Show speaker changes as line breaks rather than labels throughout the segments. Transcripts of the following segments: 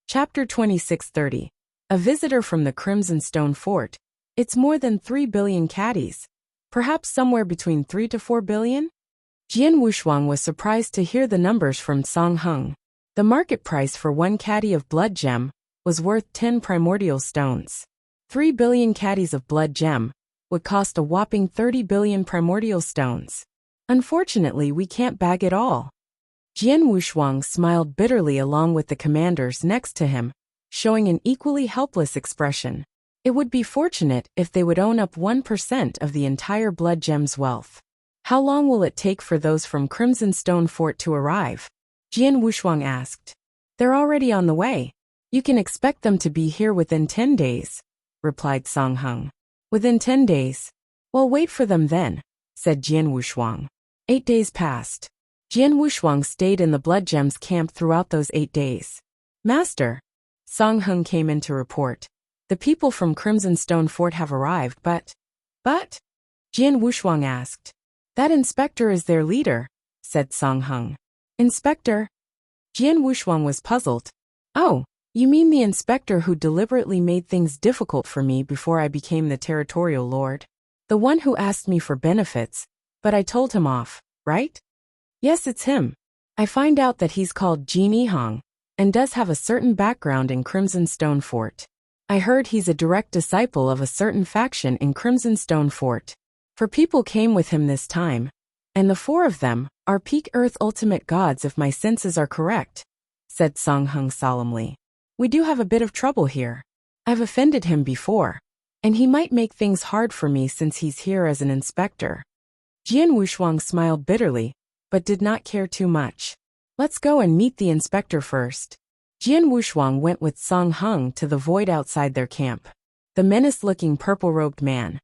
Chapter 2630. A visitor from the Crimson Stone Fort. It's more than 3 billion caddies. Perhaps somewhere between 3 to 4 billion? Jian Wushuang was surprised to hear the numbers from Song Heng. The market price for one caddy of blood gem was worth 10 primordial stones. 3 billion caddies of blood gem would cost a whopping 30 billion primordial stones. Unfortunately, we can't bag it all. Jian Wushuang smiled bitterly along with the commanders next to him, showing an equally helpless expression. It would be fortunate if they would own up 1% of the entire blood gem's wealth. How long will it take for those from Crimson Stone Fort to arrive? Jian Wushuang asked. They're already on the way. You can expect them to be here within 10 days, replied Song Heng. Within 10 days? Well, wait for them then, said Jian Wushuang. 8 days passed. Jian Wushuang stayed in the blood gem's camp throughout those 8 days. Master, Song Heng came in to report. The people from Crimson Stone Fort have arrived, but? Jian Wushuang asked. That inspector is their leader, said Song Heng. Inspector? Jian Wushuang was puzzled. Oh, you mean the inspector who deliberately made things difficult for me before I became the territorial lord? The one who asked me for benefits, but I told him off, right? Yes, it's him. I find out that he's called Jin Hong, and does have a certain background in Crimson Stone Fort. I heard he's a direct disciple of a certain faction in Crimson Stone Fort. 4 people came with him this time, and the 4 of them are Peak Earth Ultimate Gods if my senses are correct, said Song Heng solemnly. We do have a bit of trouble here. I've offended him before, and he might make things hard for me since he's here as an inspector. Jian Wushuang smiled bitterly, but did not care too much. Let's go and meet the inspector first. Jian Wushuang went with Song Heng to the void outside their camp. The menace-looking purple-robed man,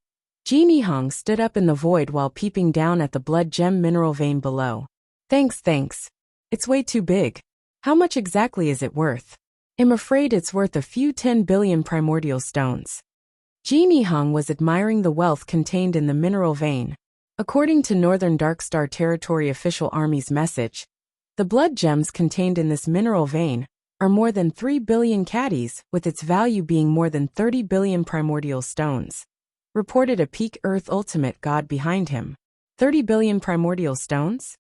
Jin Hong, stood up in the void while peeping down at the blood gem mineral vein below. Thanks. It's way too big. How much exactly is it worth? I'm afraid it's worth a few 10 billion primordial stones. Jin Hong was admiring the wealth contained in the mineral vein. According to Northern Darkstar Territory Official Army's message, the blood gems contained in this mineral vein are more than 3 billion caddies, with its value being more than 30 billion primordial stones. Reported a Peak Earth Ultimate God behind him. 30 billion primordial stones?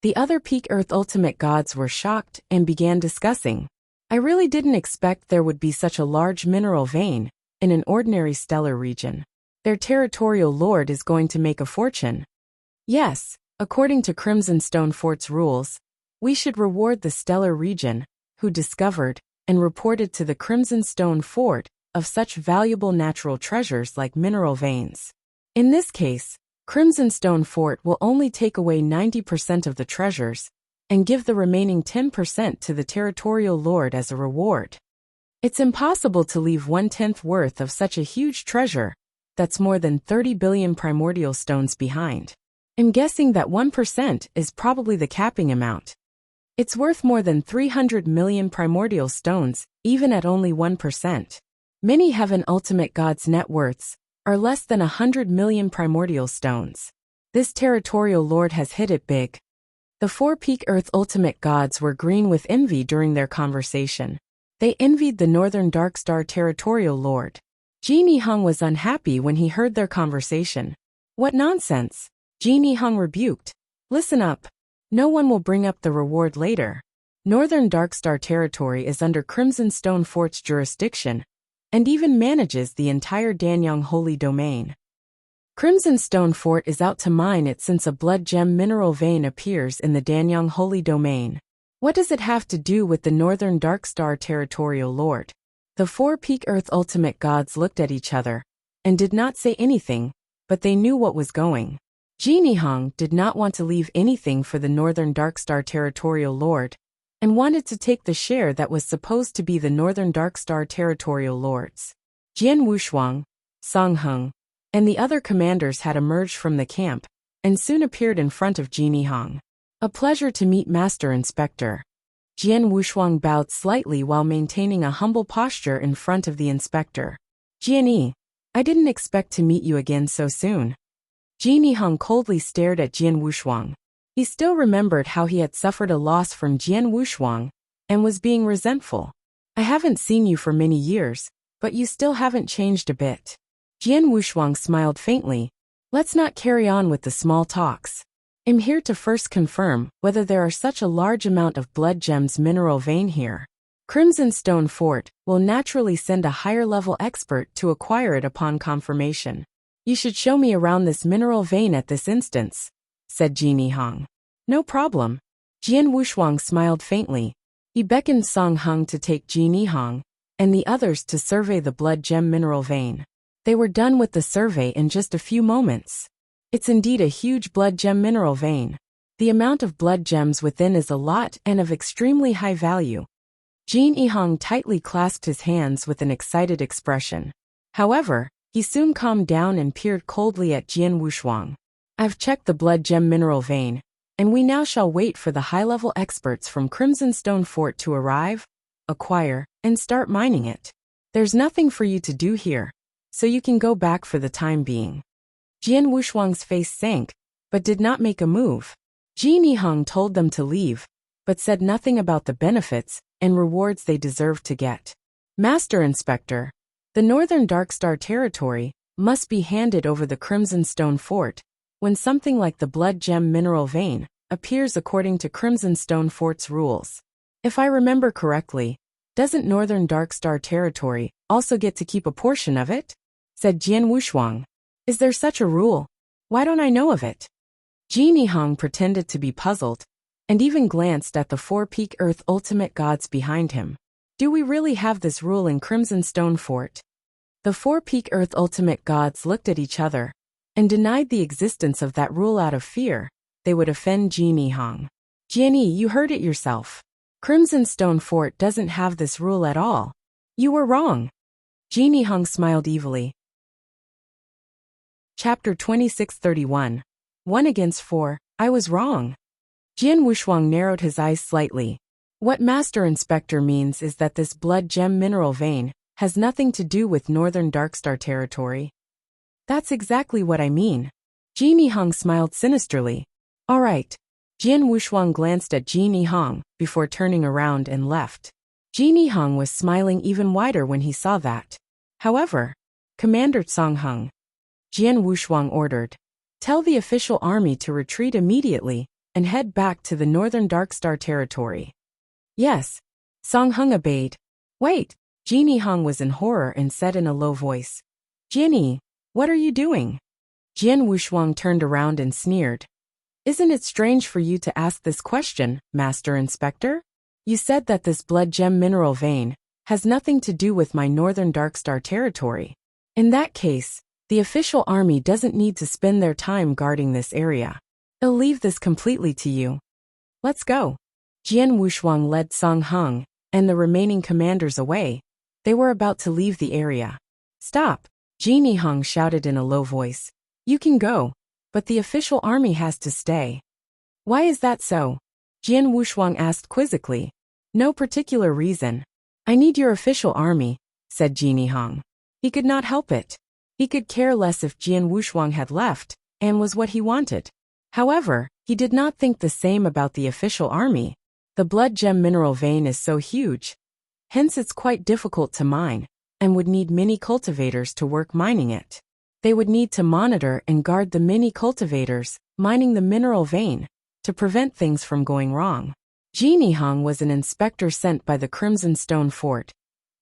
The other Peak Earth Ultimate Gods were shocked and began discussing. I really didn't expect there would be such a large mineral vein in an ordinary stellar region. Their territorial lord is going to make a fortune. Yes, according to Crimson Stone Fort's rules, we should reward the stellar region who discovered and reported to the Crimson Stone Fort of such valuable natural treasures like mineral veins. In this case, Crimson Stone Fort will only take away 90% of the treasures and give the remaining 10% to the territorial lord as a reward. It's impossible to leave 1/10 worth of such a huge treasure that's more than 30 billion primordial stones behind. I'm guessing that 1% is probably the capping amount. It's worth more than 300 million primordial stones, even at only 1%. Many Heaven Ultimate Gods' net worths are less than 100 million primordial stones. This territorial lord has hit it big. The 4 Peak Earth Ultimate Gods were green with envy during their conversation. They envied the Northern Darkstar Territorial Lord. Jin Hong was unhappy when he heard their conversation. What nonsense! Jin Hong rebuked. Listen up. No one will bring up the reward later. Northern Darkstar Territory is under Crimson Stone Fort's jurisdiction, and even manages the entire Danyang Holy Domain. Crimson Stone Fort is out to mine it since a blood gem mineral vein appears in the Danyang Holy Domain. What does it have to do with the Northern Darkstar Territorial Lord? The 4 Peak Earth Ultimate Gods looked at each other and did not say anything, but they knew what was going. Jin Hong did not want to leave anything for the Northern Darkstar Territorial Lord, and wanted to take the share that was supposed to be the Northern Darkstar Territorial Lord's. Jian Wushuang, Song Heng, and the other commanders had emerged from the camp, and soon appeared in front of Jin Hong. A pleasure to meet Master Inspector. Jian Wushuang bowed slightly while maintaining a humble posture in front of the inspector. Jian, I didn't expect to meet you again so soon. Jin Hong coldly stared at Jian Wushuang. He still remembered how he had suffered a loss from Jian Wushuang, and was being resentful. I haven't seen you for many years, but you still haven't changed a bit. Jian Wushuang smiled faintly. Let's not carry on with the small talks. I'm here to first confirm whether there are such a large amount of blood gems mineral vein here. Crimson Stone Fort will naturally send a higher-level expert to acquire it upon confirmation. You should show me around this mineral vein at this instance, said Ji Nihong. No problem. Jian Wushuang smiled faintly. He beckoned Song Hung to take Ji Nihong and the others to survey the blood gem mineral vein. They were done with the survey in just a few moments. It's indeed a huge blood gem mineral vein. The amount of blood gems within is a lot and of extremely high value. Ji Nihong tightly clasped his hands with an excited expression. However, he soon calmed down and peered coldly at Jian Wushuang. I've checked the blood gem mineral vein, and we now shall wait for the high-level experts from Crimson Stone Fort to arrive, acquire, and start mining it. There's nothing for you to do here, so you can go back for the time being. Jian Wushuang's face sank, but did not make a move. Ji Nihong told them to leave, but said nothing about the benefits and rewards they deserved to get. Master Inspector, the Northern Darkstar territory must be handed over the Crimson Stone Fort when something like the blood gem mineral vein appears according to Crimson Stone Fort's rules. If I remember correctly, doesn't Northern Darkstar territory also get to keep a portion of it? Said Jian Wushuang. Is there such a rule? Why don't I know of it? Ji Nihong pretended to be puzzled, and even glanced at the four-peak Earth ultimate gods behind him. Do we really have this rule in Crimson Stone Fort? The four-peak Earth ultimate gods looked at each other, and denied the existence of that rule out of fear they would offend Ji Nihong. Jianyi, you heard it yourself. Crimson Stone Fort doesn't have this rule at all. You were wrong. Ji Nihong smiled evilly. Chapter 2631. 1 against 4, I was wrong. Jian Wushuang narrowed his eyes slightly. What Master Inspector means is that this blood gem mineral vein has nothing to do with Northern Darkstar territory. That's exactly what I mean. Ji Nihong smiled sinisterly. All right. Jian Wushuang glanced at Ji Nihong before turning around and left. Ji Nihong was smiling even wider when he saw that. However, Commander Song Hung, Jian Wushuang ordered, tell the official army to retreat immediately and head back to the Northern Darkstar territory. Yes. Song Hung obeyed. Wait. Ji Nihong was in horror and said in a low voice. Jianyi, what are you doing? Jian Wushuang turned around and sneered. Isn't it strange for you to ask this question, Master Inspector? You said that this blood gem mineral vein has nothing to do with my Northern Darkstar territory. In that case, the official army doesn't need to spend their time guarding this area. I'll leave this completely to you. Let's go. Jian Wushuang led Song Hung and the remaining commanders away. They were about to leave the area. Stop! Ji Nihong shouted in a low voice. You can go, but the official army has to stay. Why is that so? Jian Wushuang asked quizzically. No particular reason. I need your official army, said Ji Nihong. He could not help it. He could care less if Jian Wushuang had left, and was what he wanted. However, he did not think the same about the official army. The blood gem mineral vein is so huge. Hence it's quite difficult to mine, and would need many cultivators to work mining it. They would need to monitor and guard the many cultivators mining the mineral vein to prevent things from going wrong. Ji Nihong was an inspector sent by the Crimson Stone Fort,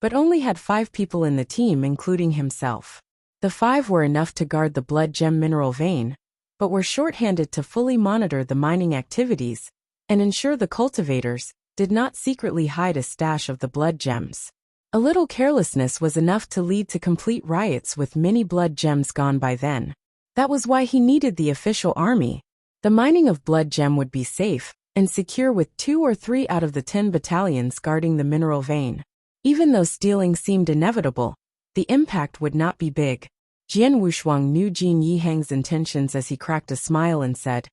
but only had 5 people in the team including himself. The 5 were enough to guard the blood gem mineral vein, but were short-handed to fully monitor the mining activities and ensure the cultivators did not secretly hide a stash of the blood gems. A little carelessness was enough to lead to complete riots with many blood gems gone by then. That was why he needed the official army. The mining of blood gem would be safe and secure with 2 or 3 out of the 10 battalions guarding the mineral vein. Even though stealing seemed inevitable, the impact would not be big. Jian Wushuang knew Jin Yihang's intentions as he cracked a smile and said,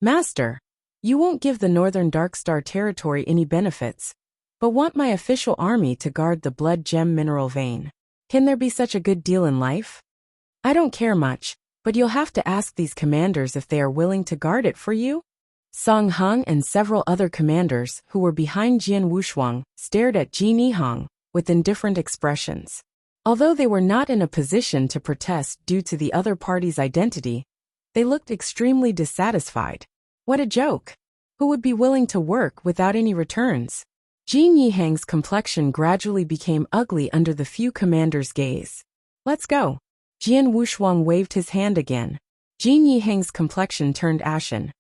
Master, you won't give the Northern Darkstar territory any benefits, but want my official army to guard the blood gem mineral vein. Can there be such a good deal in life? I don't care much, but you'll have to ask these commanders if they are willing to guard it for you. Song Hung and several other commanders who were behind Jian Wushuang stared at Ji Nihong with indifferent expressions. Although they were not in a position to protest due to the other party's identity, they looked extremely dissatisfied. What a joke! Who would be willing to work without any returns? Jin Yihang's complexion gradually became ugly under the few commanders' gaze. Let's go. Jian Wushuang waved his hand again. Jin Yihang's complexion turned ashen.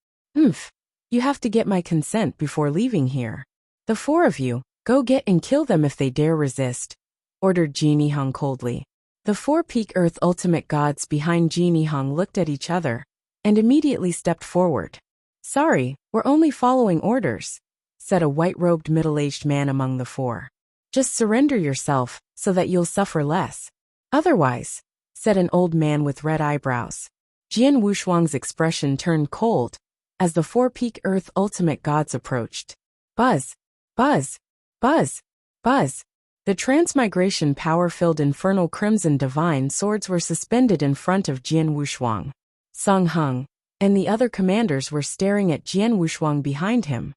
You have to get my consent before leaving here. The four of you, go get and kill them if they dare resist, ordered Jin Yihang coldly. The four peak earth ultimate gods behind Jin Yihang looked at each other and immediately stepped forward. Sorry, we're only following orders, said a white-robed middle-aged man among the four. Just surrender yourself so that you'll suffer less. Otherwise, said an old man with red eyebrows. Jian Wushuang's expression turned cold as the four peak earth ultimate gods approached. Buzz, buzz, buzz, buzz. The transmigration power-filled infernal crimson divine swords were suspended in front of Jian Wushuang. Song Heng and the other commanders were staring at Jian Wushuang behind him.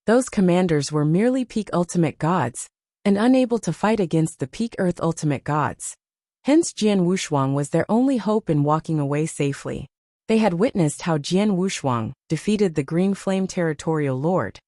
Those commanders were merely peak ultimate gods and unable to fight against the peak earth ultimate gods. Hence Jian Wushuang was their only hope in walking away safely. They had witnessed how Jian Wushuang defeated the Green Flame Territorial Lord,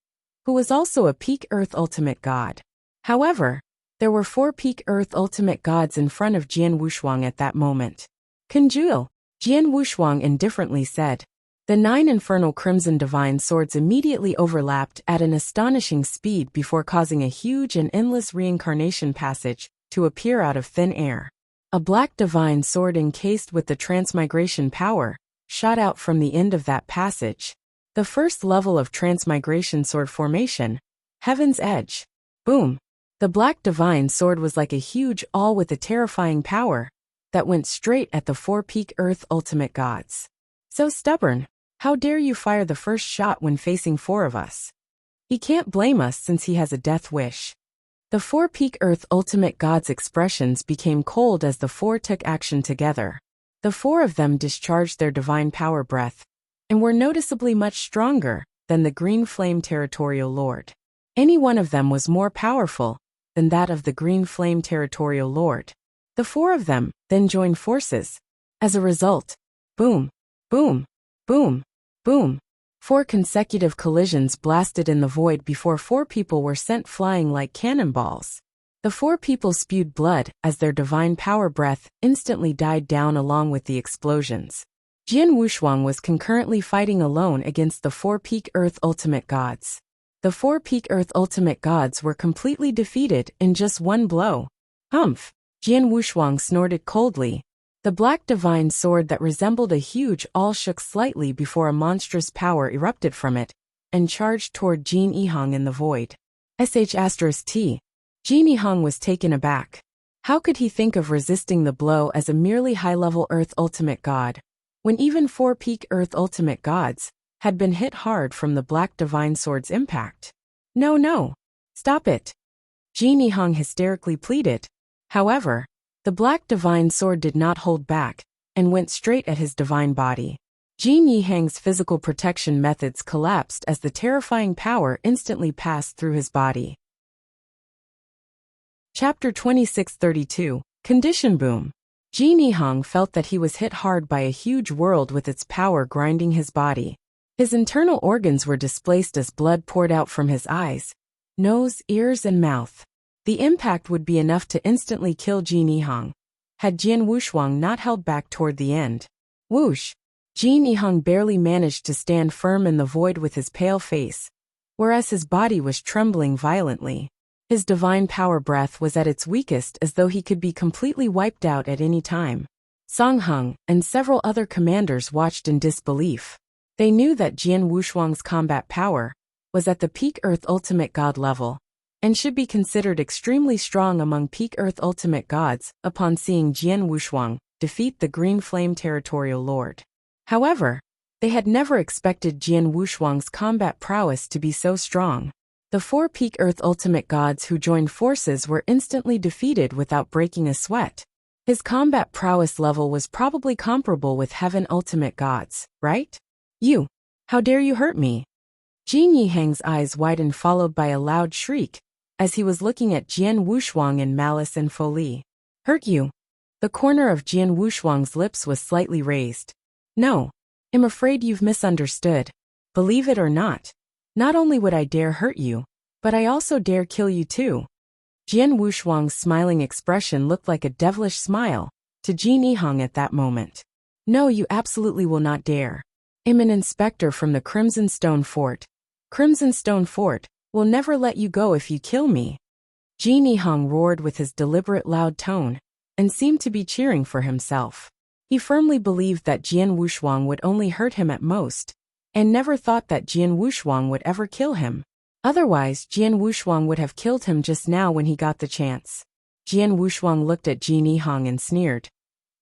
who was also a peak earth ultimate god. However, there were four peak earth ultimate gods in front of Jian Wushuang at that moment. Conjure, Jian Wushuang indifferently said. The 9 infernal crimson divine swords immediately overlapped at an astonishing speed before causing a huge and endless reincarnation passage to appear out of thin air. A black divine sword encased with the transmigration power shot out from the end of that passage. The first level of transmigration sword formation, Heaven's Edge. Boom! The black divine sword was like a huge awl with a terrifying power that went straight at the four peak earth ultimate gods. So stubborn. How dare you fire the first shot when facing four of us? He can't blame us since he has a death wish. The four peak earth ultimate gods' expressions became cold as the four took action together. The four of them discharged their divine power breath and were noticeably much stronger than the Green Flame Territorial Lord. Any one of them was more powerful than that of the Green Flame Territorial Lord. The four of them then joined forces. As a result, boom, boom, boom, boom. 4 consecutive collisions blasted in the void before 4 people were sent flying like cannonballs. The 4 people spewed blood as their divine power breath instantly died down along with the explosions. Jian Wushuang was concurrently fighting alone against the 4 peak earth ultimate gods. The 4 peak earth ultimate gods were completely defeated in just one blow. Humph! Jian Wushuang snorted coldly. The black divine sword that resembled a huge awl shook slightly before a monstrous power erupted from it and charged toward Jin Yihang in the void. T. Jin Yihang was taken aback. How could he think of resisting the blow as a merely high-level Earth Ultimate God, when even 4 peak Earth Ultimate Gods had been hit hard from the black divine sword's impact? No. Stop it! Jin Yihang hysterically pleaded. However, the black divine sword did not hold back and went straight at his divine body. Jin Yihang's physical protection methods collapsed as the terrifying power instantly passed through his body. Chapter 2632, Condition Boom. Jin Yihang felt that he was hit hard by a huge world with its power grinding his body. His internal organs were displaced as blood poured out from his eyes, nose, ears, and mouth. The impact would be enough to instantly kill Jin Yihang, had Jian Wushuang not held back toward the end. Whoosh! Jin Yihang barely managed to stand firm in the void with his pale face, whereas his body was trembling violently. His divine power breath was at its weakest, as though he could be completely wiped out at any time. Song Heng and several other commanders watched in disbelief. They knew that Jian Wushuang's combat power was at the peak Earth Ultimate God level, and should be considered extremely strong among peak Earth Ultimate Gods upon seeing Jian Wushuang defeat the Green Flame Territorial Lord. However, they had never expected Jian Wushuang's combat prowess to be so strong. The 4 peak Earth Ultimate Gods who joined forces were instantly defeated without breaking a sweat. His combat prowess level was probably comparable with Heaven Ultimate Gods, right? You! How dare you hurt me? Jin Yihang's eyes widened, followed by a loud shriek as he was looking at Jian Wushuang in malice and folie. Hurt you? The corner of Jian Wushuang's lips was slightly raised. No. I'm afraid you've misunderstood. Believe it or not. Not only would I dare hurt you, but I also dare kill you too. Jian Wushuang's smiling expression looked like a devilish smile to Jin Yihang at that moment. No, you absolutely will not dare. I'm an inspector from the Crimson Stone Fort. Crimson Stone Fort will never let you go if you kill me. Jin Yihang roared with his deliberate loud tone and seemed to be cheering for himself. He firmly believed that Jian Wushuang would only hurt him at most, and never thought that Jian Wushuang would ever kill him. Otherwise, Jian Wushuang would have killed him just now when he got the chance. Jian Wushuang looked at Jin Yihang and sneered.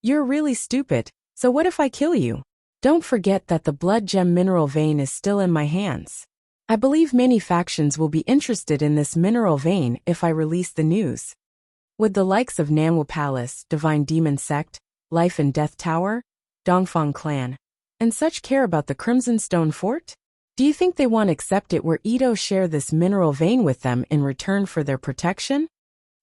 You're really stupid, so what if I kill you? Don't forget that the blood gem mineral vein is still in my hands. I believe many factions will be interested in this mineral vein if I release the news. Would the likes of Nanwu Palace, Divine Demon Sect, Life and Death Tower, Dongfang Clan, and such care about the Crimson Stone Fort? Do you think they want to accept it where Ito share this mineral vein with them in return for their protection?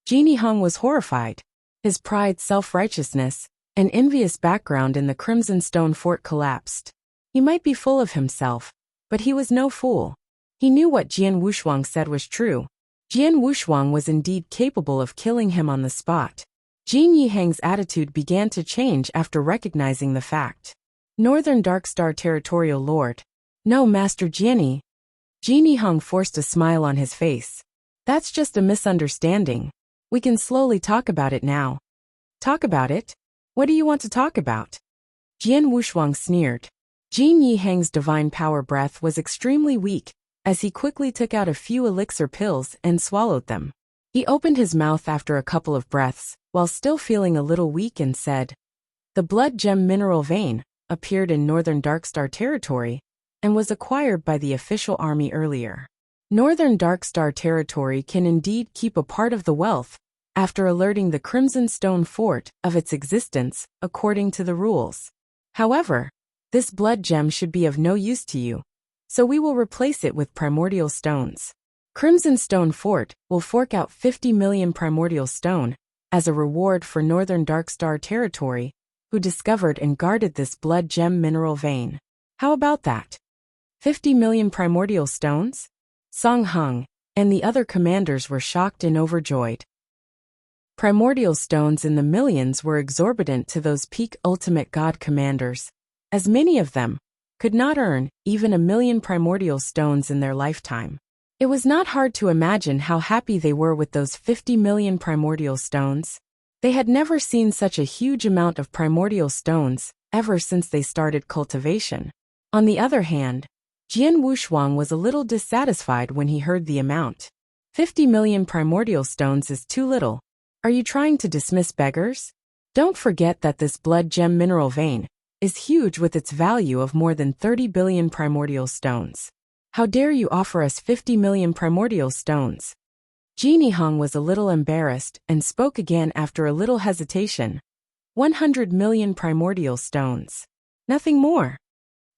Jin Yihang was horrified. His pride, self-righteousness, and envious background in the Crimson Stone Fort collapsed. He might be full of himself, but he was no fool. He knew what Jian Wushuang said was true. Jian Wushuang was indeed capable of killing him on the spot. Jin Yihang's attitude began to change after recognizing the fact. Northern Darkstar Territorial Lord. No, Master Jianyi. Jin Yihang forced a smile on his face. That's just a misunderstanding. We can slowly talk about it now. Talk about it? What do you want to talk about? Jian Wushuang sneered. Jin Yihang's divine power breath was extremely weak, as he quickly took out a few elixir pills and swallowed them. He opened his mouth after a couple of breaths, while still feeling a little weak, and said, The blood gem mineral vein appeared in Northern Darkstar Territory and was acquired by the official army earlier. Northern Darkstar Territory can indeed keep a part of the wealth after alerting the Crimson Stone Fort of its existence according to the rules. However, this blood gem should be of no use to you, so we will replace it with primordial stones. Crimson Stone Fort will fork out 50 million primordial stone as a reward for Northern Darkstar Territory, who discovered and guarded this blood gem mineral vein. How about that? 50 million primordial stones? Song Hung and the other commanders were shocked and overjoyed. Primordial stones in the millions were exorbitant to those peak ultimate god commanders, as many of them could not earn even 1 million primordial stones in their lifetime. It was not hard to imagine how happy they were with those 50 million primordial stones. They had never seen such a huge amount of primordial stones ever since they started cultivation. On the other hand, Jian Wushuang was a little dissatisfied when he heard the amount. 50 million primordial stones is too little. Are you trying to dismiss beggars? Don't forget that this blood gem mineral vein is huge with its value of more than 30 billion primordial stones. How dare you offer us 50 million primordial stones? Jin Yihang was a little embarrassed and spoke again after a little hesitation. 100 million primordial stones. Nothing more.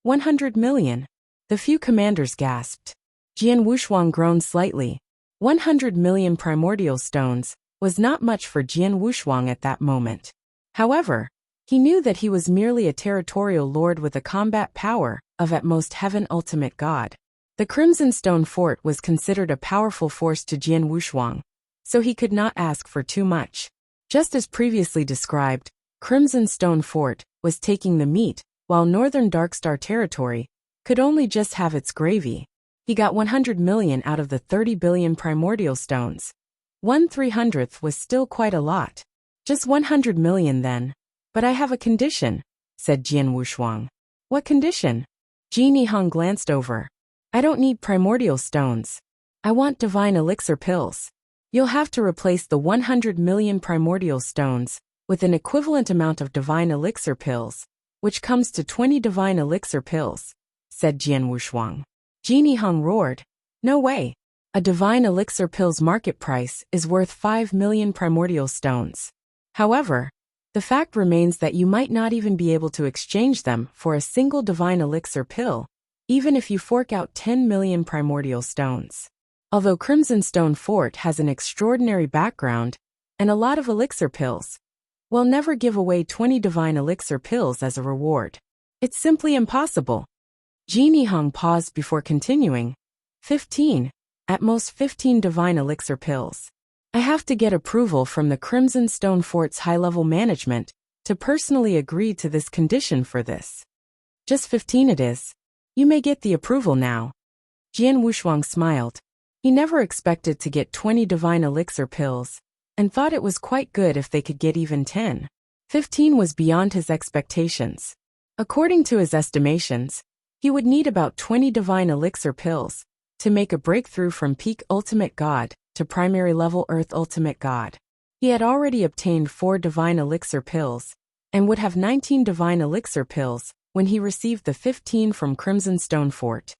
100 million. The few commanders gasped. Jian Wushuang groaned slightly. 100 million primordial stones was not much for Jian Wushuang at that moment. However, he knew that he was merely a territorial lord with a combat power of at most heaven ultimate god. The Crimson Stone Fort was considered a powerful force to Jian Wushuang, so he could not ask for too much. Just as previously described, Crimson Stone Fort was taking the meat, while Northern Darkstar Territory could only just have its gravy. He got 100 million out of the 30 billion primordial stones. 1/300th was still quite a lot. Just 100 million then. But I have a condition, said Jian Wushuang. What condition? Jin Yihang glanced over. I don't need primordial stones. I want divine elixir pills. You'll have to replace the 100 million primordial stones with an equivalent amount of divine elixir pills, which comes to 20 divine elixir pills, said Jian Wushuang. Jin Yihang roared. No way. A divine elixir pill's market price is worth 5 million primordial stones. However, the fact remains that you might not even be able to exchange them for a single divine elixir pill, even if you fork out 10 million primordial stones. Although Crimson Stone Fort has an extraordinary background and a lot of elixir pills, we'll never give away 20 divine elixir pills as a reward. It's simply impossible. Genie Hung paused before continuing. 15. At most 15 divine elixir pills. I have to get approval from the Crimson Stone Fort's high-level management to personally agree to this condition for this. Just 15 it is. You may get the approval now. Jian Wushuang smiled. He never expected to get 20 divine elixir pills, and thought it was quite good if they could get even 10. 15 was beyond his expectations. According to his estimations, he would need about 20 divine elixir pills to make a breakthrough from peak ultimate god to primary level earth ultimate god. He had already obtained 4 divine elixir pills, and would have 19 divine elixir pills when he received the 15 from Crimson Stone Fort.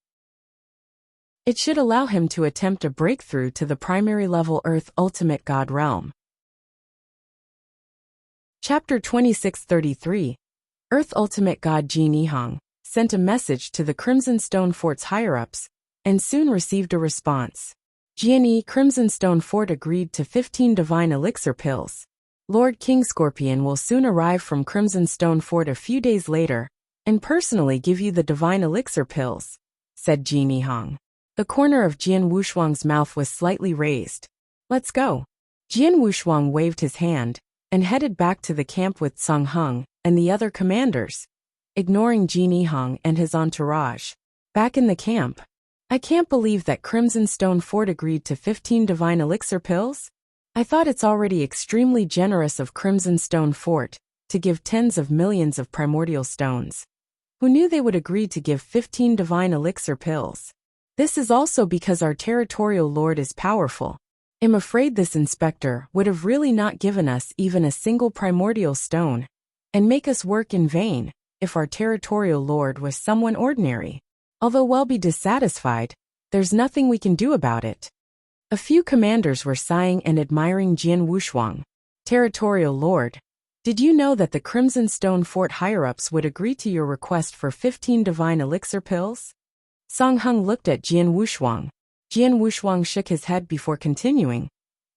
It should allow him to attempt a breakthrough to the primary level earth ultimate god realm. Chapter 2633. Earth Ultimate God Ji Hong sent a message to the Crimson Stone Fort's higher-ups, and soon received a response. Jiani Crimson Stone Fort agreed to 15 divine elixir pills. Lord King Scorpion will soon arrive from Crimson Stone Fort a few days later, and personally give you the divine elixir pills, said Ji Hong. The corner of Jian Wushuang's mouth was slightly raised. Let's go. Jian Wushuang waved his hand, and headed back to the camp with Song Hung and the other commanders, ignoring Ji Hong and his entourage. Back in the camp, I can't believe that Crimson Stone Fort agreed to 15 divine elixir pills. I thought it's already extremely generous of Crimson Stone Fort to give tens of millions of primordial stones. Who knew they would agree to give 15 divine elixir pills? This is also because our territorial lord is powerful. I'm afraid this inspector would have really not given us even a single primordial stone, and make us work in vain if our territorial lord was someone ordinary. Although we'll be dissatisfied, there's nothing we can do about it. A few commanders were sighing and admiring Jian Wushuang. Territorial lord, did you know that the Crimson Stone Fort higher-ups would agree to your request for 15 divine elixir pills? Song Hung looked at Jian Wushuang. Jian Wushuang shook his head before continuing.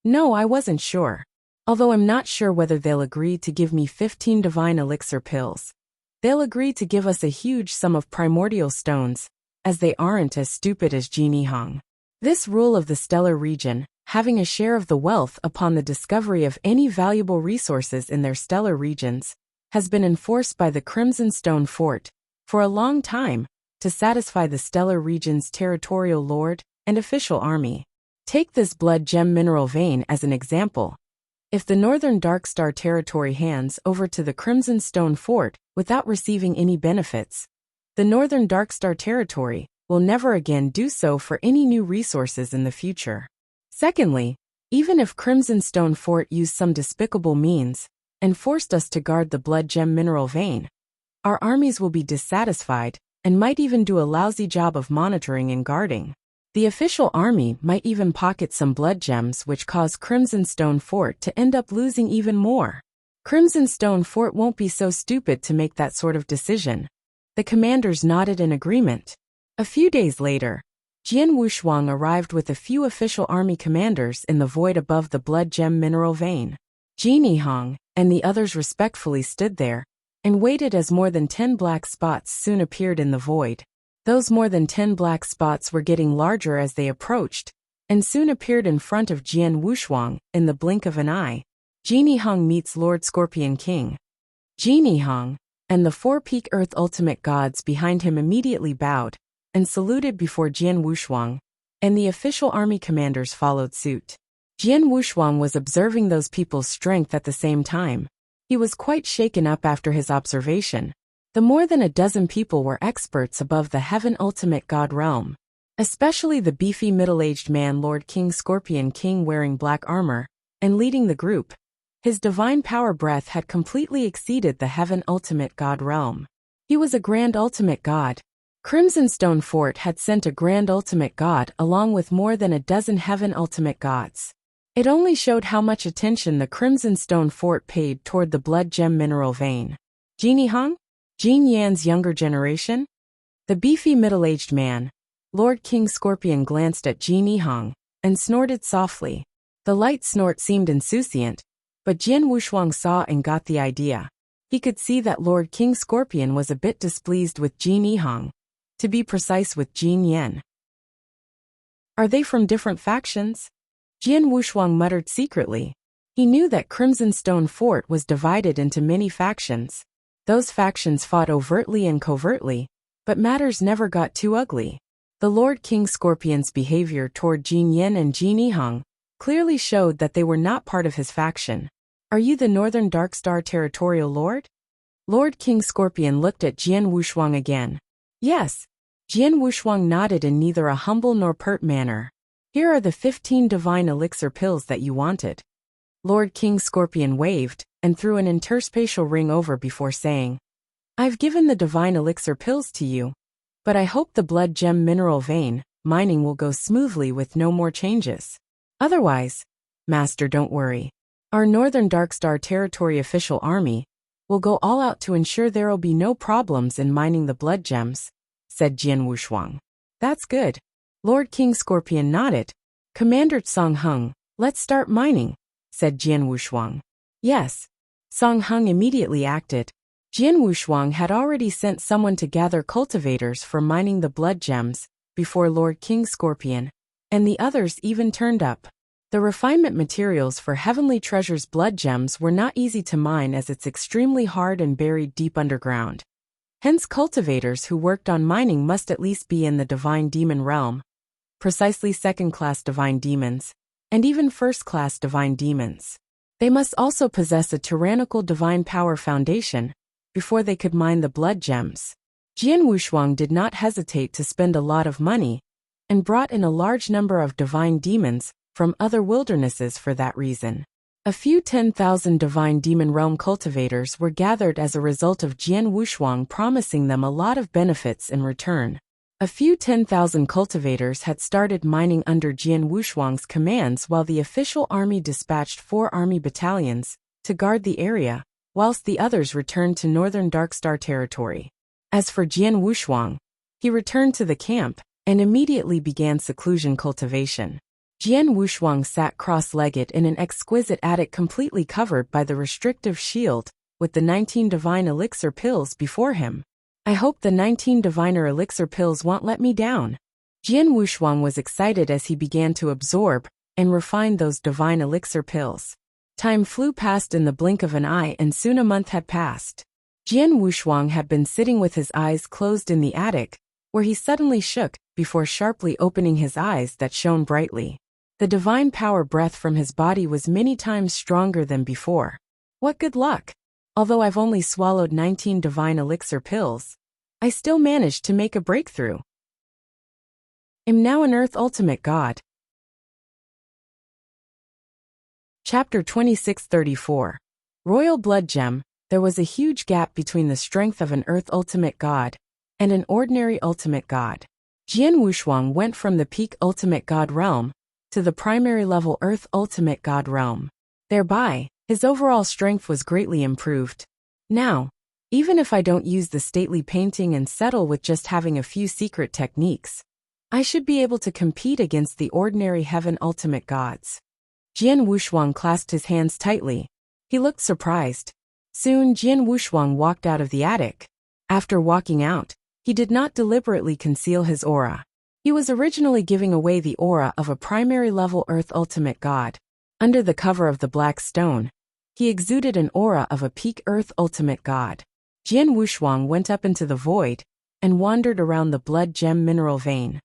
No, I wasn't sure. Although I'm not sure whether they'll agree to give me 15 divine elixir pills. They'll agree to give us a huge sum of primordial stones, as they aren't as stupid as Ji Hong. This rule of the stellar region, having a share of the wealth upon the discovery of any valuable resources in their stellar regions, has been enforced by the Crimson Stone Fort for a long time, to satisfy the stellar region's territorial lord and official army. Take this blood gem mineral vein as an example. If the Northern Darkstar territory hands over to the Crimson Stone Fort without receiving any benefits, the Northern Darkstar territory will never again do so for any new resources in the future. Secondly, even if Crimson Stone Fort used some despicable means and forced us to guard the blood gem mineral vein, our armies will be dissatisfied and might even do a lousy job of monitoring and guarding. The official army might even pocket some blood gems, which cause Crimson Stone Fort to end up losing even more. Crimson Stone Fort won't be so stupid to make that sort of decision. The commanders nodded in agreement. A few days later, Jian Wushuang arrived with a few official army commanders in the void above the blood gem mineral vein. Ji Hong and the others respectfully stood there and waited as more than 10 black spots soon appeared in the void. Those more than 10 black spots were getting larger as they approached, and soon appeared in front of Jian Wushuang in the blink of an eye. Ji Hong meets Lord Scorpion King. Ji Hong and the 4 peak earth ultimate gods behind him immediately bowed and saluted before Jian Wushuang, and the official army commanders followed suit. Jian Wushuang was observing those people's strength at the same time. He was quite shaken up after his observation. The more than a dozen people were experts above the Heaven Ultimate God realm. Especially the beefy middle-aged man Lord King Scorpion King wearing black armor, and leading the group. His divine power breath had completely exceeded the Heaven Ultimate God realm. He was a Grand Ultimate God. Crimson Stone Fort had sent a Grand Ultimate God along with more than a dozen Heaven Ultimate Gods. It only showed how much attention the Crimson Stone Fort paid toward the blood gem mineral vein. Ji Hong? Jin Yan's younger generation? The beefy middle-aged man, Lord King Scorpion glanced at Ji Hong and snorted softly. The light snort seemed insouciant, but Jian Wushuang saw and got the idea. He could see that Lord King Scorpion was a bit displeased with Jin Yihang, to be precise with Jin Yen. Are they from different factions? Jian Wushuang muttered secretly. He knew that Crimson Stone Fort was divided into many factions. Those factions fought overtly and covertly, but matters never got too ugly. The Lord King Scorpion's behavior toward Jin Yen and Jin Yihang clearly showed that they were not part of his faction. Are you the Northern Darkstar Territorial Lord? Lord King Scorpion looked at Jian Wushuang again. Yes. Jian Wushuang nodded in neither a humble nor pert manner. Here are the 15 divine elixir pills that you wanted. Lord King Scorpion waved and threw an interspatial ring over before saying, I've given the divine elixir pills to you, but I hope the blood gem mineral vein mining will go smoothly with no more changes. Otherwise, Master, don't worry. Our Northern Darkstar Territory official army will go all out to ensure there'll be no problems in mining the blood gems, said Jian Wushuang. That's good. Lord King Scorpion nodded. Commander Song Hung, let's start mining, said Jian Wushuang. Yes. Song Hung immediately acted. Jian Wushuang had already sent someone to gather cultivators for mining the blood gems before Lord King Scorpion, and the others even turned up. The refinement materials for Heavenly Treasure's blood gems were not easy to mine as it's extremely hard and buried deep underground. Hence cultivators who worked on mining must at least be in the divine demon realm, precisely second-class divine demons, and even first-class divine demons. They must also possess a tyrannical divine power foundation before they could mine the blood gems. Jian Wushuang did not hesitate to spend a lot of money and brought in a large number of divine demons from other wildernesses for that reason. A few 10,000 divine demon realm cultivators were gathered as a result of Jian Wushuang promising them a lot of benefits in return. A few 10,000 cultivators had started mining under Jian Wushuang's commands while the official army dispatched 4 army battalions to guard the area, whilst the others returned to Northern Darkstar Territory. As for Jian Wushuang, he returned to the camp and immediately began seclusion cultivation. Jian Wushuang sat cross-legged in an exquisite attic completely covered by the restrictive shield, with the 19 divine elixir pills before him. I hope the 19 diviner elixir pills won't let me down. Jian Wushuang was excited as he began to absorb and refine those divine elixir pills. Time flew past in the blink of an eye and soon a month had passed. Jian Wushuang had been sitting with his eyes closed in the attic, where he suddenly shook before sharply opening his eyes that shone brightly. The divine power breath from his body was many times stronger than before. What good luck! Although I've only swallowed 19 divine elixir pills, I still managed to make a breakthrough. Am now an Earth Ultimate God. Chapter 2634. Royal Blood Gem. There was a huge gap between the strength of an Earth Ultimate God and an ordinary Ultimate God. Jian Wushuang went from the peak Ultimate God realm to the primary level Earth Ultimate God realm. Thereby, his overall strength was greatly improved. Now, even if I don't use the stately painting and settle with just having a few secret techniques, I should be able to compete against the ordinary Heaven Ultimate Gods. Jian Wushuang clasped his hands tightly. He looked surprised. Soon Jian Wushuang walked out of the attic. After walking out, he did not deliberately conceal his aura. He was originally giving away the aura of a primary-level Earth Ultimate God. Under the cover of the black stone, he exuded an aura of a peak Earth Ultimate God. Jian Wushuang went up into the void and wandered around the blood gem mineral vein.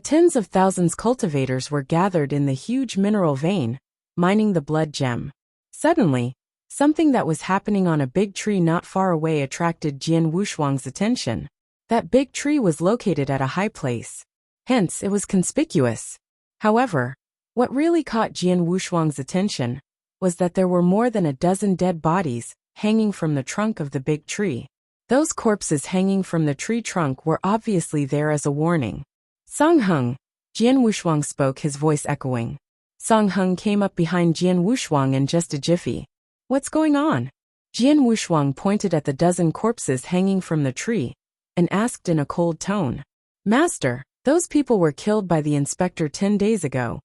Tens of thousands cultivators were gathered in the huge mineral vein, mining the blood gem. Suddenly, something that was happening on a big tree not far away attracted Jian Wushuang's attention. That big tree was located at a high place. Hence, it was conspicuous. However, what really caught Jian Wushuang's attention was that there were more than a dozen dead bodies hanging from the trunk of the big tree. Those corpses hanging from the tree trunk were obviously there as a warning. Song Hung, Jian Wushuang spoke, his voice echoing. Song Hung came up behind Jian Wushuang in just a jiffy. What's going on? Jian Wushuang pointed at the dozen corpses hanging from the tree and asked in a cold tone. Master, those people were killed by the inspector 10 days ago.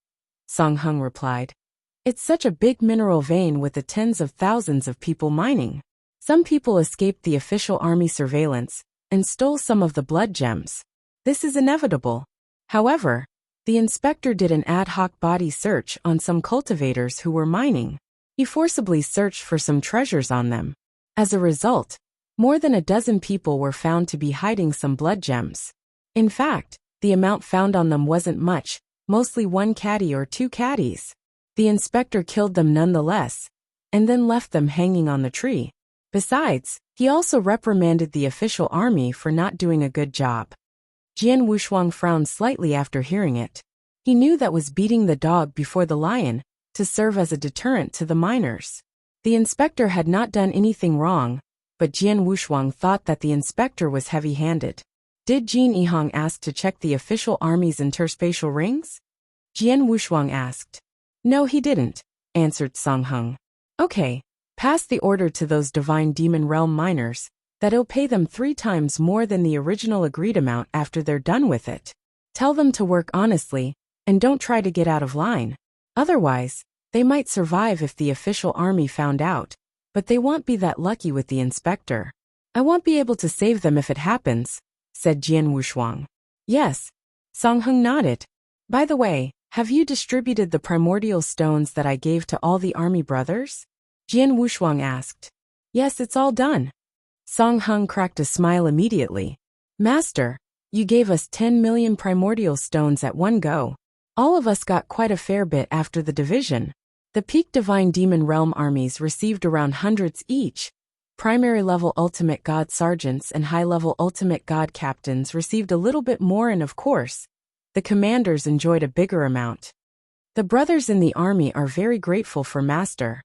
Song Hung replied. It's such a big mineral vein with the tens of thousands of people mining. Some people escaped the official army surveillance and stole some of the blood gems. This is inevitable. However, the inspector did an ad hoc body search on some cultivators who were mining. He forcibly searched for some treasures on them. As a result, more than a dozen people were found to be hiding some blood gems. In fact, the amount found on them wasn't much, mostly 1 caddy or 2 caddies. The inspector killed them nonetheless, and then left them hanging on the tree. Besides, he also reprimanded the official army for not doing a good job. Jian Wushuang frowned slightly after hearing it. He knew that was beating the dog before the lion, to serve as a deterrent to the miners. The inspector had not done anything wrong, but Jian Wushuang thought that the inspector was heavy-handed. Did Jin Yihong ask to check the official army's interspatial rings? Jian Wushuang asked. No, he didn't, answered Song Hung. Okay, pass the order to those divine demon realm miners, that it'll pay them 3 times more than the original agreed amount after they're done with it. Tell them to work honestly, and don't try to get out of line. Otherwise, they might survive if the official army found out, but they won't be that lucky with the inspector. I won't be able to save them if it happens, said Jian Wushuang. Yes. Song Hung nodded. By the way, have you distributed the primordial stones that I gave to all the army brothers? Jian Wushuang asked. Yes, it's all done. Song Hung cracked a smile immediately. Master, you gave us 10 million primordial stones at one go. All of us got quite a fair bit after the division. The peak divine demon realm armies received around hundreds each. Primary level ultimate god sergeants and high level ultimate god captains received a little bit more, and of course, the commanders enjoyed a bigger amount. The brothers in the army are very grateful for Master.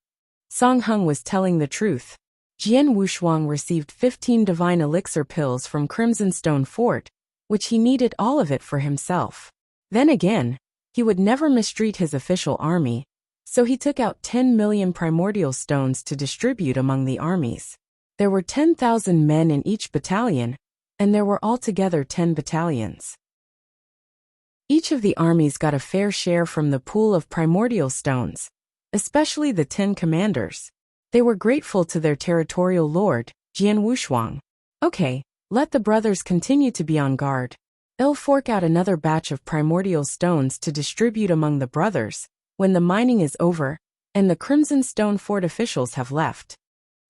Song Hung was telling the truth. Jian Wushuang received 15 divine elixir pills from Crimson Stone Fort, which he needed all of it for himself. Then again, he would never mistreat his official army, so he took out 10 million primordial stones to distribute among the armies. There were 10,000 men in each battalion, and there were altogether 10 battalions. Each of the armies got a fair share from the pool of primordial stones, especially the 10 commanders. They were grateful to their territorial lord, Jian Wushuang. Okay, let the brothers continue to be on guard. They'll fork out another batch of primordial stones to distribute among the brothers when the mining is over and the Crimson Stone Fort officials have left.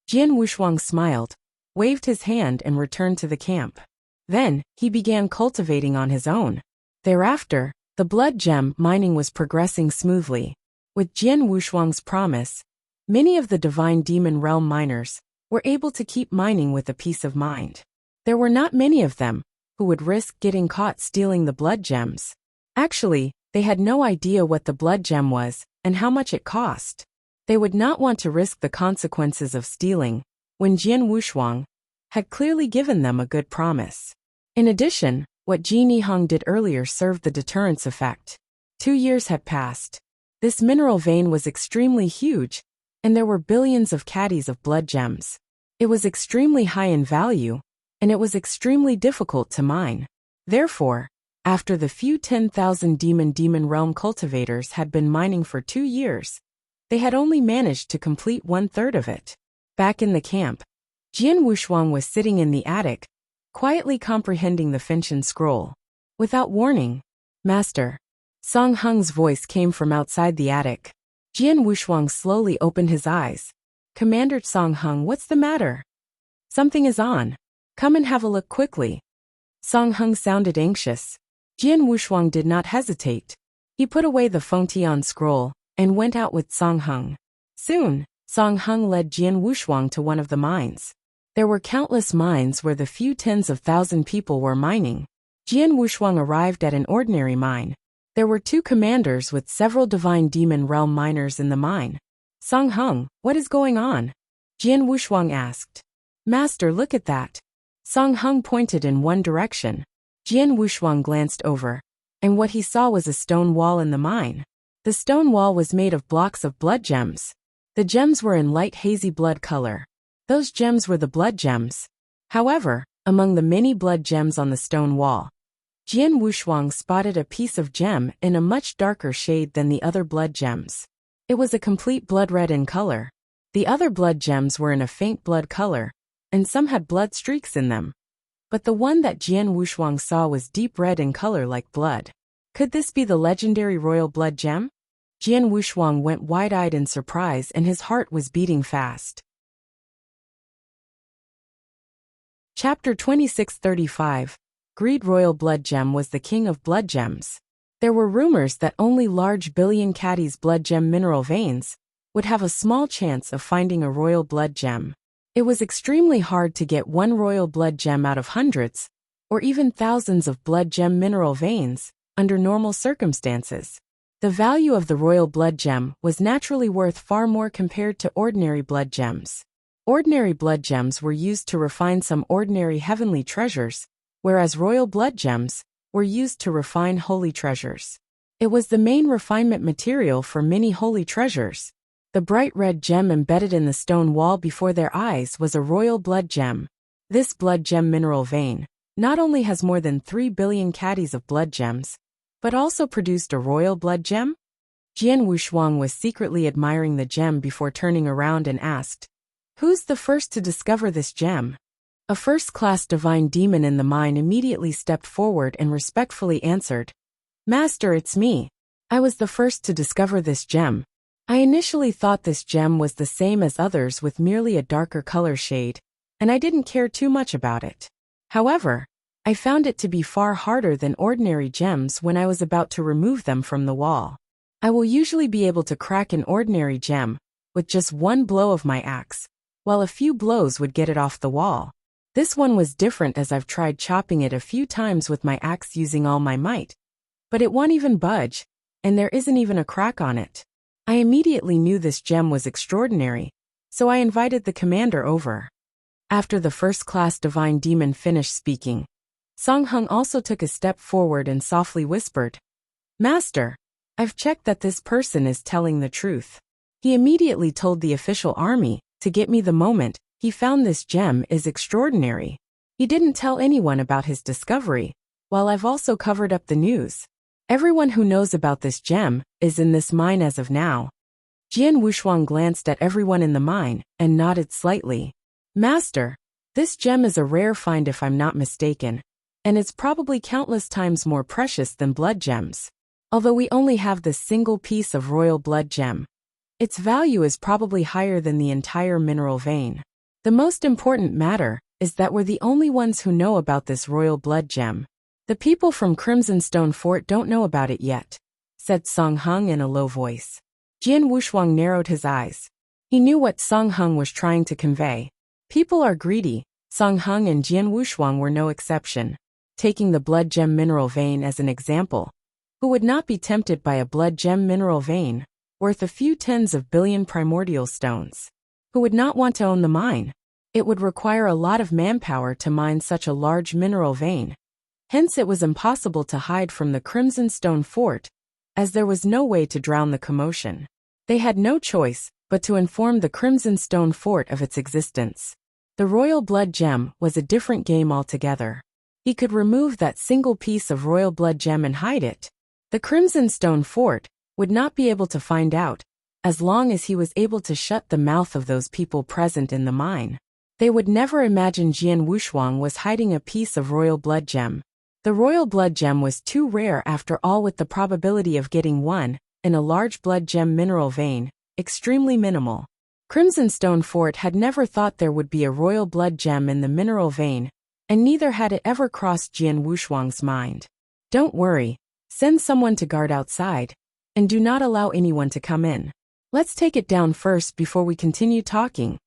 Jian Wushuang smiled, waved his hand and returned to the camp. Then, he began cultivating on his own. Thereafter, the blood gem mining was progressing smoothly. With Jian Wushuang's promise, many of the divine demon realm miners were able to keep mining with a peace of mind. There were not many of them who would risk getting caught stealing the blood gems. Actually, they had no idea what the blood gem was and how much it cost. They would not want to risk the consequences of stealing when Jian Wushuang had clearly given them a good promise. In addition, what Jin Yihong did earlier served the deterrence effect. 2 years had passed. This mineral vein was extremely huge, and there were billions of caddies of blood gems. It was extremely high in value, and it was extremely difficult to mine. Therefore, after the few 10,000 demon realm cultivators had been mining for 2 years, they had only managed to complete 1/3 of it. Back in the camp, Jian Wushuang was sitting in the attic, quietly comprehending the Finshan scroll. Without warning, Master, Song Hung's voice came from outside the attic. Jian Wushuang slowly opened his eyes. Commander Song Hung, what's the matter? Something is on. Come and have a look quickly. Song Hung sounded anxious. Jian Wushuang did not hesitate. He put away the Fengtian scroll and went out with Song Hung. Soon, Song Hung led Jian Wushuang to one of the mines. There were countless mines where the few tens of thousand people were mining. Jian Wushuang arrived at an ordinary mine. There were 2 commanders with several divine demon realm miners in the mine. Song Hung, what is going on? Jian Wushuang asked. Master, look at that. Song Hung pointed in one direction. Jian Wushuang glanced over, and what he saw was a stone wall in the mine. The stone wall was made of blocks of blood gems. The gems were in light hazy blood color. Those gems were the blood gems. However, among the many blood gems on the stone wall, Jian Wushuang spotted a piece of gem in a much darker shade than the other blood gems. It was a complete blood red in color. The other blood gems were in a faint blood color, and some had blood streaks in them. But the one that Jian Wushuang saw was deep red in color like blood. Could this be the legendary royal blood gem? Jian Wushuang went wide-eyed in surprise and his heart was beating fast. Chapter 2635. Greed. Royal blood gem was the king of blood gems. There were rumors that only large billion caddies blood gem mineral veins would have a small chance of finding a royal blood gem. It was extremely hard to get one royal blood gem out of hundreds, or even thousands of blood gem mineral veins, under normal circumstances. The value of the royal blood gem was naturally worth far more compared to ordinary blood gems. Ordinary blood gems were used to refine some ordinary heavenly treasures, whereas royal blood gems were used to refine holy treasures. It was the main refinement material for many holy treasures. The bright red gem embedded in the stone wall before their eyes was a royal blood gem. This blood gem mineral vein not only has more than 3 billion caddies of blood gems, but also produced a royal blood gem? Jian Wushuang was secretly admiring the gem before turning around and asked, "Who's the first to discover this gem?" A first-class divine demon in the mine immediately stepped forward and respectfully answered, "Master, it's me. I was the first to discover this gem. I initially thought this gem was the same as others with merely a darker color shade, and I didn't care too much about it. However, I found it to be far harder than ordinary gems when I was about to remove them from the wall. I will usually be able to crack an ordinary gem with just one blow of my axe, while a few blows would get it off the wall. This one was different as I've tried chopping it a few times with my axe using all my might. But it won't even budge, and there isn't even a crack on it. I immediately knew this gem was extraordinary, so I invited the commander over." After the first-class divine demon finished speaking, Song Hung also took a step forward and softly whispered, "Master, I've checked that this person is telling the truth. He immediately told the official army to get me the moment he found this gem is extraordinary. He didn't tell anyone about his discovery, while I've also covered up the news. Everyone who knows about this gem is in this mine as of now." Jian Wushuang glanced at everyone in the mine and nodded slightly. "Master, this gem is a rare find if I'm not mistaken, and it's probably countless times more precious than blood gems. Although we only have this single piece of royal blood gem, its value is probably higher than the entire mineral vein. The most important matter is that we're the only ones who know about this royal blood gem. The people from Crimson Stone Fort don't know about it yet," said Song Hung in a low voice. Jian Wushuang narrowed his eyes. He knew what Song Hung was trying to convey. People are greedy. Song Hung and Jian Wushuang were no exception. Taking the blood gem mineral vein as an example, who would not be tempted by a blood gem mineral vein worth a few tens of billion primordial stones? Who would not want to own the mine? It would require a lot of manpower to mine such a large mineral vein. Hence it was impossible to hide from the Crimson Stone Fort, as there was no way to drown the commotion. They had no choice but to inform the Crimson Stone Fort of its existence. The royal blood gem was a different game altogether. He could remove that single piece of royal blood gem and hide it. The Crimson Stone Fort would not be able to find out, as long as he was able to shut the mouth of those people present in the mine. They would never imagine Jian Wushuang was hiding a piece of royal blood gem. The royal blood gem was too rare after all, with the probability of getting one in a large blood gem mineral vein extremely minimal. Crimson Stone Fort had never thought there would be a royal blood gem in the mineral vein, and neither had it ever crossed Jian Wushuang's mind. "Don't worry, send someone to guard outside, and do not allow anyone to come in. Let's take it down first before we continue talking,"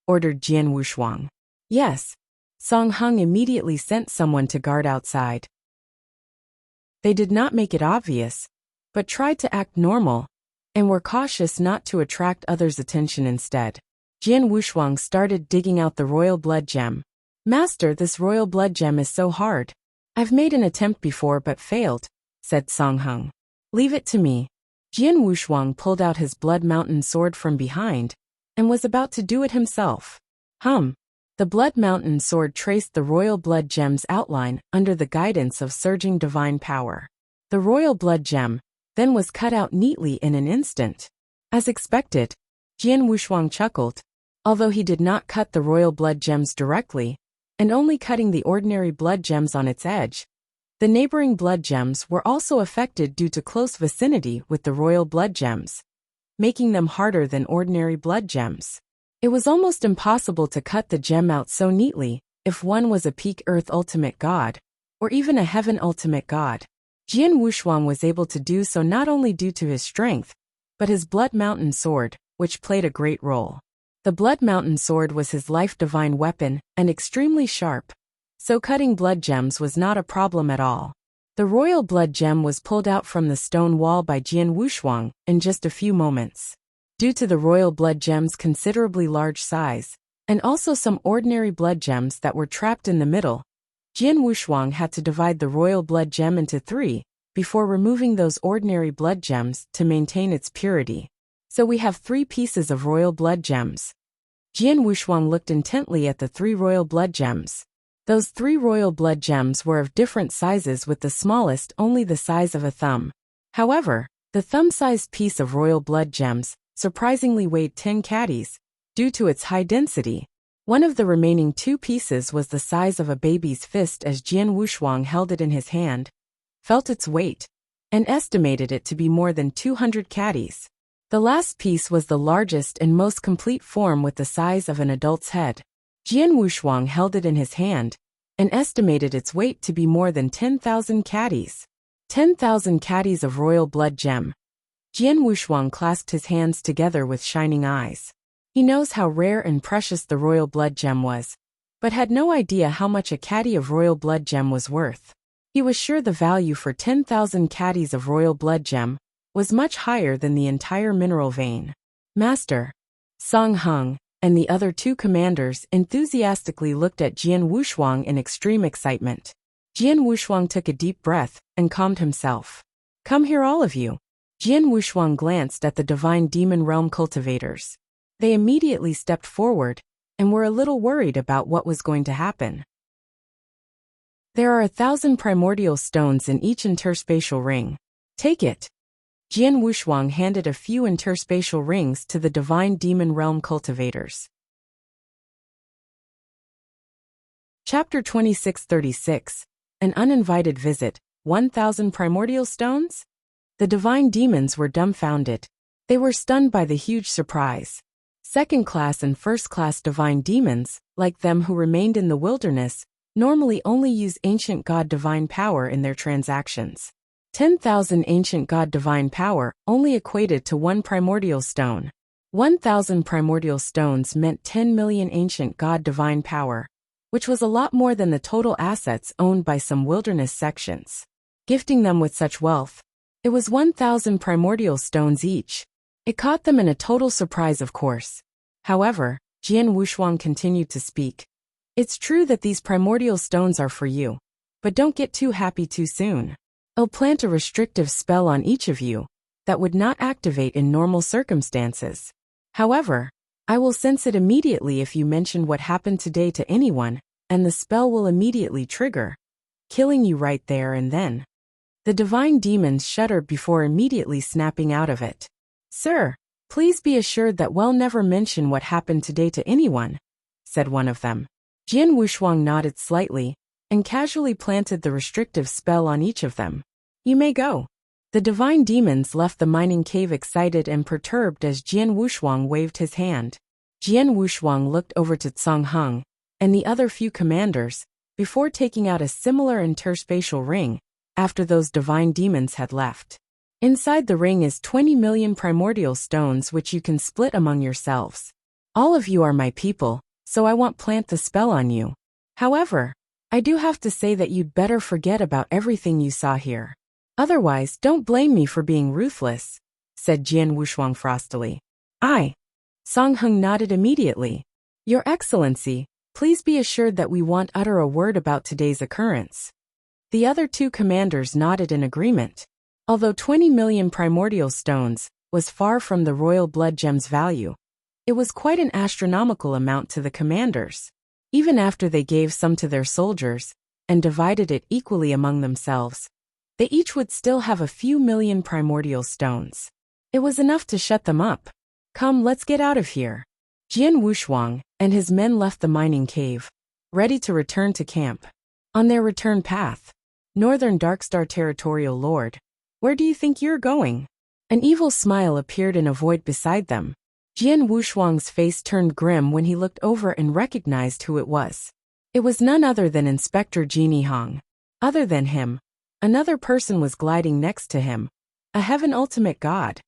ordered Jian Wushuang. "Yes." Song Hung immediately sent someone to guard outside. They did not make it obvious, but tried to act normal, and were cautious not to attract others' attention instead. Jian Wushuang started digging out the royal blood gem. "Master, this royal blood gem is so hard. I've made an attempt before but failed," said Song Hung. "Leave it to me." Jian Wushuang pulled out his blood mountain sword from behind, and was about to do it himself. The Blood Mountain sword traced the royal blood gem's outline under the guidance of surging divine power. The royal blood gem then was cut out neatly in an instant. As expected, Jian Wushuang chuckled, although he did not cut the royal blood gems directly, and only cutting the ordinary blood gems on its edge. The neighboring blood gems were also affected due to close vicinity with the royal blood gems, making them harder than ordinary blood gems. It was almost impossible to cut the gem out so neatly if one was a peak earth ultimate god, or even a heaven ultimate god. Jian Wushuang was able to do so not only due to his strength, but his Blood Mountain sword, which played a great role. The Blood Mountain sword was his life divine weapon and extremely sharp, so cutting blood gems was not a problem at all. The royal blood gem was pulled out from the stone wall by Jian Wushuang in just a few moments. Due to the royal blood gem's considerably large size, and also some ordinary blood gems that were trapped in the middle, Jian Wushuang had to divide the royal blood gem into 3 before removing those ordinary blood gems to maintain its purity. So we have 3 pieces of royal blood gems. Jian Wushuang looked intently at the 3 royal blood gems. Those 3 royal blood gems were of different sizes, with the smallest only the size of a thumb. However, the thumb-sized piece of royal blood gems surprisingly weighed 10 caddies, due to its high density. One of the remaining 2 pieces was the size of a baby's fist as Jian Wushuang held it in his hand, felt its weight, and estimated it to be more than 200 caddies. The last piece was the largest and most complete form, with the size of an adult's head. Jian Wushuang held it in his hand and estimated its weight to be more than 10,000 caddies. 10,000 caddies of royal blood gem. Jian Wushuang clasped his hands together with shining eyes. He knows how rare and precious the royal blood gem was, but had no idea how much a caddy of royal blood gem was worth. He was sure the value for 10,000 caddies of royal blood gem was much higher than the entire mineral vein. Master Song Hung and the other 2 commanders enthusiastically looked at Jian Wushuang in extreme excitement. Jian Wushuang took a deep breath and calmed himself. Come here, all of you. Jian Wushuang glanced at the divine demon realm cultivators. They immediately stepped forward and were a little worried about what was going to happen. There are 1,000 primordial stones in each interspatial ring. Take it. Jian Wushuang handed a few interspatial rings to the divine demon realm cultivators. Chapter 2636. An uninvited visit. 1,000 primordial stones? The divine demons were dumbfounded. They were stunned by the huge surprise. Second-class and first-class divine demons, like them who remained in the wilderness, normally only use ancient god divine power in their transactions. 10,000 ancient god divine power only equated to 1 primordial stone. 1,000 primordial stones meant 10 million ancient god divine power, which was a lot more than the total assets owned by some wilderness sections. Gifting them with such wealth, it was 1,000 primordial stones each. It caught them in a total surprise, of course. However, Jian Wushuang continued to speak. It's true that these primordial stones are for you, but don't get too happy too soon. I'll plant a restrictive spell on each of you that would not activate in normal circumstances. However, I will sense it immediately if you mention what happened today to anyone, and the spell will immediately trigger, killing you right there and then. The divine demons shuddered before immediately snapping out of it. Sir, please be assured that we'll never mention what happened today to anyone, said one of them. Jian Wushuang nodded slightly and casually planted the restrictive spell on each of them. You may go. The divine demons left the mining cave excited and perturbed as Jian Wushuang waved his hand. Jian Wushuang looked over to Song Hung and the other few commanders before taking out a similar interspatial ring after those divine demons had left. Inside the ring is 20 million primordial stones which you can split among yourselves. All of you are my people, so I won't plant the spell on you. However, I do have to say that you'd better forget about everything you saw here. Otherwise, don't blame me for being ruthless, said Jian Wushuang frostily. Aye. Song Hung nodded immediately. Your Excellency, please be assured that we won't utter a word about today's occurrence. The other 2 commanders nodded in agreement. Although 20 million primordial stones was far from the royal blood gem's value, it was quite an astronomical amount to the commanders. Even after they gave some to their soldiers and divided it equally among themselves, they each would still have a few million primordial stones. It was enough to shut them up. Come, let's get out of here. Jian Wushuang and his men left the mining cave, ready to return to camp. On their return path, Northern Darkstar Territorial Lord, where do you think you're going? An evil smile appeared in a void beside them. Jian Wushuang's face turned grim when he looked over and recognized who it was. It was none other than Inspector Genie Hong. Other than him, another person was gliding next to him, a heaven ultimate god.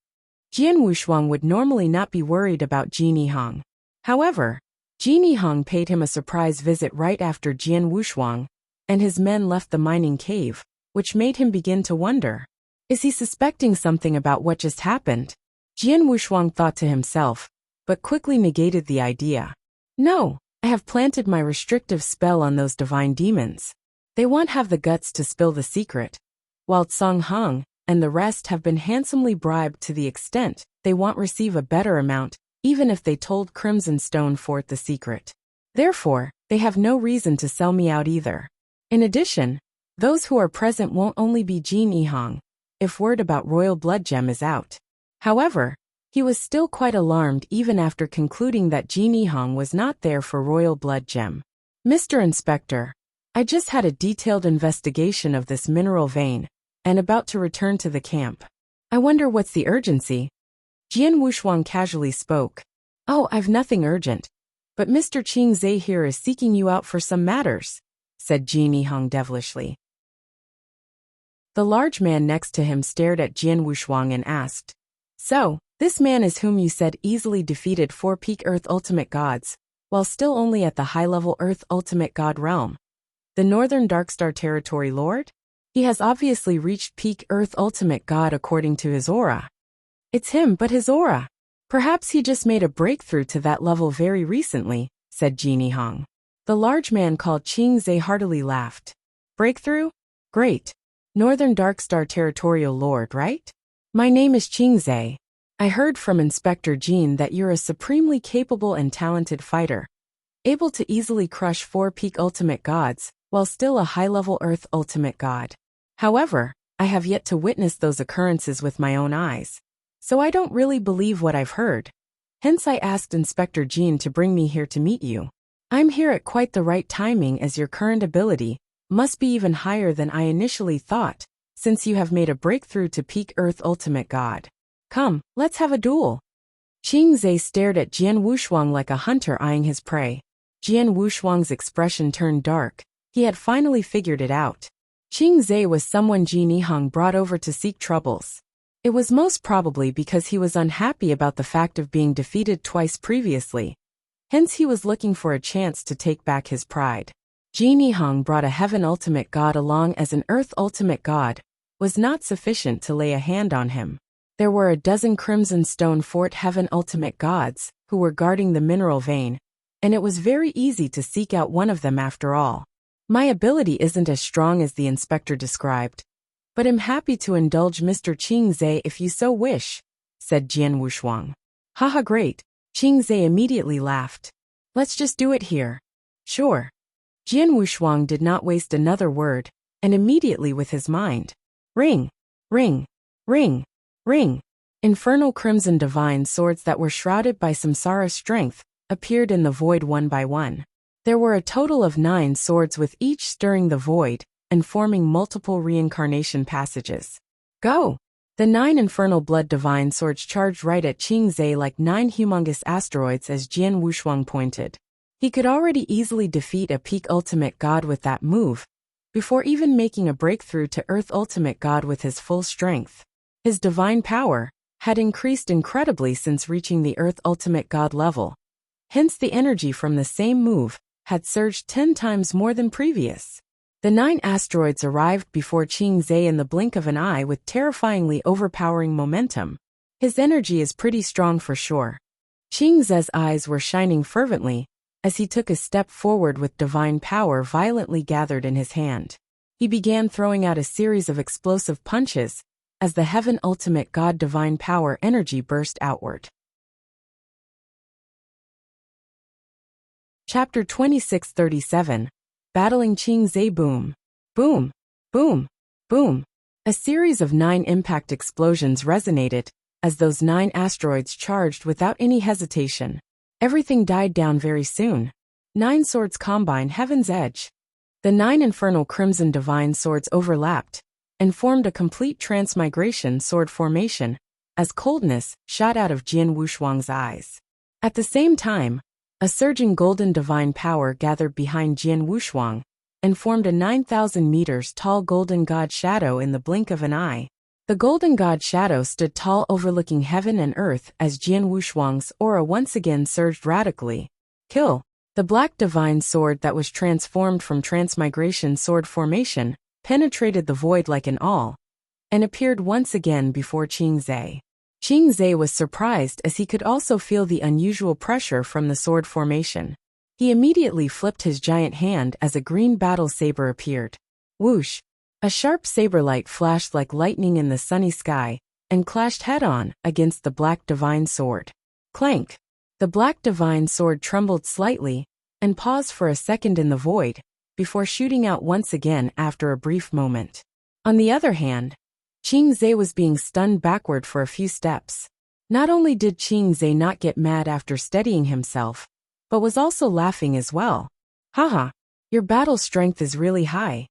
Jian Wushuang would normally not be worried about Genie Hong. However, Genie Hong paid him a surprise visit right after Jian Wushuang and his men left the mining cave, which made him begin to wonder. Is he suspecting something about what just happened? Jian Wushuang thought to himself, but quickly negated the idea. No, I have planted my restrictive spell on those divine demons. They won't have the guts to spill the secret, while Tsang Hong and the rest have been handsomely bribed to the extent they won't receive a better amount, even if they told Crimson Stone Fort the secret. Therefore, they have no reason to sell me out either. In addition, those who are present won't only be Genie Hong, if word about Royal Blood Gem is out. However, he was still quite alarmed even after concluding that Genie Hong was not there for Royal Blood Gem. Mr. Inspector, I just had a detailed investigation of this mineral vein, and about to return to the camp. I wonder what's the urgency? Jian Wushuang casually spoke. Oh, I've nothing urgent. But Mr. Qing Zhe here is seeking you out for some matters, said Genie Hong devilishly. The large man next to him stared at Jian Wushuang and asked, So, this man is whom you said easily defeated 4 peak Earth Ultimate Gods, while still only at the high-level Earth Ultimate God realm. The Northern Darkstar Territory Lord? He has obviously reached peak Earth Ultimate God according to his aura. It's him, but his aura. Perhaps he just made a breakthrough to that level very recently, said Genie Hong. The large man called Qing Zhe heartily laughed. Breakthrough? Great. Northern Darkstar Territorial Lord, right? My name is Qing Zhe. I heard from Inspector Jean that you're a supremely capable and talented fighter, able to easily crush 4 peak ultimate gods, while still a high-level Earth ultimate god. However, I have yet to witness those occurrences with my own eyes, so I don't really believe what I've heard. Hence I asked Inspector Jean to bring me here to meet you. I'm here at quite the right timing as your current ability must be even higher than I initially thought, since you have made a breakthrough to peak Earth ultimate god. Come, let's have a duel. Qing Zhe stared at Jian Wushuang like a hunter eyeing his prey. Jian Wushuang's expression turned dark. He had finally figured it out. Qing Zhe was someone Genie Hong brought over to seek troubles. It was most probably because he was unhappy about the fact of being defeated twice previously. Hence he was looking for a chance to take back his pride. Genie Hong brought a Heaven Ultimate God along as an Earth Ultimate God, was not sufficient to lay a hand on him. There were a dozen Crimson Stone Fort Heaven Ultimate Gods who were guarding the mineral vein, and it was very easy to seek out one of them after all. My ability isn't as strong as the inspector described, but I'm happy to indulge Mr. Qing Zhe if you so wish, said Jian Wushuang. Haha, great. Qing Zhe immediately laughed. Let's just do it here. Sure. Jian Wushuang did not waste another word, and immediately with his mind. Ring, ring, ring, ring. Infernal crimson divine swords that were shrouded by samsara strength appeared in the void one by one. There were a total of 9 swords with each stirring the void and forming multiple reincarnation passages. Go! The 9 infernal blood divine swords charged right at Qing Zhe like 9 humongous asteroids as Jian Wushuang pointed. He could already easily defeat a peak ultimate god with that move, before even making a breakthrough to Earth ultimate god with his full strength. His divine power had increased incredibly since reaching the Earth ultimate god level. Hence the energy from the same move had surged 10 times more than previous. The 9 asteroids arrived before Qing Zhe in the blink of an eye with terrifyingly overpowering momentum. His energy is pretty strong for sure. Qing Zhe's eyes were shining fervently as he took a step forward with divine power violently gathered in his hand. He began throwing out a series of explosive punches as the Heaven Ultimate God divine power energy burst outward. Chapter 2637, Battling Qingze. Boom. Boom. Boom. Boom. A series of 9 impact explosions resonated, as those 9 asteroids charged without any hesitation. Everything died down very soon. 9 swords combine Heaven's Edge. The 9 infernal crimson divine swords overlapped, and formed a complete transmigration sword formation, as coldness shot out of Jian Wushuang's eyes. At the same time, a surging golden divine power gathered behind Jian Wushuang, and formed a 9,000 meters tall golden god shadow in the blink of an eye. The golden god shadow stood tall overlooking heaven and earth as Jian Wushuang's aura once again surged radically. Kill. The black divine sword that was transformed from transmigration sword formation penetrated the void like an awl, and appeared once again before Qingze. Qingze was surprised as he could also feel the unusual pressure from the sword formation. He immediately flipped his giant hand as a green battle saber appeared. Whoosh! A sharp saber light flashed like lightning in the sunny sky, and clashed head-on against the black divine sword. Clank! The black divine sword trembled slightly, and paused for a second in the void, before shooting out once again after a brief moment. On the other hand, Qingze was being stunned backward for a few steps. Not only did Qingze not get mad after steadying himself, but was also laughing as well. Haha, your battle strength is really high.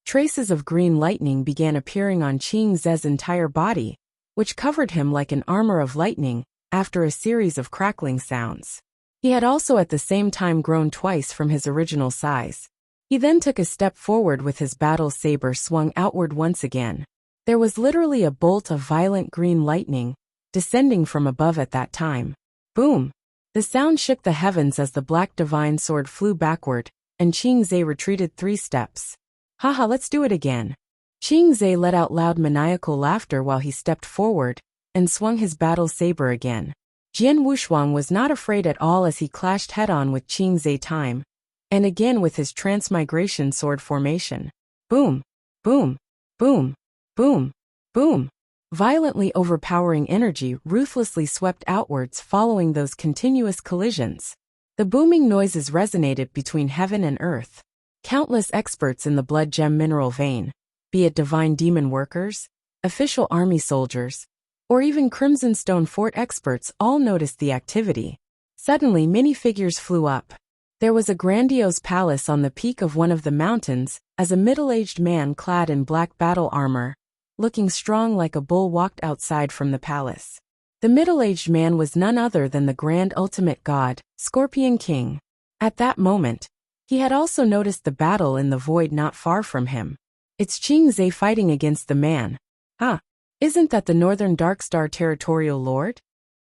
Traces of green lightning began appearing on Qingze's entire body, which covered him like an armor of lightning, after a series of crackling sounds. He had also at the same time grown twice from his original size. He then took a step forward with his battle saber swung outward once again. There was literally a bolt of violent green lightning, descending from above at that time. Boom! The sound shook the heavens as the black divine sword flew backward, and Qingze retreated 3 steps. Haha, let's do it again. Qingze let out loud maniacal laughter while he stepped forward, and swung his battle saber again. Jian Wushuang was not afraid at all as he clashed head-on with Qingze time, and again with his transmigration sword formation. Boom! Boom! Boom! Boom! Boom! Violently overpowering energy ruthlessly swept outwards following those continuous collisions. The booming noises resonated between heaven and earth. Countless experts in the blood gem mineral vein, be it divine demon workers, official army soldiers, or even Crimson Stone Fort experts all noticed the activity. Suddenly many figures flew up. There was a grandiose palace on the peak of one of the mountains, as a middle-aged man clad in black battle armor, looking strong like a bull, walked outside from the palace. The middle-aged man was none other than the grand ultimate god, Scorpion King. At that moment, he had also noticed the battle in the void not far from him. It's Qingze fighting against the man. Huh? Isn't that the Northern Darkstar Territorial Lord?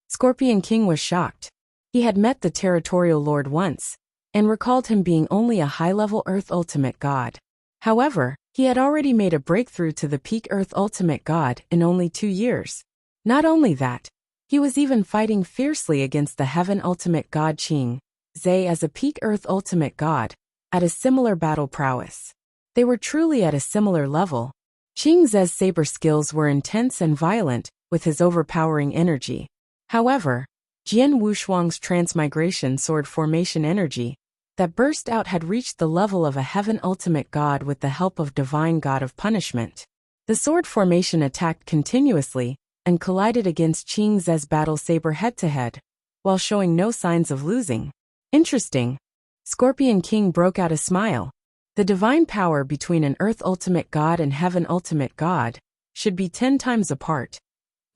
Scorpion King was shocked. He had met the Territorial Lord once, and recalled him being only a high-level Earth Ultimate God. However, he had already made a breakthrough to the peak Earth Ultimate God in only 2 years. Not only that, he was even fighting fiercely against the Heaven Ultimate God Qingze as a peak Earth Ultimate God, at a similar battle prowess. They were truly at a similar level. Qingze's saber skills were intense and violent, with his overpowering energy. However, Jian Wushuang's transmigration sword formation energy that burst out had reached the level of a Heaven Ultimate God with the help of Divine God of Punishment. The sword formation attacked continuously, and collided against Qingze's battle saber head-to-head, while showing no signs of losing. Interesting. Scorpion King broke out a smile. The divine power between an Earth Ultimate God and Heaven Ultimate God should be 10 times apart.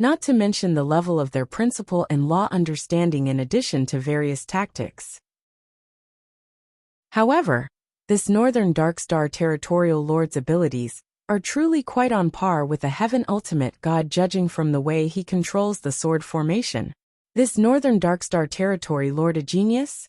Not to mention the level of their principle and law understanding in addition to various tactics. However, this Northern Darkstar Territorial Lord's abilities are truly quite on par with a Heaven Ultimate God, judging from the way he controls the sword formation. This Northern Darkstar Territory Lord a genius?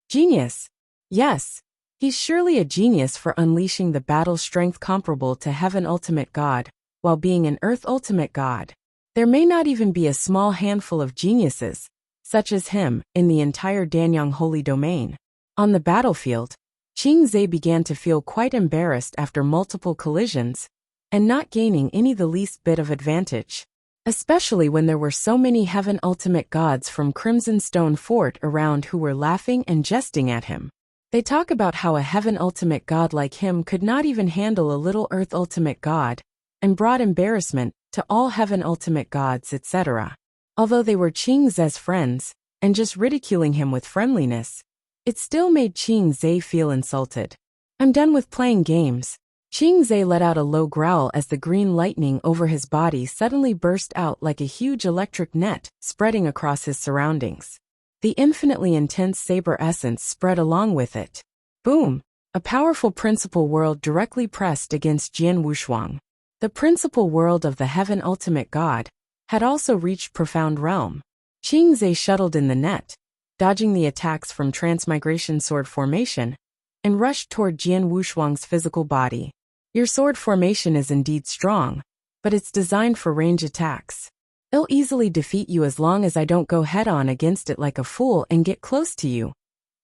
Genius! Yes, he's surely a genius for unleashing the battle strength comparable to Heaven Ultimate God, while being an Earth Ultimate God. There may not even be a small handful of geniuses, such as him, in the entire Danyang Holy Domain. On the battlefield, Qingze began to feel quite embarrassed after multiple collisions, and not gaining any the least bit of advantage. Especially when there were so many Heaven Ultimate Gods from Crimson Stone Fort around who were laughing and jesting at him. They talk about how a heaven ultimate god like him could not even handle a little earth ultimate god, and brought embarrassment to all heaven ultimate gods, etc. Although they were Qing Ze's friends, and just ridiculing him with friendliness, it still made Qing Ze feel insulted. I'm done with playing games. Qing Ze let out a low growl as the green lightning over his body suddenly burst out like a huge electric net, spreading across his surroundings. The infinitely intense saber essence spread along with it. Boom! A powerful principal world directly pressed against Jian Wushuang. The principal world of the heaven ultimate god had also reached profound realm. Qing Ze shuttled in the net, dodging the attacks from transmigration sword formation, and rushed toward Jian Wushuang's physical body. Your sword formation is indeed strong, but it's designed for range attacks. It'll easily defeat you as long as I don't go head-on against it like a fool and get close to you,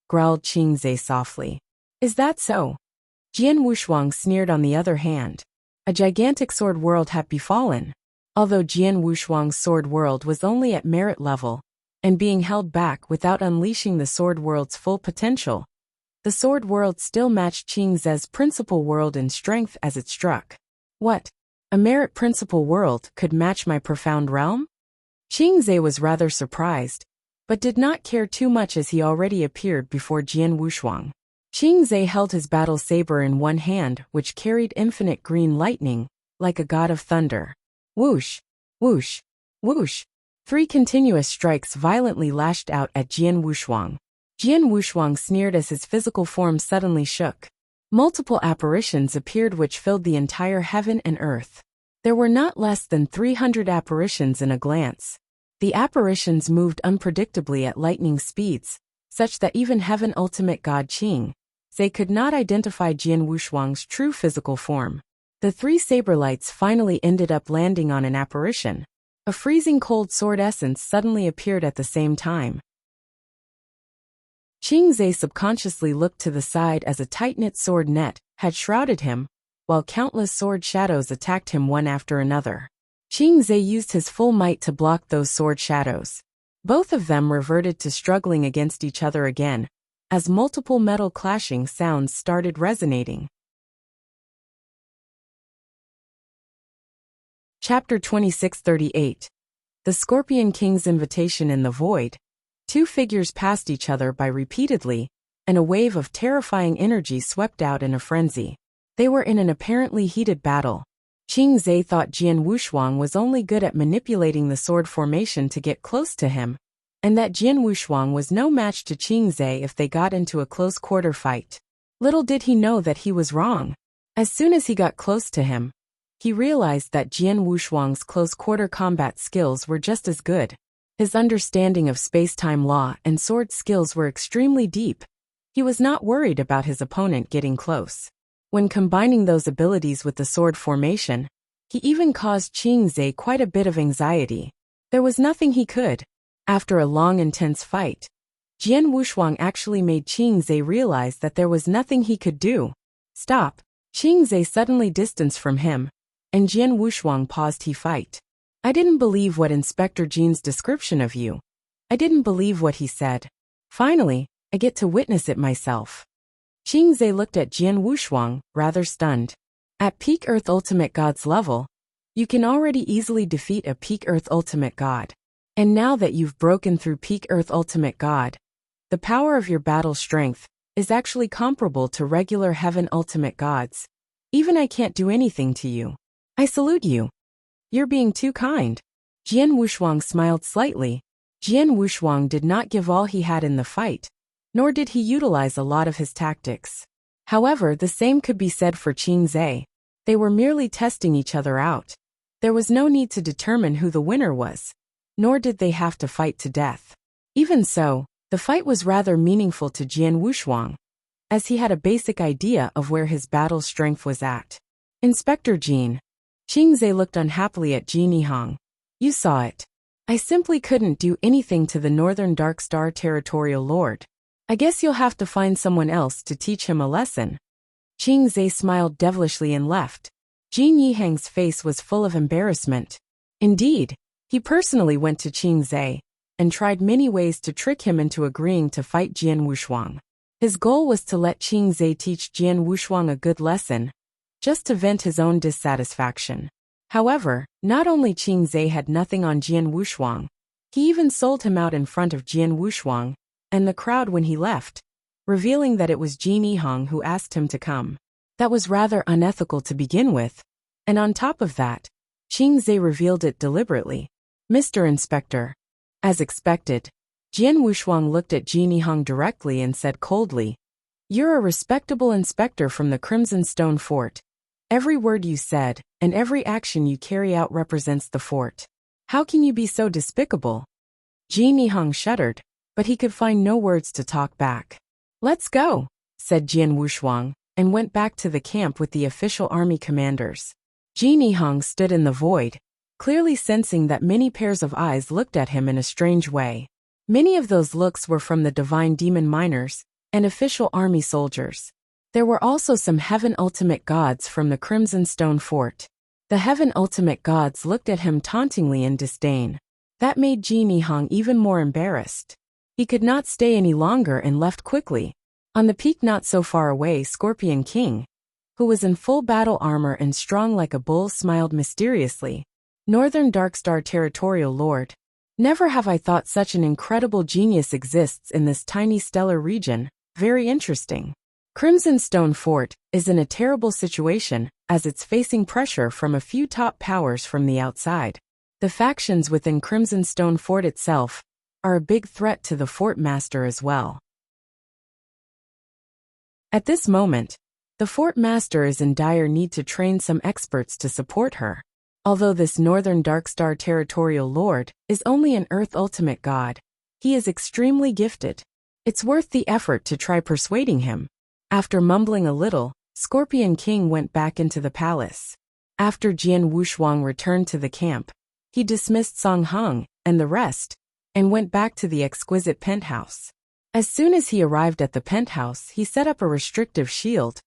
growled Qing Ze softly. Is that so? Jian Wushuang sneered. On the other hand, a gigantic sword world had befallen. Although Jian Wushuang's sword world was only at merit level, and being held back without unleashing the sword world's full potential, the sword world still matched Qing Ze's principal world in strength as it struck. What? A merit principal world could match my profound realm? Qing Ze was rather surprised, but did not care too much as he already appeared before Jian Wushuang. Qing Ze held his battle saber in one hand, which carried infinite green lightning, like a god of thunder. Whoosh! Whoosh! Whoosh! 3 continuous strikes violently lashed out at Jian Wushuang. Jian Wushuang sneered as his physical form suddenly shook. Multiple apparitions appeared which filled the entire heaven and earth. There were not less than 300 apparitions in a glance. The apparitions moved unpredictably at lightning speeds, such that even heaven ultimate god Qing Ze could not identify Jian Wushuang's true physical form. The 3 saber lights finally ended up landing on an apparition. A freezing cold sword essence suddenly appeared at the same time. Qing Ze subconsciously looked to the side as a tight-knit sword net had shrouded him, while countless sword shadows attacked him one after another. Qing Ze used his full might to block those sword shadows. Both of them reverted to struggling against each other again, as multiple metal clashing sounds started resonating. Chapter 2638. The Scorpion King's Invitation in the Void. 2 figures passed each other by repeatedly, and a wave of terrifying energy swept out in a frenzy. They were in an apparently heated battle. Qing Ze thought Jian Wushuang was only good at manipulating the sword formation to get close to him, and that Jian Wushuang was no match to Qing Ze if they got into a close-quarter fight. Little did he know that he was wrong. As soon as he got close to him, he realized that Jian Wushuang's close-quarter combat skills were just as good. His understanding of space-time law and sword skills were extremely deep. He was not worried about his opponent getting close. When combining those abilities with the sword formation, he even caused Qing Ze quite a bit of anxiety. There was nothing he could. After a long intense fight, Jian Wushuang actually made Qing Ze realize that there was nothing he could do. Stop! Qing Ze suddenly distanced from him, and Jian Wushuang paused. He fight. I didn't believe what Inspector Jean's description of you. I didn't believe what he said. Finally, I get to witness it myself. Qing Ze looked at Jian Wushuang, rather stunned. At peak Earth Ultimate God's level, you can already easily defeat a peak Earth Ultimate God. And now that you've broken through peak Earth Ultimate God, the power of your battle strength is actually comparable to regular Heaven Ultimate Gods. Even I can't do anything to you. I salute you. You're being too kind. Jian Wushuang smiled slightly. Jian Wushuang did not give all he had in the fight, nor did he utilize a lot of his tactics. However, the same could be said for Qing Ze. They were merely testing each other out. There was no need to determine who the winner was, nor did they have to fight to death. Even so, the fight was rather meaningful to Jian Wushuang, as he had a basic idea of where his battle strength was at. Inspector Jean. Qing Ze looked unhappily at Ji Nihang. You saw it. I simply couldn't do anything to the Northern Dark Star Territorial Lord. I guess you'll have to find someone else to teach him a lesson. Qing Ze smiled devilishly and left. Ji Nihang's face was full of embarrassment. Indeed, he personally went to Qing Ze and tried many ways to trick him into agreeing to fight Jian Wushuang. His goal was to let Qingzai teach Jian Wushuang a good lesson, just to vent his own dissatisfaction. However, not only Qingzai had nothing on Jian Wushuang, he even sold him out in front of Jian Wushuang and the crowd when he left, revealing that it was Jin Yihong who asked him to come. That was rather unethical to begin with, and on top of that, Qingzai revealed it deliberately. Mr. Inspector. As expected, Jian Wushuang looked at Jin Yihong directly and said coldly, "You're a respectable inspector from the Crimson Stone Fort. Every word you said and every action you carry out represents the fort. How can you be so despicable?" Jin Yihong shuddered, but he could find no words to talk back. "Let's go," said Jian Wushuang, and went back to the camp with the official army commanders. Jin Yihong stood in the void, clearly sensing that many pairs of eyes looked at him in a strange way. Many of those looks were from the divine demon miners and official army soldiers. There were also some heaven ultimate gods from the Crimson Stone Fort. The heaven ultimate gods looked at him tauntingly in disdain. That made Jin Yihong even more embarrassed. He could not stay any longer and left quickly. On the peak not so far away, Scorpion King, who was in full battle armor and strong like a bull, smiled mysteriously. "Northern Darkstar Territorial Lord. Never have I thought such an incredible genius exists in this tiny stellar region. Very interesting. Crimson Stone Fort is in a terrible situation as it's facing pressure from a few top powers from the outside. The factions within Crimson Stone Fort itself are a big threat to the fort master as well." At this moment, the fort master is in dire need to train some experts to support her. Although this Northern Darkstar Territorial Lord is only an Earth Ultimate God, he is extremely gifted. It's worth the effort to try persuading him. After mumbling a little, Scorpion King went back into the palace. After Jian Wushuang returned to the camp, he dismissed Song Hong and the rest, and went back to the exquisite penthouse. As soon as he arrived at the penthouse, he set up a restrictive shield,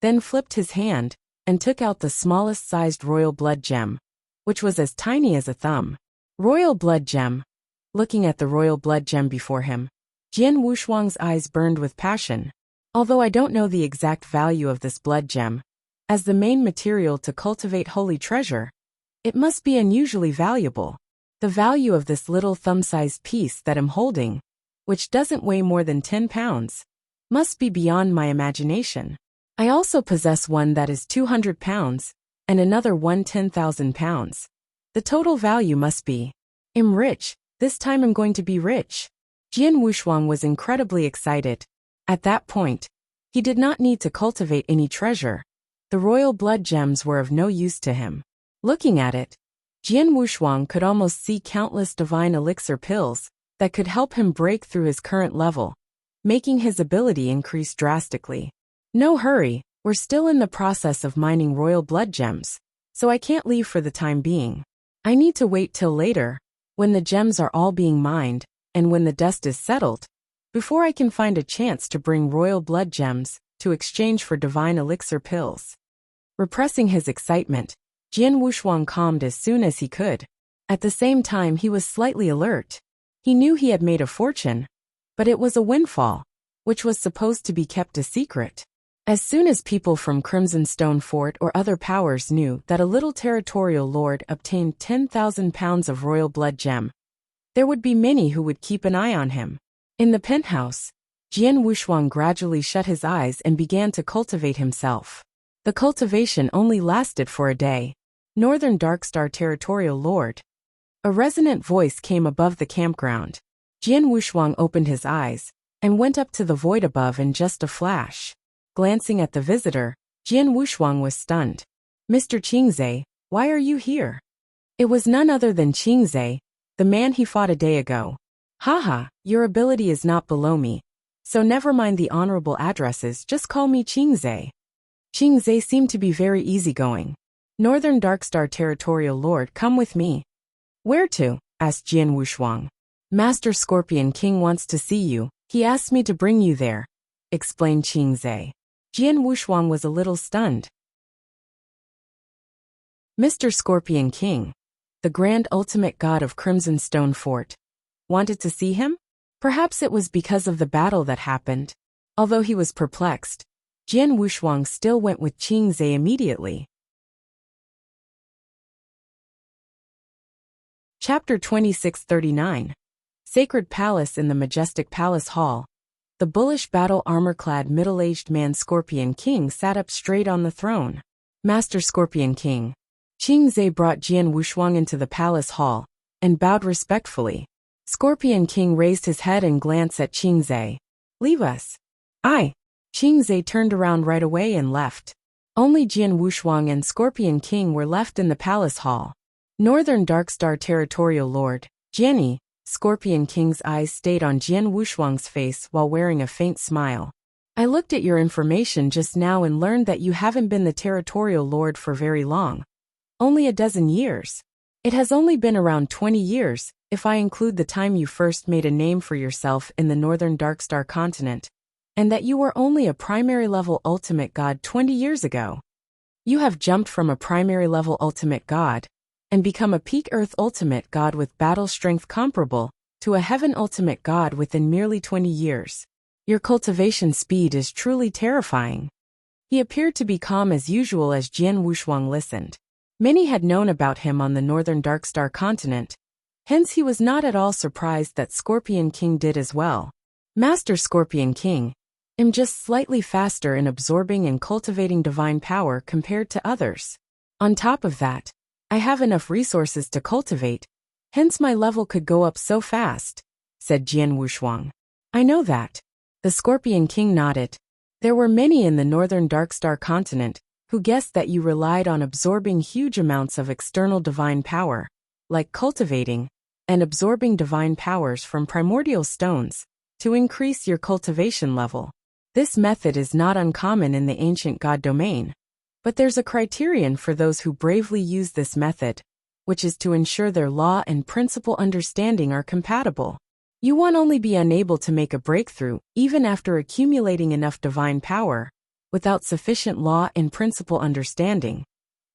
then flipped his hand, and took out the smallest sized royal blood gem, which was as tiny as a thumb. Royal blood gem. Looking at the royal blood gem before him, Jian Wushuang's eyes burned with passion. Although I don't know the exact value of this blood gem, as the main material to cultivate holy treasure, it must be unusually valuable. The value of this little thumb-sized piece that I'm holding, which doesn't weigh more than 10 pounds, must be beyond my imagination. I also possess one that is 200 pounds, and another one 10,000 pounds. The total value must be. I'm rich, this time I'm going to be rich. Jian Wushuang was incredibly excited. At that point, he did not need to cultivate any treasure. The royal blood gems were of no use to him. Looking at it, Jian Wushuang could almost see countless divine elixir pills that could help him break through his current level, making his ability increase drastically. No hurry, we're still in the process of mining royal blood gems, so I can't leave for the time being. I need to wait till later, when the gems are all being mined, and when the dust is settled, before I can find a chance to bring royal blood gems to exchange for divine elixir pills. Repressing his excitement, Jian Wushuang calmed as soon as he could. At the same time, he was slightly alert. He knew he had made a fortune, but it was a windfall, which was supposed to be kept a secret. As soon as people from Crimson Stone Fort or other powers knew that a little territorial lord obtained 10,000 pounds of royal blood gem, there would be many who would keep an eye on him. In the penthouse, Jian Wushuang gradually shut his eyes and began to cultivate himself. The cultivation only lasted for a day. Northern Darkstar Territorial Lord. A resonant voice came above the campground. Jian Wushuang opened his eyes and went up to the void above in just a flash. Glancing at the visitor, Jian Wushuang was stunned. "Mr. Qingzai, why are you here?" It was none other than Qingzai, the man he fought a day ago. "Haha, your ability is not below me, so never mind the honorable addresses, just call me Qingzai." Qingzai seemed to be very easygoing. "Northern Darkstar Territorial Lord, come with me." "Where to?" asked Jian Wushuang. "Master Scorpion King wants to see you. He asked me to bring you there," explained Qingzai. Jian Wushuang was a little stunned. Mr. Scorpion King, the grand ultimate god of Crimson Stone Fort, wanted to see him? Perhaps it was because of the battle that happened. Although he was perplexed, Jian Wushuang still went with Qingze immediately. Chapter 2639. Sacred Palace. In the majestic palace hall, the bullish battle armor-clad middle-aged man Scorpion King sat up straight on the throne. Master Scorpion King. Qingze brought Jian Wushuang into the palace hall and bowed respectfully. Scorpion King raised his head and glanced at Qingze. Leave us. Aye. Qingze turned around right away and left. Only Jian Wushuang and Scorpion King were left in the palace hall. Northern Darkstar Territorial Lord, Jianyi. Scorpion King's eyes stayed on Jian Wushuang's face while wearing a faint smile. I looked at your information just now and learned that you haven't been the Territorial Lord for very long. Only a dozen years. It has only been around 20 years, if I include the time you first made a name for yourself in the Northern Darkstar continent, and that you were only a primary-level ultimate god 20 years ago. You have jumped from a primary-level ultimate god and become a peak Earth ultimate god with battle strength comparable to a heaven ultimate god within merely 20 years. Your cultivation speed is truly terrifying. He appeared to be calm as usual as Jian Wushuang listened. Many had known about him on the Northern Darkstar continent, hence he was not at all surprised that Scorpion King did as well. Master Scorpion King, I'm just slightly faster in absorbing and cultivating divine power compared to others. On top of that, I have enough resources to cultivate, hence my level could go up so fast, said Jian Wushuang. I know that. The Scorpion King nodded. There were many in the Northern Darkstar continent who guessed that you relied on absorbing huge amounts of external divine power, like cultivating and absorbing divine powers from primordial stones, to increase your cultivation level. This method is not uncommon in the ancient god domain. But there's a criterion for those who bravely use this method, which is to ensure their law and principle understanding are compatible. You won't only be unable to make a breakthrough, even after accumulating enough divine power, without sufficient law and principle understanding.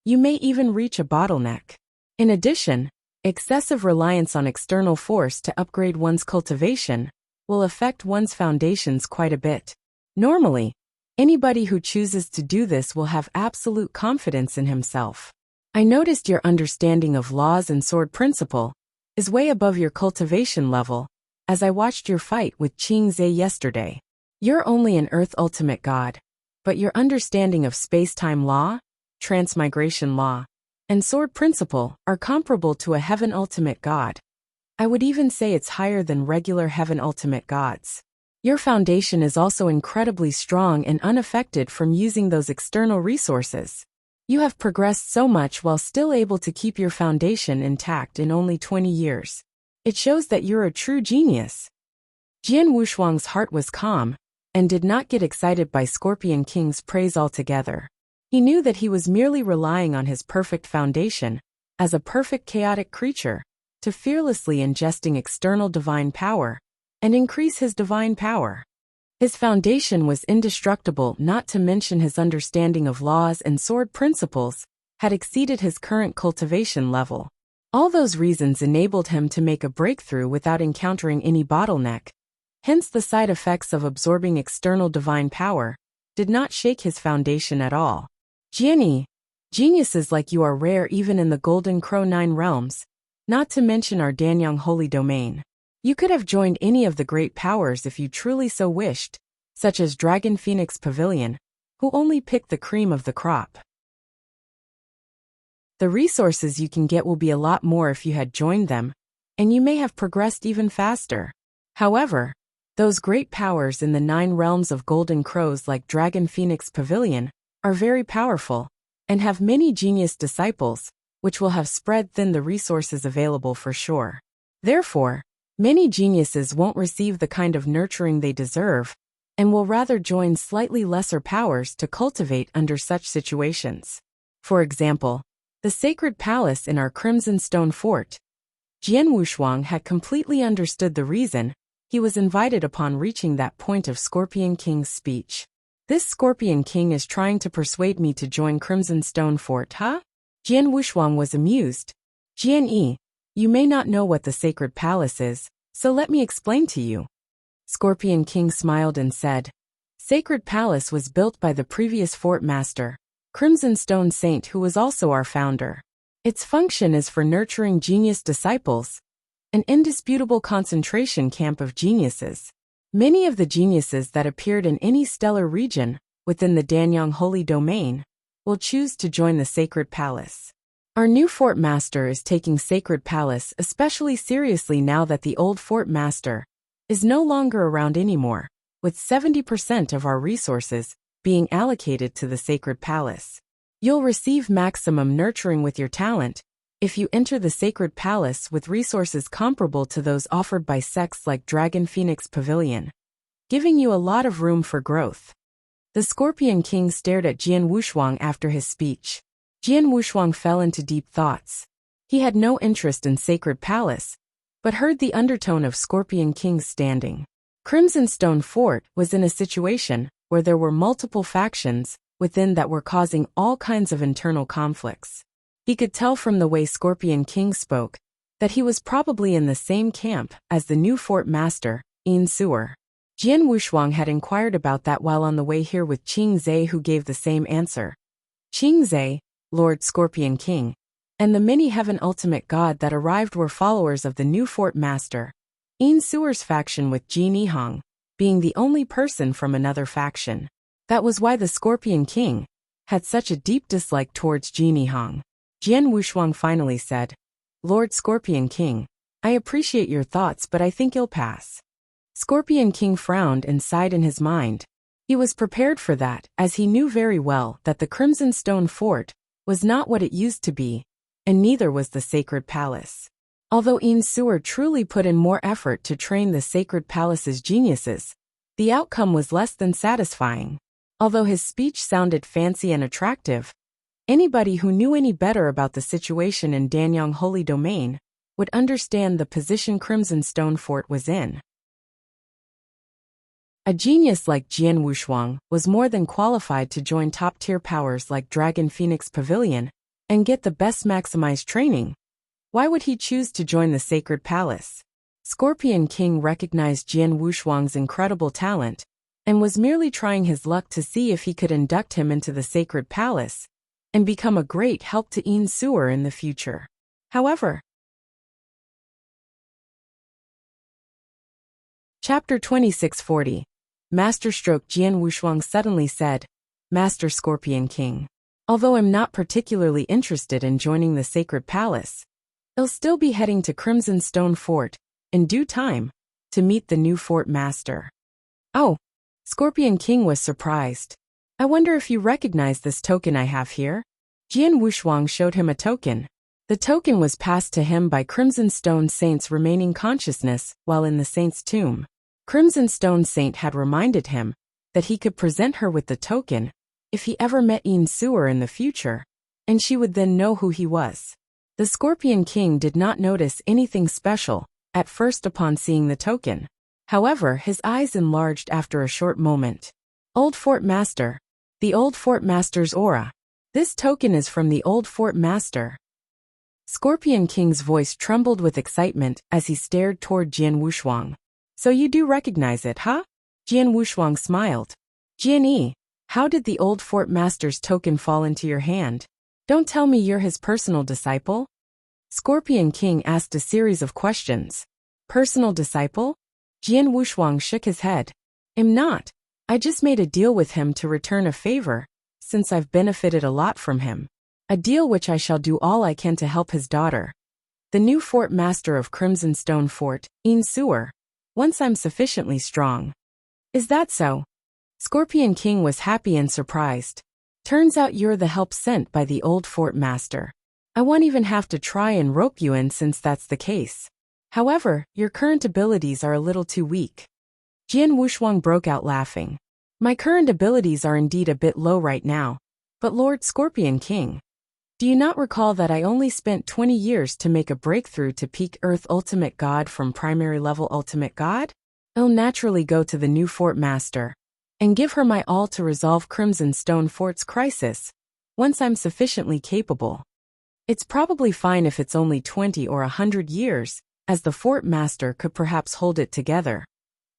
You may even reach a bottleneck. In addition, excessive reliance on external force to upgrade one's cultivation will affect one's foundations quite a bit. Normally, anybody who chooses to do this will have absolute confidence in himself. I noticed your understanding of laws and sword principle is way above your cultivation level, as I watched your fight with Qingze yesterday. You're only an Earth ultimate god, but your understanding of space-time law, transmigration law, and sword principle are comparable to a heaven ultimate god. I would even say it's higher than regular heaven ultimate gods. Your foundation is also incredibly strong and unaffected from using those external resources. You have progressed so much while still able to keep your foundation intact in only 20 years. It shows that you're a true genius. Jian Wushuang's heart was calm and did not get excited by Scorpion King's praise altogether. He knew that he was merely relying on his perfect foundation, as a perfect chaotic creature, to fearlessly ingesting external divine power and increase his divine power. His foundation was indestructible, not to mention his understanding of laws and sword principles had exceeded his current cultivation level. All those reasons enabled him to make a breakthrough without encountering any bottleneck. Hence the side effects of absorbing external divine power did not shake his foundation at all. Jianyi, geniuses like you are rare even in the Golden Crow 9 realms, not to mention our Danyang holy domain. You could have joined any of the great powers if you truly so wished, such as Dragon Phoenix Pavilion, who only pick the cream of the crop. The resources you can get will be a lot more if you had joined them, and you may have progressed even faster. However, those great powers in the 9 realms of Golden Crows like Dragon Phoenix Pavilion are very powerful, and have many genius disciples, which will have spread thin the resources available for sure. Therefore, many geniuses won't receive the kind of nurturing they deserve, and will rather join slightly lesser powers to cultivate under such situations. For example, the sacred palace in our Crimson Stone Fort. Jian Wushuang had completely understood the reason he was invited upon reaching that point of Scorpion King's speech. This Scorpion King is trying to persuade me to join Crimson Stone Fort, huh? Jian Wushuang was amused. Jianyi, you may not know what the sacred palace is, so let me explain to you. Scorpion King smiled and said, Sacred Palace was built by the previous fort master, Crimson Stone Saint, who was also our founder. Its function is for nurturing genius disciples, an indisputable concentration camp of geniuses. Many of the geniuses that appeared in any stellar region within the Danyang Holy Domain will choose to join the Sacred Palace. Our new fort master is taking Sacred Palace especially seriously now that the old fort master is no longer around anymore, with 70% of our resources being allocated to the Sacred Palace. You'll receive maximum nurturing with your talent if you enter the Sacred Palace with resources comparable to those offered by sects like Dragon Phoenix Pavilion, giving you a lot of room for growth. The Scorpion King stared at Jian Wushuang after his speech. Jian Wushuang fell into deep thoughts. He had no interest in Sacred Palace, but heard the undertone of Scorpion King's standing. Crimson Stone Fort was in a situation where there were multiple factions within that were causing all kinds of internal conflicts. He could tell from the way Scorpion King spoke that he was probably in the same camp as the new fort master, Yin Suer. Jian Wushuang had inquired about that while on the way here with Qing Zhe, who gave the same answer. Qing Zhe, Lord Scorpion King, and the many heaven ultimate god that arrived were followers of the new fort master, Yin Suer's faction, with Ji Nihong being the only person from another faction. That was why the Scorpion King had such a deep dislike towards Ji Nihong. Jian Wushuang finally said, "Lord Scorpion King, I appreciate your thoughts, but I think you'll pass." Scorpion King frowned and sighed in his mind. He was prepared for that, as he knew very well that the Crimson Stone Fort was not what it used to be, and neither was the Sacred Palace. Although Yin Suer truly put in more effort to train the Sacred Palace's geniuses, the outcome was less than satisfying. Although his speech sounded fancy and attractive, anybody who knew any better about the situation in Danyang Holy Domain would understand the position Crimson Stone Fort was in. A genius like Jian Wushuang was more than qualified to join top-tier powers like Dragon Phoenix Pavilion and get the best maximized training. Why would he choose to join the Sacred Palace? Scorpion King recognized Jian Wushuang's incredible talent and was merely trying his luck to see if he could induct him into the Sacred Palace and become a great help to Yin Suer in the future. However, Chapter 2640. Masterstroke. Jian Wushuang suddenly said, "Master Scorpion King, although I'm not particularly interested in joining the Sacred Palace, I'll still be heading to Crimson Stone Fort in due time to meet the new fort master." "Oh." Scorpion King was surprised. "I wonder if you recognize this token I have here?" Jian Wushuang showed him a token. The token was passed to him by Crimson Stone Saint's remaining consciousness while in the saint's tomb. Crimson Stone Saint had reminded him that he could present her with the token if he ever met Yin Suer in the future, and she would then know who he was. The Scorpion King did not notice anything special at first upon seeing the token. However, his eyes enlarged after a short moment. "Old Fort Master. The Old Fort Master's aura. This token is from the Old Fort Master." Scorpion King's voice trembled with excitement as he stared toward Jian Wushuang. "So you do recognize it, huh?" Jian Wushuang smiled. "Jian Yi, how did the Old Fort Master's token fall into your hand? Don't tell me you're his personal disciple?" Scorpion King asked a series of questions. "Personal disciple?" Jian Wushuang shook his head. "I'm not. I just made a deal with him to return a favor, since I've benefited a lot from him. A deal which I shall do all I can to help his daughter, the new fort master of Crimson Stone Fort, Yin Suer, once I'm sufficiently strong." "Is that so?" Scorpion King was happy and surprised. "Turns out you're the help sent by the old fort master. I won't even have to try and rope you in since that's the case. However, your current abilities are a little too weak." Jian Wushuang broke out laughing. "My current abilities are indeed a bit low right now, but Lord Scorpion King, do you not recall that I only spent 20 years to make a breakthrough to peak Earth Ultimate God from primary level Ultimate God? I'll naturally go to the new fort master and give her my all to resolve Crimson Stone Fort's crisis, once I'm sufficiently capable. It's probably fine if it's only 20 or 100 years, as the fort master could perhaps hold it together.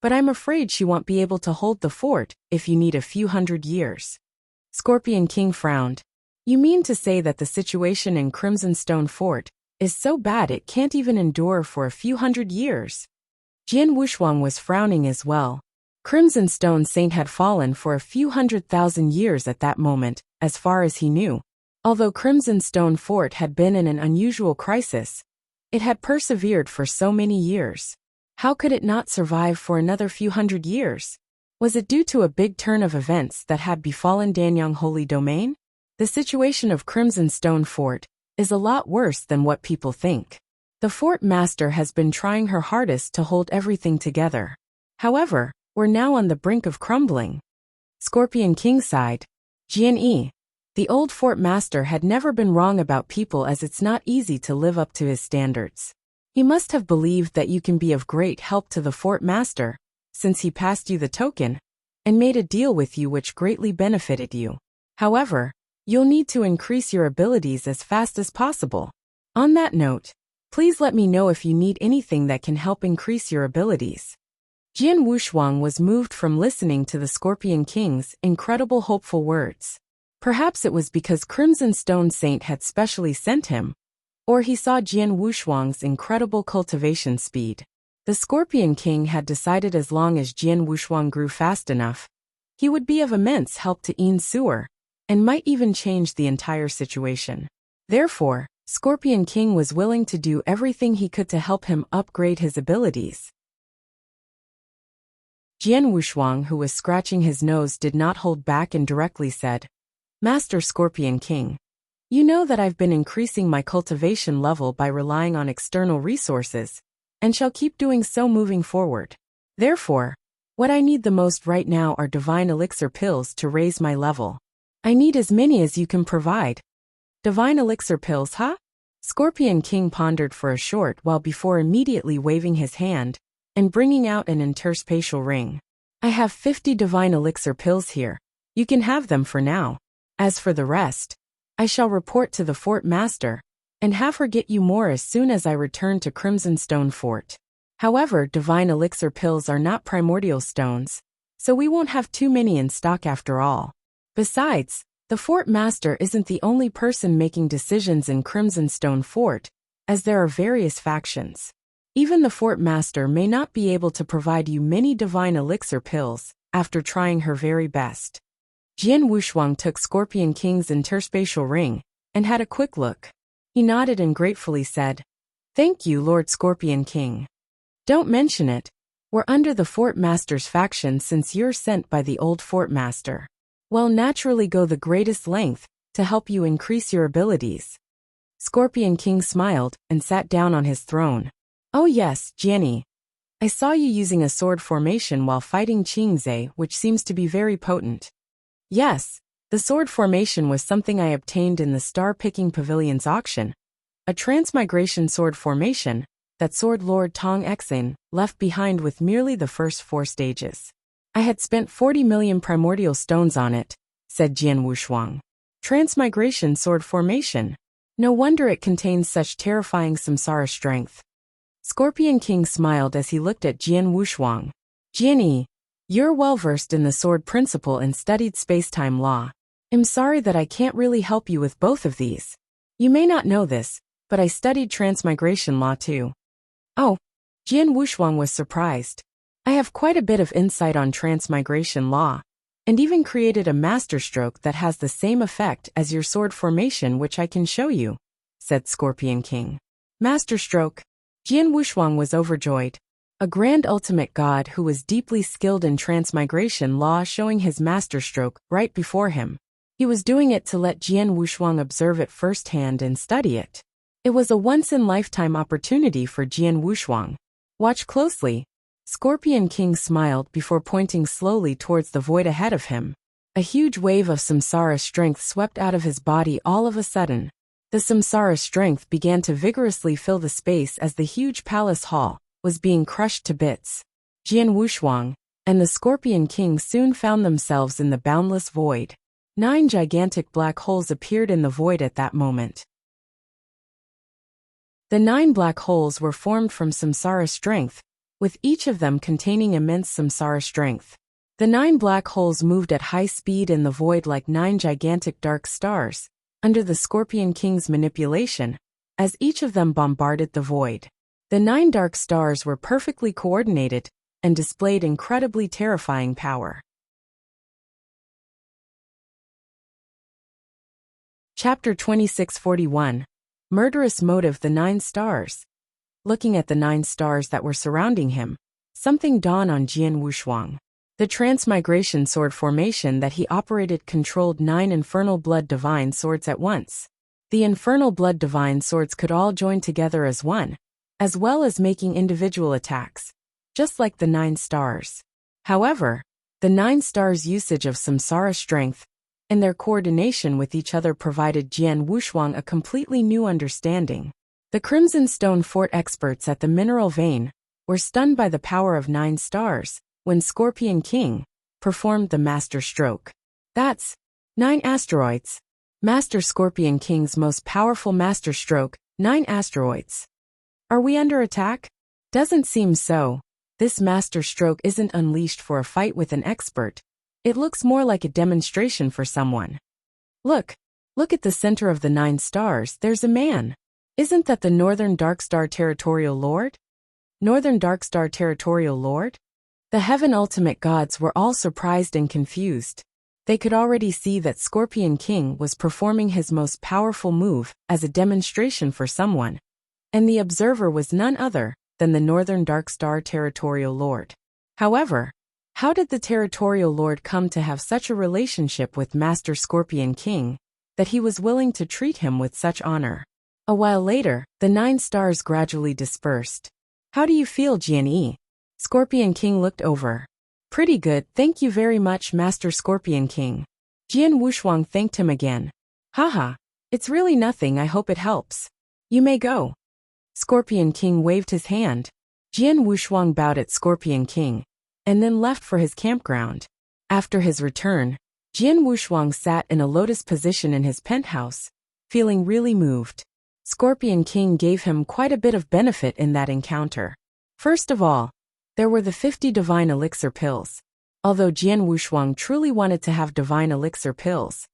but I'm afraid she won't be able to hold the fort if you need a few hundred years. Scorpion King frowned. You mean to say that the situation in Crimson Stone Fort is so bad it can't even endure for a few hundred years? Jian Wushuang was frowning as well. Crimson Stone Saint had fallen for a few 100,000 years at that moment, as far as he knew. Although Crimson Stone Fort had been in an unusual crisis, it had persevered for so many years. How could it not survive for another few hundred years? Was it due to a big turn of events that had befallen Danyang Holy Domain? The situation of Crimson Stone Fort is a lot worse than what people think. The fort master has been trying her hardest to hold everything together. However, we're now on the brink of crumbling. Scorpion King sighed. Jian, the old fort master had never been wrong about people, as it's not easy to live up to his standards. He must have believed that you can be of great help to the fort master, since he passed you the token and made a deal with you which greatly benefited you. However, you'll need to increase your abilities as fast as possible. On that note, please let me know if you need anything that can help increase your abilities. Jian Wushuang was moved from listening to the Scorpion King's incredible hopeful words. Perhaps it was because Crimson Stone Saint had specially sent him, or he saw Jian Wushuang's incredible cultivation speed. The Scorpion King had decided as long as Jian Wushuang grew fast enough, he would be of immense help to Yin Sewer, and might even change the entire situation. Therefore, Scorpion King was willing to do everything he could to help him upgrade his abilities. Jian Wushuang, who was scratching his nose, did not hold back and directly said, Master Scorpion King, you know that I've been increasing my cultivation level by relying on external resources, and shall keep doing so moving forward. Therefore, what I need the most right now are divine elixir pills to raise my level. I need as many as you can provide. Divine elixir pills, huh? Scorpion King pondered for a short while before immediately waving his hand and bringing out an interspatial ring. I have 50 divine elixir pills here. You can have them for now. As for the rest, I shall report to the fort master and have her get you more as soon as I return to Crimson Stone Fort. However, divine elixir pills are not primordial stones, so we won't have too many in stock after all. Besides, the fort master isn't the only person making decisions in Crimson Stone Fort, as there are various factions. Even the fort master may not be able to provide you many divine elixir pills, after trying her very best. Jian Wushuang took Scorpion King's interspatial ring and had a quick look. He nodded and gratefully said, Thank you, Lord Scorpion King. Don't mention it. We're under the fort master's faction since you're sent by the old fort master. We'll naturally go the greatest length to help you increase your abilities. Scorpion King smiled and sat down on his throne. Oh yes, Jian, I saw you using a sword formation while fighting Qingze, which seems to be very potent. Yes, the sword formation was something I obtained in the Star-Picking Pavilion's auction. A transmigration sword formation that Sword Lord Tong Xing left behind with merely the first 4 stages. I had spent 40 million primordial stones on it, said Jian Wushuang. Transmigration sword formation. No wonder it contains such terrifying samsara strength. Scorpion King smiled as he looked at Jian Wushuang. Jian, you're well versed in the sword principle and studied space-time law. I'm sorry that I can't really help you with both of these. You may not know this, but I studied transmigration law too. Oh, Jian Wushuang was surprised. I have quite a bit of insight on transmigration law, and even created a masterstroke that has the same effect as your sword formation, which I can show you, said Scorpion King. Masterstroke. Jian Wushuang was overjoyed. A grand ultimate god who was deeply skilled in transmigration law showing his masterstroke right before him. He was doing it to let Jian Wushuang observe it firsthand and study it. It was a once-in-lifetime opportunity for Jian Wushuang. Watch closely. Scorpion King smiled before pointing slowly towards the void ahead of him. A huge wave of samsara strength swept out of his body all of a sudden. The samsara strength began to vigorously fill the space as the huge palace hall was being crushed to bits. Jian Wushuang and the Scorpion King soon found themselves in the boundless void. 9 gigantic black holes appeared in the void at that moment. The 9 black holes were formed from samsara strength, with each of them containing immense samsara strength. The 9 black holes moved at high speed in the void like 9 gigantic dark stars, under the Scorpion King's manipulation, as each of them bombarded the void. The 9 dark stars were perfectly coordinated and displayed incredibly terrifying power. Chapter 2641. Murderous Motive. The 9 Stars. Looking at the 9 stars that were surrounding him, something dawned on Jian Wushuang. The transmigration sword formation that he operated controlled 9 infernal blood divine swords at once. The infernal blood divine swords could all join together as one, as well as making individual attacks, just like the 9 stars. However, the 9 stars' usage of samsara strength and their coordination with each other provided Jian Wushuang a completely new understanding. The Crimson Stone Fort experts at the mineral vein were stunned by the power of 9 stars when Scorpion King performed the master stroke. That's 9 asteroids. Master Scorpion King's most powerful master stroke, 9 asteroids. Are we under attack? Doesn't seem so. This master stroke isn't unleashed for a fight with an expert. It looks more like a demonstration for someone. Look at the center of the 9 stars, there's a man. Isn't that the Northern Darkstar Territorial Lord? Northern Darkstar Territorial Lord? The Heaven Ultimate Gods were all surprised and confused. They could already see that Scorpion King was performing his most powerful move as a demonstration for someone, and the observer was none other than the Northern Darkstar Territorial Lord. However, how did the Territorial Lord come to have such a relationship with Master Scorpion King that he was willing to treat him with such honor? A while later, the 9 stars gradually dispersed. How do you feel, Jian? Scorpion King looked over. Pretty good, thank you very much, Master Scorpion King. Jian Wushuang thanked him again. Haha, it's really nothing, I hope it helps. You may go. Scorpion King waved his hand. Jian Wushuang bowed at Scorpion King, and then left for his campground. After his return, Jian Wushuang sat in a lotus position in his penthouse, feeling really moved. Scorpion King gave him quite a bit of benefit in that encounter. First of all, there were the 50 divine elixir pills. Although Jian Wushuang truly wanted to have divine elixir pills,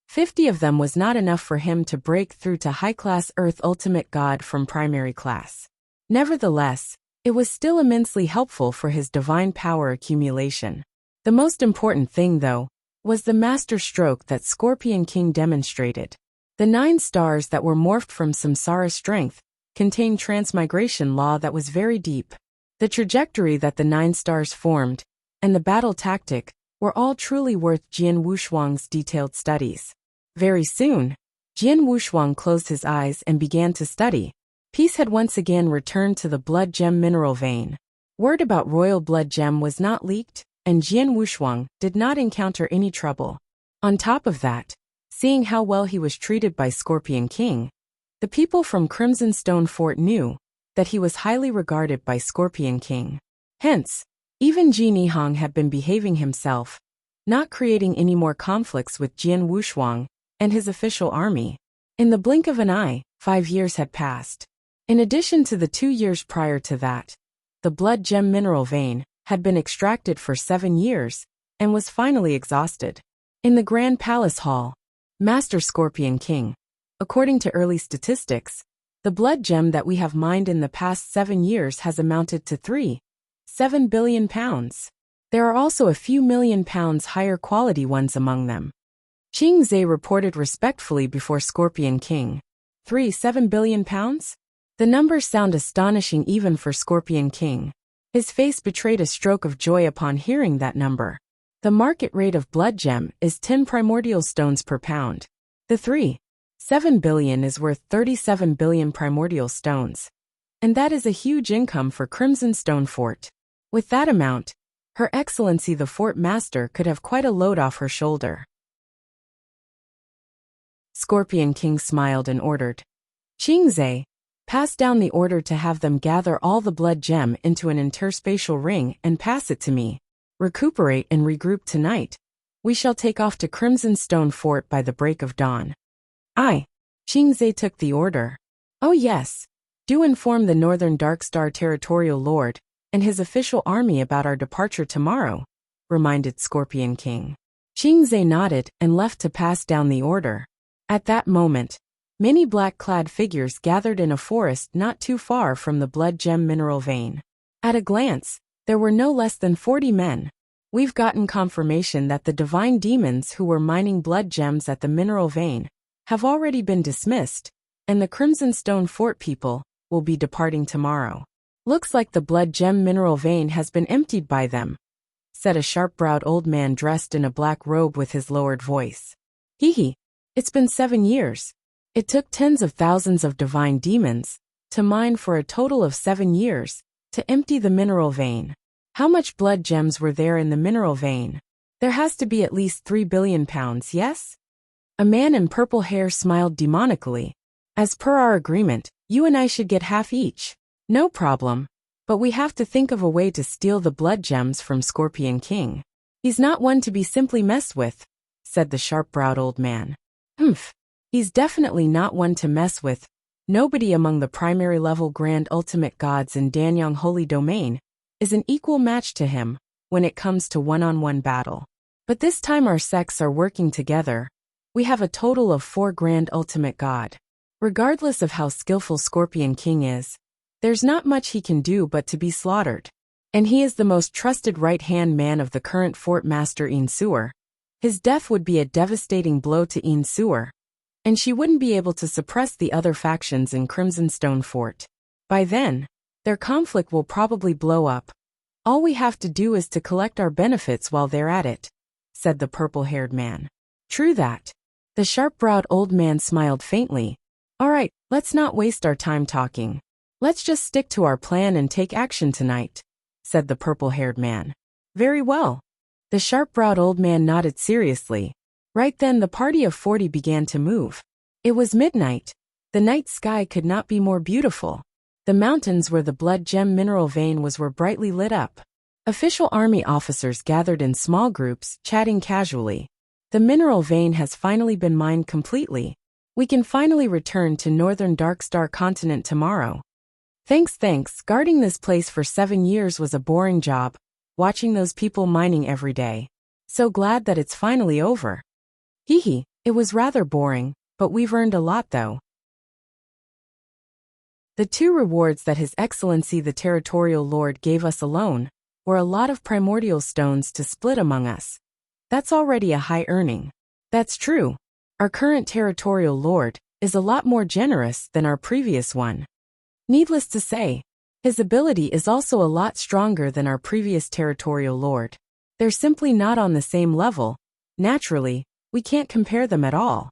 50 of them was not enough for him to break through to high-class Earth Ultimate God from primary class. Nevertheless, it was still immensely helpful for his divine power accumulation. The most important thing, though, was the master stroke that Scorpion King demonstrated. The 9 stars that were morphed from samsara strength contained transmigration law that was very deep. The trajectory that the 9 stars formed, and the battle tactic, were all truly worth Jian Wushuang's detailed studies. Very soon, Jian Wushuang closed his eyes and began to study. Peace had once again returned to the blood gem mineral vein. Word about royal blood gem was not leaked, and Jian Wushuang did not encounter any trouble. On top of that, seeing how well he was treated by Scorpion King, the people from Crimson Stone Fort knew that he was highly regarded by Scorpion King. Hence, even Ji Nihong had been behaving himself, not creating any more conflicts with Jian Wushuang and his official army. In the blink of an eye, 5 years had passed. In addition to the 2 years prior to that, the blood gem mineral vein had been extracted for 7 years and was finally exhausted. In the Grand Palace Hall, Master Scorpion King, according to early statistics, the blood gem that we have mined in the past 7 years has amounted to 3.7 billion pounds. There are also a few million pounds higher quality ones among them. Qing Zhe reported respectfully before Scorpion King. 3.7 billion pounds? The numbers sound astonishing even for Scorpion King. His face betrayed a stroke of joy upon hearing that number. The market rate of blood gem is 10 primordial stones per pound. The 3.7 billion is worth 37 billion primordial stones. And that is a huge income for Crimson Stone Fort. With that amount, Her Excellency the Fort Master could have quite a load off her shoulder. Scorpion King smiled and ordered. Qing Zhe, pass down the order to have them gather all the blood gem into an interspatial ring and pass it to me. Recuperate and regroup tonight. We shall take off to Crimson Stone Fort by the break of dawn. Aye. Qing Zhe took the order. Oh yes. Do inform the Northern Darkstar Territorial Lord and his official army about our departure tomorrow, reminded Scorpion King. Qingze nodded and left to pass down the order. At that moment, many black-clad figures gathered in a forest not too far from the blood gem mineral vein. At a glance, there were no less than 40 men. We've gotten confirmation that the divine demons who were mining blood gems at the mineral vein have already been dismissed, and the Crimson Stone Fort people will be departing tomorrow. Looks like the blood gem mineral vein has been emptied by them, said a sharp-browed old man dressed in a black robe with his lowered voice. Hee. It's been 7 years. It took tens of thousands of divine demons to mine for a total of 7 years to empty the mineral vein. How much blood gems were there in the mineral vein? There has to be at least 3 billion pounds, yes? A man in purple hair smiled demonically. As per our agreement, you and I should get half each. No problem. But we have to think of a way to steal the blood gems from Scorpion King. He's not one to be simply messed with, said the sharp-browed old man. Humph. He's definitely not one to mess with. Nobody among the primary-level Grand Ultimate Gods in Danyang Holy Domain is an equal match to him when it comes to one-on-one battle. But this time our sects are working together. We have a total of 4 Grand Ultimate God. Regardless of how skillful Scorpion King is, there's not much he can do but to be slaughtered. And he is the most trusted right-hand man of the current Fort Master Insuer. His death would be a devastating blow to Insuer, and she wouldn't be able to suppress the other factions in Crimson Stone Fort. By then, their conflict will probably blow up. All we have to do is to collect our benefits while they're at it, said the purple-haired man. True that. The sharp-browed old man smiled faintly. All right, let's not waste our time talking. Let's just stick to our plan and take action tonight, said the purple-haired man. Very well. The sharp-browed old man nodded seriously. Right then the party of 40 began to move. It was midnight. The night sky could not be more beautiful. The mountains where the blood gem mineral vein was were brightly lit up. Official army officers gathered in small groups, chatting casually. The mineral vein has finally been mined completely. We can finally return to northern Darkstar continent tomorrow. Thanks. Guarding this place for 7 years was a boring job, watching those people mining every day. So glad that it's finally over. Hee. It was rather boring, but we've earned a lot though. The 2 rewards that His Excellency the Territorial Lord gave us alone were a lot of primordial stones to split among us. That's already a high earning. That's true. Our current Territorial Lord is a lot more generous than our previous one. Needless to say, his ability is also a lot stronger than our previous Territorial Lord. They're simply not on the same level. Naturally, we can't compare them at all.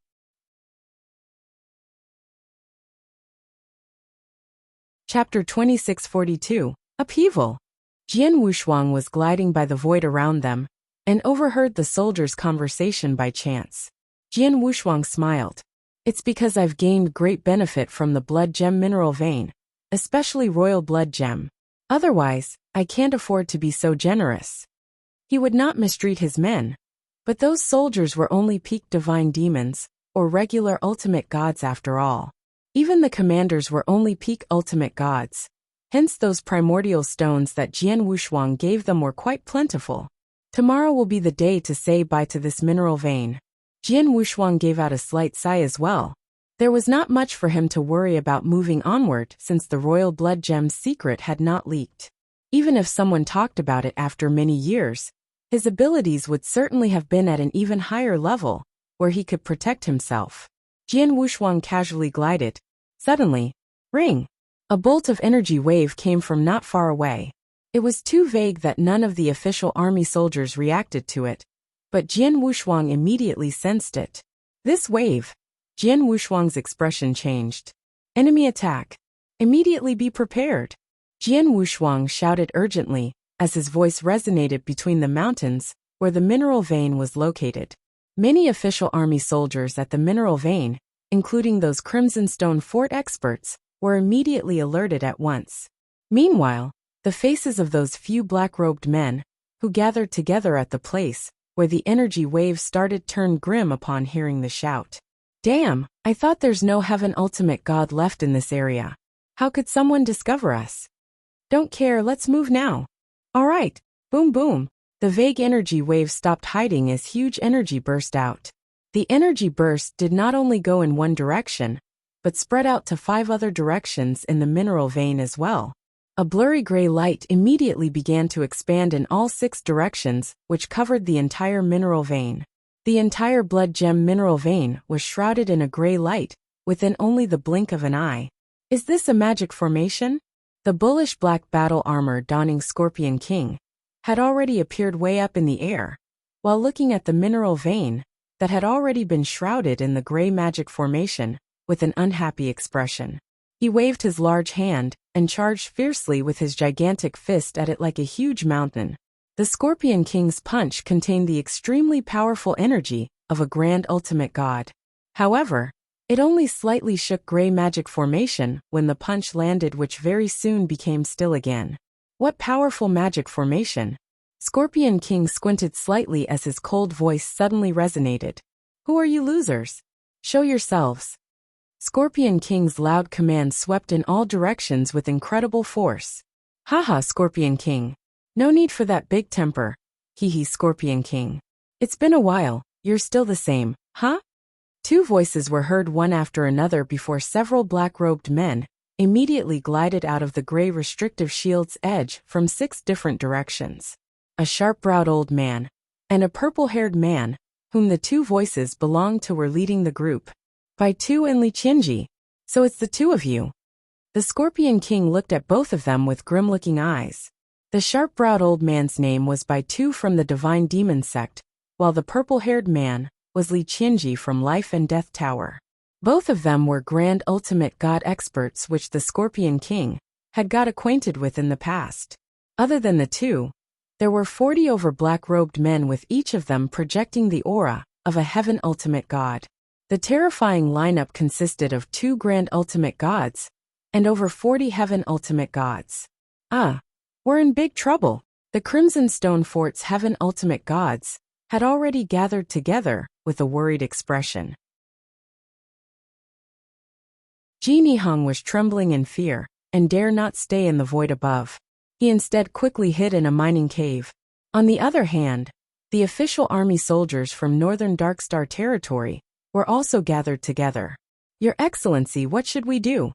Chapter 2642, Upheaval. Jian Wushuang was gliding by the void around them, and overheard the soldiers' conversation by chance. Jian Wushuang smiled. It's because I've gained great benefit from the blood gem mineral vein, especially royal blood gem. Otherwise, I can't afford to be so generous. He would not mistreat his men, but those soldiers were only peak divine demons, or regular ultimate gods after all. Even the commanders were only peak ultimate gods. Hence those primordial stones that Jian Wushuang gave them were quite plentiful. Tomorrow will be the day to say bye to this mineral vein. Jian Wushuang gave out a slight sigh as well. There was not much for him to worry about moving onward since the royal blood gem's secret had not leaked. Even if someone talked about it after many years, his abilities would certainly have been at an even higher level, where he could protect himself. Jian Wushuang casually glided. Suddenly, ring! A bolt of energy wave came from not far away. It was too vague that none of the official army soldiers reacted to it, but Jian Wushuang immediately sensed it. This wave. Jian Wushuang's expression changed. Enemy attack. Immediately be prepared. Jian Wushuang shouted urgently, as his voice resonated between the mountains, where the mineral vein was located. Many official army soldiers at the mineral vein, including those Crimson Stone Fort experts, were immediately alerted at once. Meanwhile, the faces of those few black-robed men, who gathered together at the place where the energy wave started turned grim upon hearing the shout. Damn, I thought there's no heaven ultimate god left in this area. How could someone discover us? Don't care, let's move now. All right. Boom boom. The vague energy wave stopped hiding as huge energy burst out. The energy burst did not only go in one direction, but spread out to 5 other directions in the mineral vein as well. A blurry gray light immediately began to expand in all 6 directions, which covered the entire mineral vein. The entire blood gem mineral vein was shrouded in a gray light, within only the blink of an eye. Is this a magic formation? The bullish black battle armor donning Scorpion King had already appeared way up in the air, while looking at the mineral vein that had already been shrouded in the gray magic formation with an unhappy expression. He waved his large hand and charged fiercely with his gigantic fist at it like a huge mountain. The Scorpion King's punch contained the extremely powerful energy of a grand ultimate god. However, it only slightly shook gray magic formation when the punch landed, which very soon became still again. What powerful magic formation! Scorpion King squinted slightly as his cold voice suddenly resonated. Who are you losers? Show yourselves. Scorpion King's loud command swept in all directions with incredible force. Haha, Scorpion King. No need for that big temper. Hee Scorpion King. It's been a while, you're still the same, huh? 2 voices were heard one after another before several black-robed men immediately glided out of the gray restrictive shield's edge from 6 different directions. A sharp-browed old man and a purple-haired man, whom the 2 voices belonged to, were leading the group. Bai Tu and Li Qianji. So it's the 2 of you. The Scorpion King looked at both of them with grim-looking eyes. The sharp-browed old man's name was Bai Tu from the Divine Demon sect, while the purple-haired man was Li Qianji from Life and Death Tower. Both of them were grand ultimate god experts which the Scorpion King had got acquainted with in the past. Other than the 2, there were 40 over black-robed men, with each of them projecting the aura of a heaven ultimate god. The terrifying lineup consisted of 2 grand ultimate gods and over 40 heaven ultimate gods. We're in big trouble. The Crimson Stone Fort's heaven ultimate gods had already gathered together with a worried expression. Ji Nihong was trembling in fear and dare not stay in the void above. He instead quickly hid in a mining cave. On the other hand, the official army soldiers from northern Darkstar territory were also gathered together. Your Excellency, what should we do?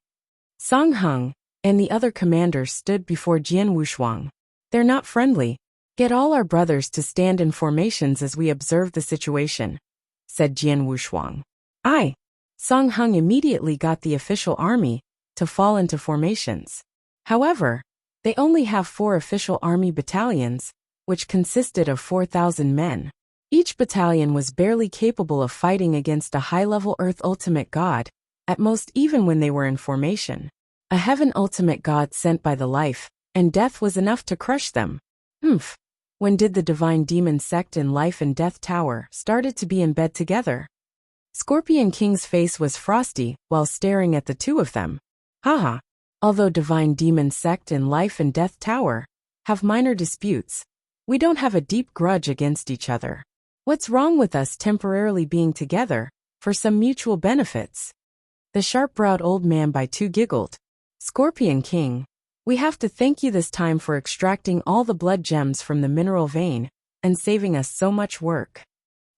Song Heng and the other commanders stood before Jian Wushuang. They're not friendly. Get all our brothers to stand in formations as we observe the situation, said Jian Wushuang. Aye. Song Heng immediately got the official army to fall into formations. However, they only have 4 official army battalions, which consisted of 4,000 men. Each battalion was barely capable of fighting against a high-level Earth Ultimate God, at most even when they were in formation. A Heaven Ultimate God sent by the Life and Death was enough to crush them. When did the Divine Demon sect and Life and Death Tower started to be in bed together? Scorpion King's face was frosty while staring at the 2 of them. Haha. Although Divine Demon sect and Life and Death Tower have minor disputes, we don't have a deep grudge against each other. What's wrong with us temporarily being together for some mutual benefits? The sharp-browed old man Bai Tu giggled. Scorpion King, we have to thank you this time for extracting all the blood gems from the mineral vein and saving us so much work.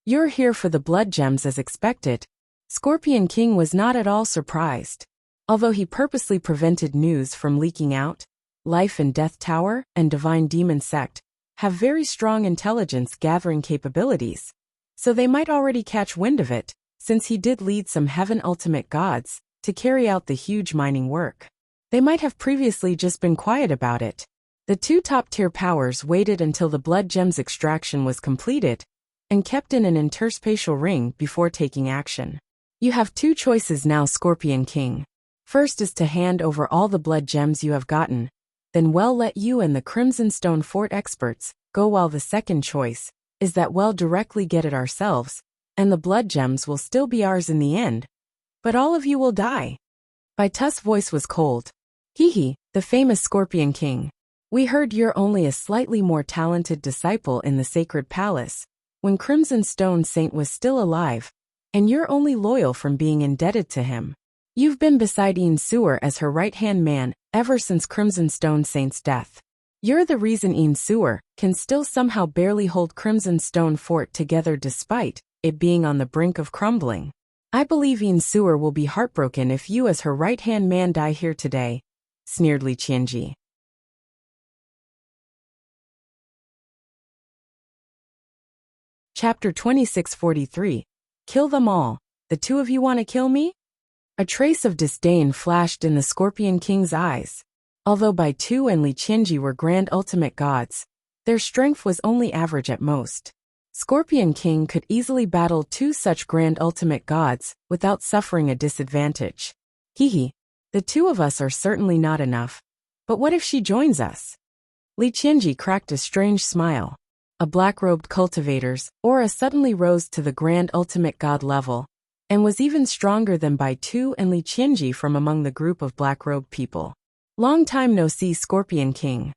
You're here for the blood gems as expected. Scorpion King was not at all surprised. Although he purposely prevented news from leaking out, Life and Death Tower and Divine Demon sect have very strong intelligence gathering capabilities, so they might already catch wind of it, since he did lead some heaven ultimate gods to carry out the huge mining work. They might have previously just been quiet about it. The 2 top-tier powers waited until the blood gems extraction was completed and kept in an interspatial ring before taking action. You have 2 choices now, Scorpion King. First is to hand over all the blood gems you have gotten, then let you and the Crimson Stone Fort experts go, while the second choice is that directly get it ourselves, and the blood gems will still be ours in the end. But all of you will die. Bai Tu's voice was cold. The famous Scorpion King. We heard you're only a slightly more talented disciple in the Sacred Palace, when Crimson Stone Saint was still alive, and you're only loyal from being indebted to him. You've been beside Yin Sewer as her right-hand man ever since Crimson Stone Saint's death. You're the reason Yin Suer can still somehow barely hold Crimson Stone Fort together despite it being on the brink of crumbling. I believe Yin Suer will be heartbroken if you as her right-hand man die here today, sneered Li Qianji. Chapter 2643. Kill them all. The two of you want to kill me? A trace of disdain flashed in the Scorpion King's eyes. Although Bai Tu and Li Qianji were grand ultimate gods, their strength was only average at most. Scorpion King could easily battle two such grand ultimate gods without suffering a disadvantage. Hehe, the two of us are certainly not enough. But what if she joins us? Li Qianji cracked a strange smile. A black-robed cultivator's aura suddenly rose to the grand ultimate god level, and was even stronger than Bai Tu and Li Qianji from among the group of black-robed people. Long time no see, Scorpion King.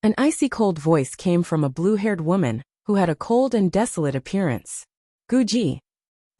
An icy cold voice came from a blue-haired woman who had a cold and desolate appearance. Guji.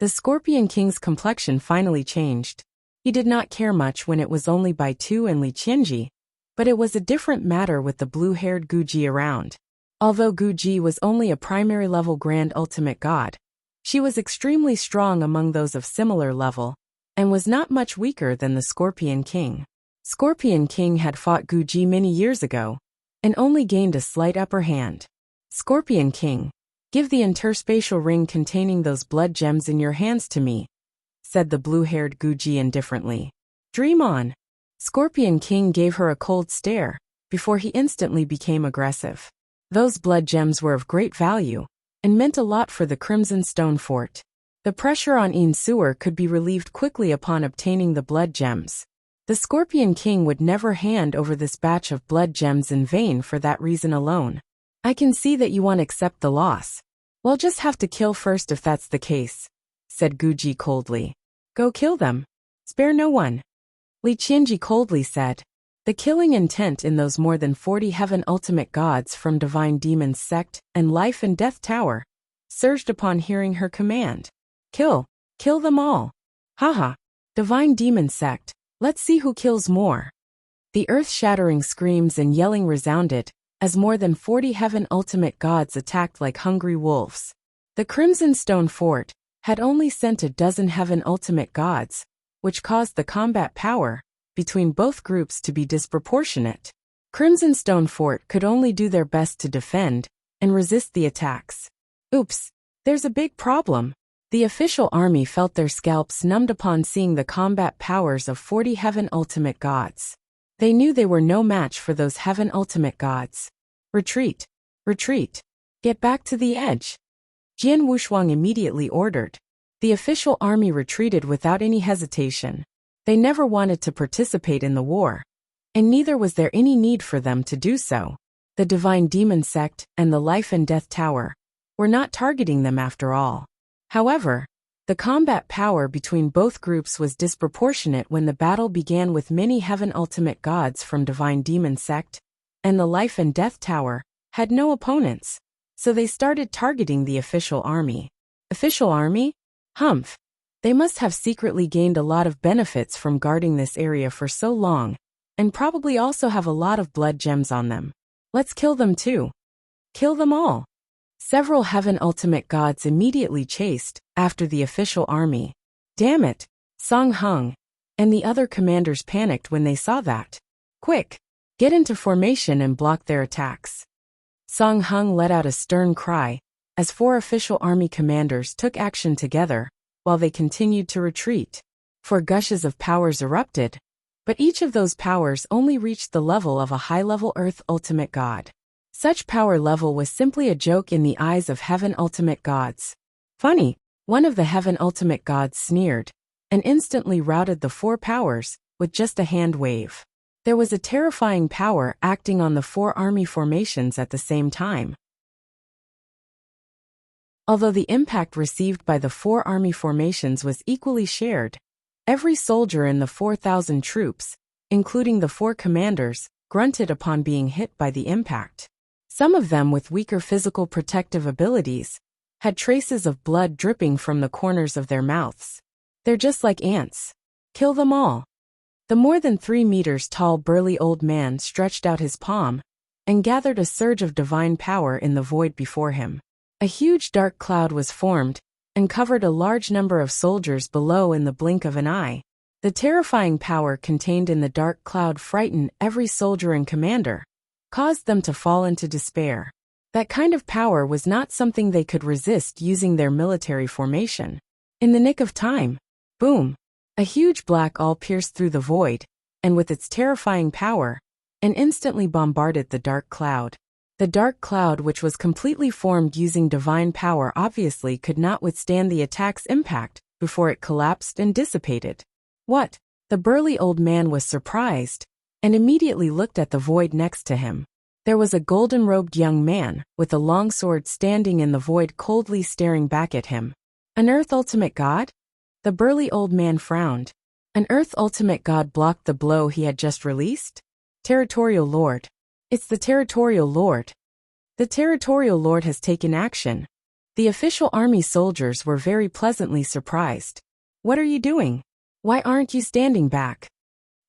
The Scorpion King's complexion finally changed. He did not care much when it was only Bai Tu and Li Qianji, but it was a different matter with the blue-haired Guji around. Although Guji was only a primary-level grand ultimate god, she was extremely strong among those of similar level, and was not much weaker than the Scorpion King. Scorpion King had fought Guji many years ago, and only gained a slight upper hand. Scorpion King, give the interspatial ring containing those blood gems in your hands to me, said the blue-haired Guji indifferently. Dream on. Scorpion King gave her a cold stare, before he instantly became aggressive. Those blood gems were of great value, and meant a lot for the Crimson Stone Fort. The pressure on Yin Suer could be relieved quickly upon obtaining the blood gems. The Scorpion King would never hand over this batch of blood gems in vain for that reason alone. I can see that you want to accept the loss. We'll just have to kill first if that's the case, said Guji coldly. Go kill them. Spare no one. Li Qianji coldly said. The killing intent in those more than 40 heaven ultimate gods from Divine Demon's sect and Life and Death Tower surged upon hearing her command. Kill them all. Haha. Divine Demon sect. Let's see who kills more. The earth-shattering screams and yelling resounded, as more than 40 heaven ultimate gods attacked like hungry wolves. The Crimson Stone Fort had only sent a dozen heaven ultimate gods, which caused the combat power between both groups to be disproportionate. Crimson Stone Fort could only do their best to defend and resist the attacks. Oops, there's a big problem. The official army felt their scalps numbed upon seeing the combat powers of 40 heaven ultimate gods. They knew they were no match for those heaven ultimate gods. Retreat. Retreat. Get back to the edge. Jian Wushuang immediately ordered. The official army retreated without any hesitation. They never wanted to participate in the war, and neither was there any need for them to do so. The Divine Demon sect and the Life and Death Tower were not targeting them after all. However, the combat power between both groups was disproportionate when the battle began with many heaven ultimate gods from Divine Demon sect, and the Life and Death Tower had no opponents, so they started targeting the official army. Official army? Humph. They must have secretly gained a lot of benefits from guarding this area for so long, and probably also have a lot of blood gems on them. Let's kill them too. Kill them all. Several heaven ultimate gods immediately chased after the official army. Damn it, Song Hung and the other commanders panicked when they saw that. Quick, get into formation and block their attacks. Song Hung let out a stern cry as 4 official army commanders took action together while they continued to retreat. 4 gushes of powers erupted, but each of those powers only reached the level of a high-level Earth ultimate god. Such power level was simply a joke in the eyes of heaven ultimate gods. Funny, one of the heaven ultimate gods sneered, and instantly routed the 4 powers with just a hand wave. There was a terrifying power acting on the 4 army formations at the same time. Although the impact received by the 4 army formations was equally shared, every soldier in the 4,000 troops, including the 4 commanders, grunted upon being hit by the impact. Some of them with weaker physical protective abilities had traces of blood dripping from the corners of their mouths. They're just like ants. Kill them all. The more than 3 meters tall burly old man stretched out his palm and gathered a surge of divine power in the void before him. A huge dark cloud was formed and covered a large number of soldiers below in the blink of an eye. The terrifying power contained in the dark cloud frightened every soldier and commander, caused them to fall into despair. That kind of power was not something they could resist using their military formation. In the nick of time, boom! A huge black all pierced through the void, and with its terrifying power, and instantly bombarded the dark cloud. The dark cloud, which was completely formed using divine power, obviously could not withstand the attack's impact before it collapsed and dissipated. What? The burly old man was surprised, and immediately looked at the void next to him. There was a golden-robed young man, with a long sword standing in the void, coldly staring back at him. An Earth Ultimate God? The burly old man frowned. An Earth Ultimate God blocked the blow he had just released? Territorial Lord. It's the Territorial Lord. The Territorial Lord has taken action. The official army soldiers were very pleasantly surprised. What are you doing? Why aren't you standing back?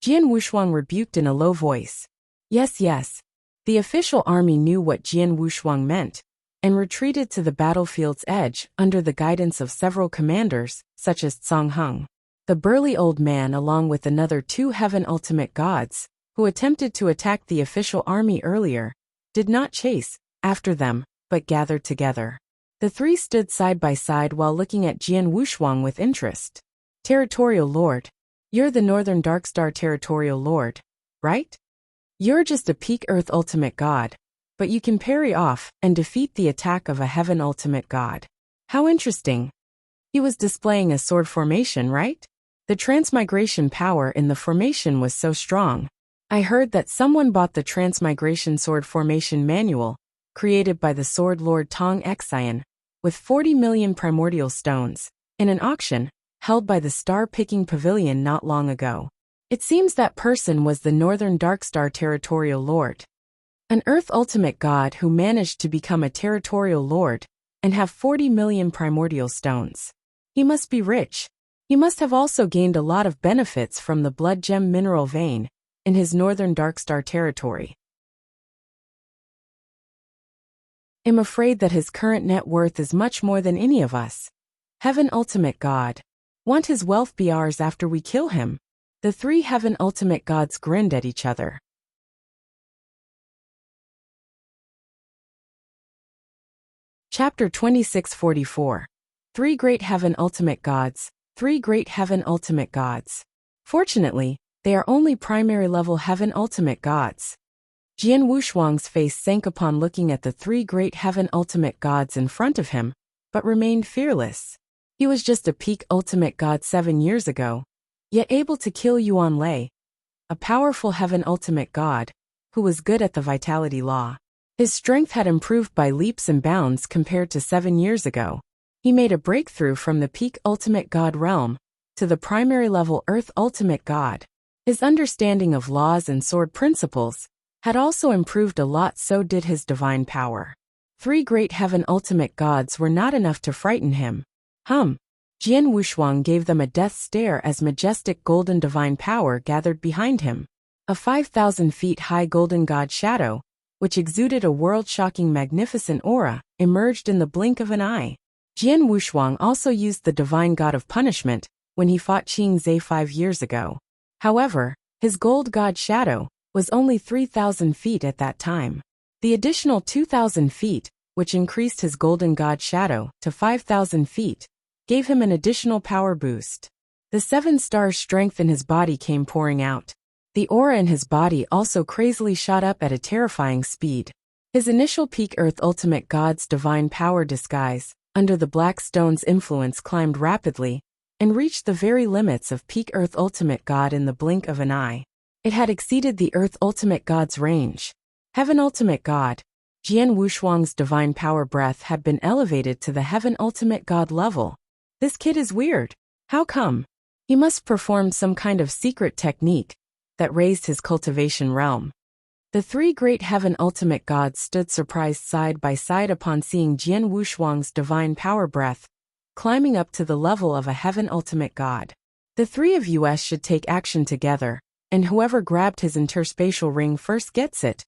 Jian Wuxuang rebuked in a low voice. Yes. The official army knew what Jian Wuxuang meant, and retreated to the battlefield's edge under the guidance of several commanders, such as Zhang Heng. The burly old man, along with another 2 heaven ultimate gods, who attempted to attack the official army earlier, did not chase after them, but gathered together. The 3 stood side by side while looking at Jian Wuxuang with interest. Territorial Lord. You're the Northern Darkstar Territorial Lord, right? You're just a peak Earth Ultimate God, but you can parry off and defeat the attack of a Heaven Ultimate God. How interesting. He was displaying a sword formation, right? The transmigration power in the formation was so strong. I heard that someone bought the transmigration sword formation manual, created by the Sword Lord Tong Xian, with 40 million primordial stones, in an auction held by the Star-Picking Pavilion not long ago. It seems that person was the Northern Darkstar Territorial Lord. An Earth Ultimate God who managed to become a Territorial Lord and have 40 million primordial stones. He must be rich. He must have also gained a lot of benefits from the Blood Gem mineral vein in his Northern Darkstar territory. I'm afraid that his current net worth is much more than any of us. Heaven Ultimate God. Want his wealth be ours after we kill him? The 3 Heaven Ultimate Gods grinned at each other. Chapter 2644. 3 Great Heaven Ultimate Gods. 3 Great Heaven Ultimate Gods. Fortunately, they are only primary level Heaven Ultimate Gods. Jian Wuxuang's face sank upon looking at the 3 Great Heaven Ultimate Gods in front of him, but remained fearless. He was just a peak Ultimate God 7 years ago, yet able to kill Yuan Lei, a powerful Heaven Ultimate God, who was good at the Vitality Law. His strength had improved by leaps and bounds compared to 7 years ago. He made a breakthrough from the peak Ultimate God realm to the primary level Earth Ultimate God. His understanding of laws and sword principles had also improved a lot, so did his divine power. 3 Great Heaven Ultimate Gods were not enough to frighten him. Jian Wuxuang gave them a death stare as majestic golden divine power gathered behind him. A 5,000 feet high golden god shadow, which exuded a world-shocking magnificent aura, emerged in the blink of an eye. Jian Wuxuang also used the divine god of punishment when he fought Qing Zhe 5 years ago. However, his gold god shadow was only 3,000 feet at that time. The additional 2,000 feet, which increased his golden god shadow to 5,000 feet, gave him an additional power boost. The 7-star strength in his body came pouring out. The aura in his body also crazily shot up at a terrifying speed. His initial peak Earth Ultimate God's divine power disguise, under the Black Stone's influence, climbed rapidly and reached the very limits of peak Earth Ultimate God in the blink of an eye. It had exceeded the Earth Ultimate God's range. Heaven Ultimate God. Jian Wuxuang's divine power breath had been elevated to the Heaven Ultimate God level. This kid is weird. How come? He must perform some kind of secret technique that raised his cultivation realm. The 3 Great Heaven Ultimate Gods stood surprised side by side upon seeing Jian Wuxuang's divine power breath climbing up to the level of a Heaven Ultimate God. The 3 of us should take action together, and whoever grabbed his interspatial ring first gets it,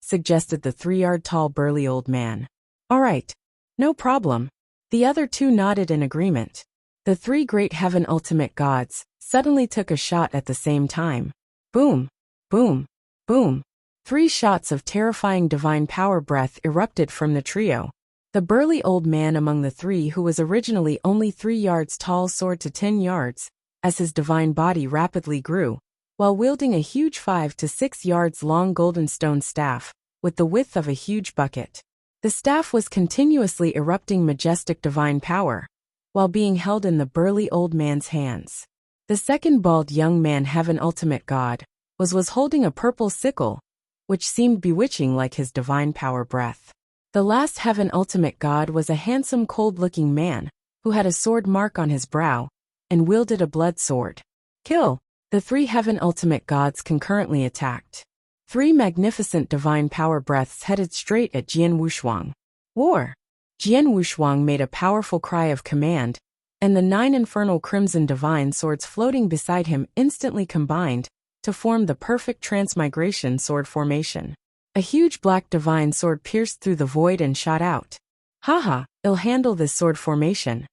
suggested the 3-yard-tall burly old man. All right. No problem. The other two nodded in agreement. The three great heaven ultimate gods suddenly took a shot at the same time. Boom, boom, boom. 3 shots of terrifying divine power breath erupted from the trio. The burly old man among the three, who was originally only 3 yards tall, soared to 10 yards, as his divine body rapidly grew, while wielding a huge 5 to 6 yards long golden stone staff, with the width of a huge bucket. The staff was continuously erupting majestic divine power, while being held in the burly old man's hands. The second bald young man, heaven ultimate god, was holding a purple sickle, which seemed bewitching like his divine power breath. The last heaven ultimate god was a handsome, cold-looking man, who had a sword mark on his brow, and wielded a blood sword. Kill! The 3 heaven ultimate gods concurrently attacked. 3 magnificent divine power breaths headed straight at Jian Wushuang. War! Jian Wushuang made a powerful cry of command, and the 9 infernal crimson divine swords floating beside him instantly combined to form the perfect transmigration sword formation. A huge black divine sword pierced through the void and shot out. Haha, I'll handle this sword formation.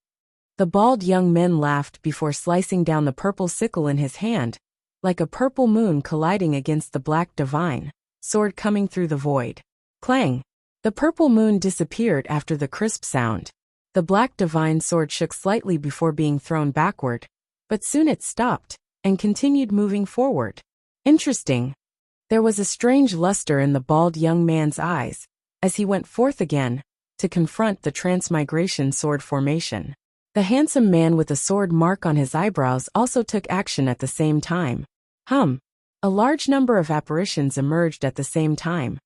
The bald young man laughed before slicing down the purple sickle in his hand, like a purple moon colliding against the black divine sword coming through the void. Clang! The purple moon disappeared after the crisp sound. The black divine sword shook slightly before being thrown backward, but soon it stopped and continued moving forward. Interesting. There was a strange luster in the bald young man's eyes as he went forth again to confront the transmigration sword formation. The handsome man with a sword mark on his eyebrows also took action at the same time. A large number of apparitions emerged at the same time.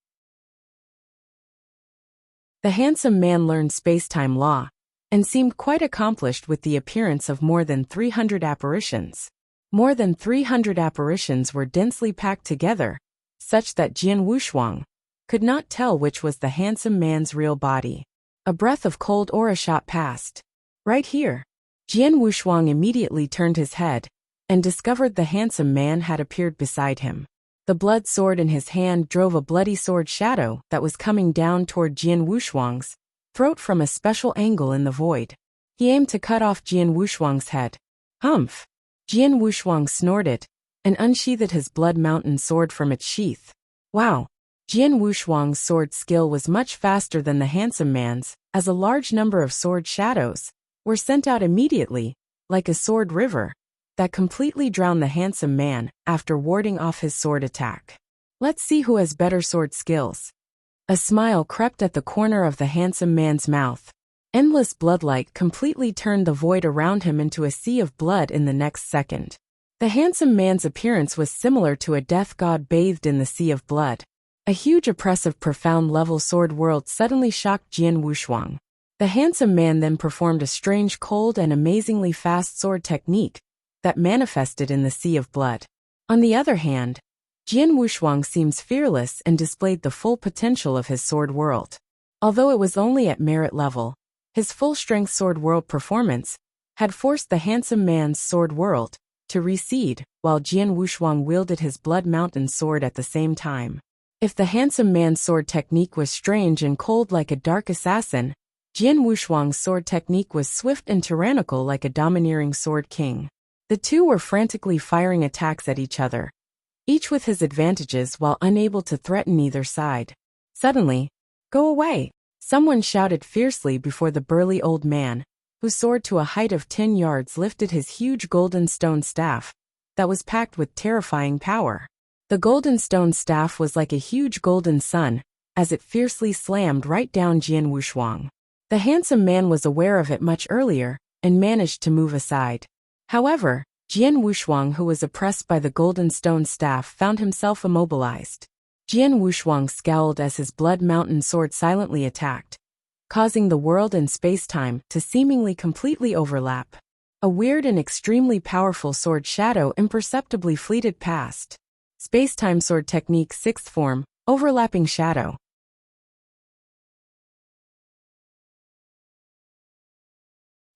The handsome man learned space-time law and seemed quite accomplished with the appearance of more than 300 apparitions. More than 300 apparitions were densely packed together, such that Jian Wushuang could not tell which was the handsome man's real body. A breath of cold aura shot past. Right here. Jian Wushuang immediately turned his head and discovered the handsome man had appeared beside him. The blood sword in his hand drove a bloody sword shadow that was coming down toward Jian Wushuang's throat from a special angle in the void. He aimed to cut off Jian Wushuang's head. Humph! Jian Wushuang snorted and unsheathed his blood mountain sword from its sheath. Wow! Jian Wushuang's sword skill was much faster than the handsome man's, as a large number of sword shadows were sent out immediately, like a sword river, that completely drowned the handsome man after warding off his sword attack. Let's see who has better sword skills. A smile crept at the corner of the handsome man's mouth. Endless bloodlight completely turned the void around him into a sea of blood in the next second. The handsome man's appearance was similar to a death god bathed in the sea of blood. A huge, oppressive, profound-level sword world suddenly shocked Jian Wushuang. The handsome man then performed a strange, cold, and amazingly fast sword technique that manifested in the sea of blood. On the other hand, Jian Wushuang seems fearless and displayed the full potential of his sword world. Although it was only at merit level, his full-strength sword world performance had forced the handsome man's sword world to recede, while Jian Wushuang wielded his blood mountain sword at the same time. If the handsome man's sword technique was strange and cold like a dark assassin, Jian Wushuang's sword technique was swift and tyrannical like a domineering sword king. The two were frantically firing attacks at each other, each with his advantages while unable to threaten either side. Suddenly, "Go away!" someone shouted fiercely before the burly old man, who soared to a height of 10 yards, lifted his huge golden stone staff that was packed with terrifying power. The golden stone staff was like a huge golden sun as it fiercely slammed right down Jian Wushuang. The handsome man was aware of it much earlier and managed to move aside. However, Jian Wushuang, who was oppressed by the golden stone staff, found himself immobilized. Jian Wushuang scowled as his blood mountain sword silently attacked, causing the world and space-time to seemingly completely overlap. A weird and extremely powerful sword shadow imperceptibly fleeted past. Space-time sword technique 6th form, overlapping shadow.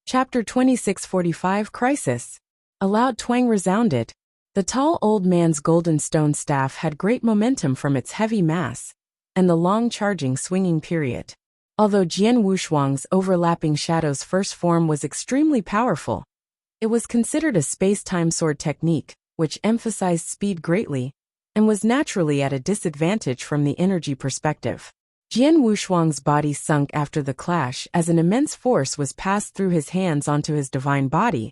Chapter 2645 Crisis. A loud twang resounded, The tall old man's golden stone staff had great momentum from its heavy mass and the long charging swinging period. Although Jian Wushuang's overlapping shadow's first form was extremely powerful, it was considered a space-time sword technique, which emphasized speed greatly and was naturally at a disadvantage from the energy perspective. Jian Wushuang's body sunk after the clash as an immense force was passed through his hands onto his divine body,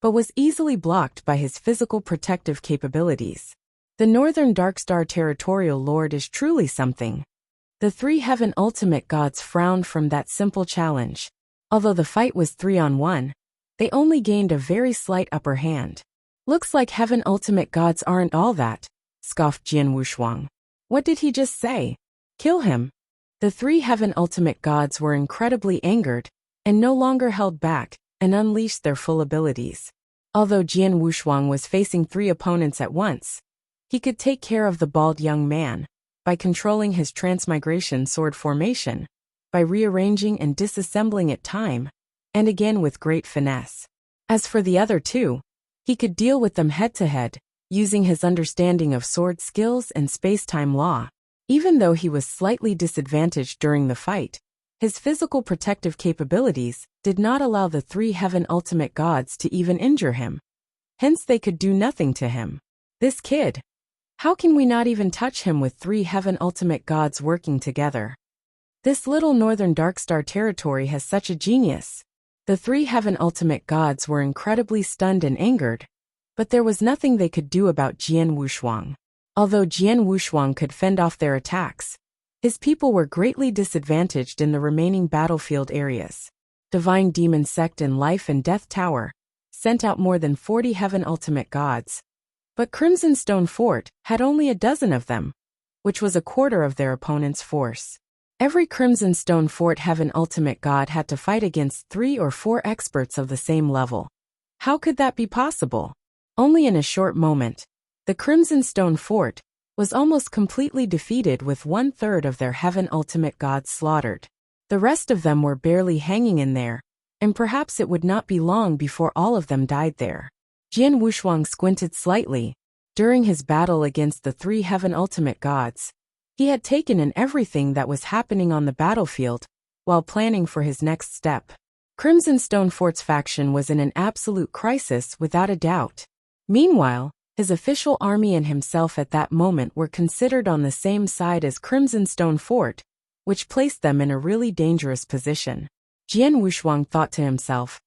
but was easily blocked by his physical protective capabilities. The Northern Darkstar Territorial Lord is truly something. The three Heaven Ultimate Gods frowned from that simple challenge. Although the fight was 3-on-1, they only gained a very slight upper hand. Looks like Heaven Ultimate Gods aren't all that, scoffed Jian Wushuang. What did he just say? Kill him. The three Heaven Ultimate Gods were incredibly angered and no longer held back and unleashed their full abilities. Although Jian Wushuang was facing three opponents at once, he could take care of the bald young man by controlling his transmigration sword formation, by rearranging and disassembling it time and again with great finesse. As for the other two, he could deal with them head-to-head, using his understanding of sword skills and space-time law. Even though he was slightly disadvantaged during the fight, his physical protective capabilities did not allow the three Heaven Ultimate Gods to even injure him. Hence they could do nothing to him. This kid. How can we not even touch him with three Heaven Ultimate Gods working together? This little Northern Darkstar territory has such a genius. The three Heaven Ultimate Gods were incredibly stunned and angered, but there was nothing they could do about Jian Wushuang. Although Jian Wushuang could fend off their attacks, his people were greatly disadvantaged in the remaining battlefield areas. Divine Demon Sect and Life and Death Tower sent out more than 40 Heaven Ultimate Gods, but Crimson Stone Fort had only a dozen of them, which was a quarter of their opponent's force. Every Crimson Stone Fort Heaven Ultimate God had to fight against 3 or 4 experts of the same level. How could that be possible? Only in a short moment, the Crimson Stone Fort was almost completely defeated with 1/3 of their Heaven Ultimate Gods slaughtered. The rest of them were barely hanging in there, and perhaps it would not be long before all of them died there. Jian Wushuang squinted slightly. During his battle against the 3 Heaven Ultimate Gods, he had taken in everything that was happening on the battlefield while planning for his next step. Crimson Stone Fort's faction was in an absolute crisis without a doubt. Meanwhile, his official army and himself at that moment were considered on the same side as Crimson Stone Fort, which placed them in a really dangerous position. Jian Wushuang thought to himself,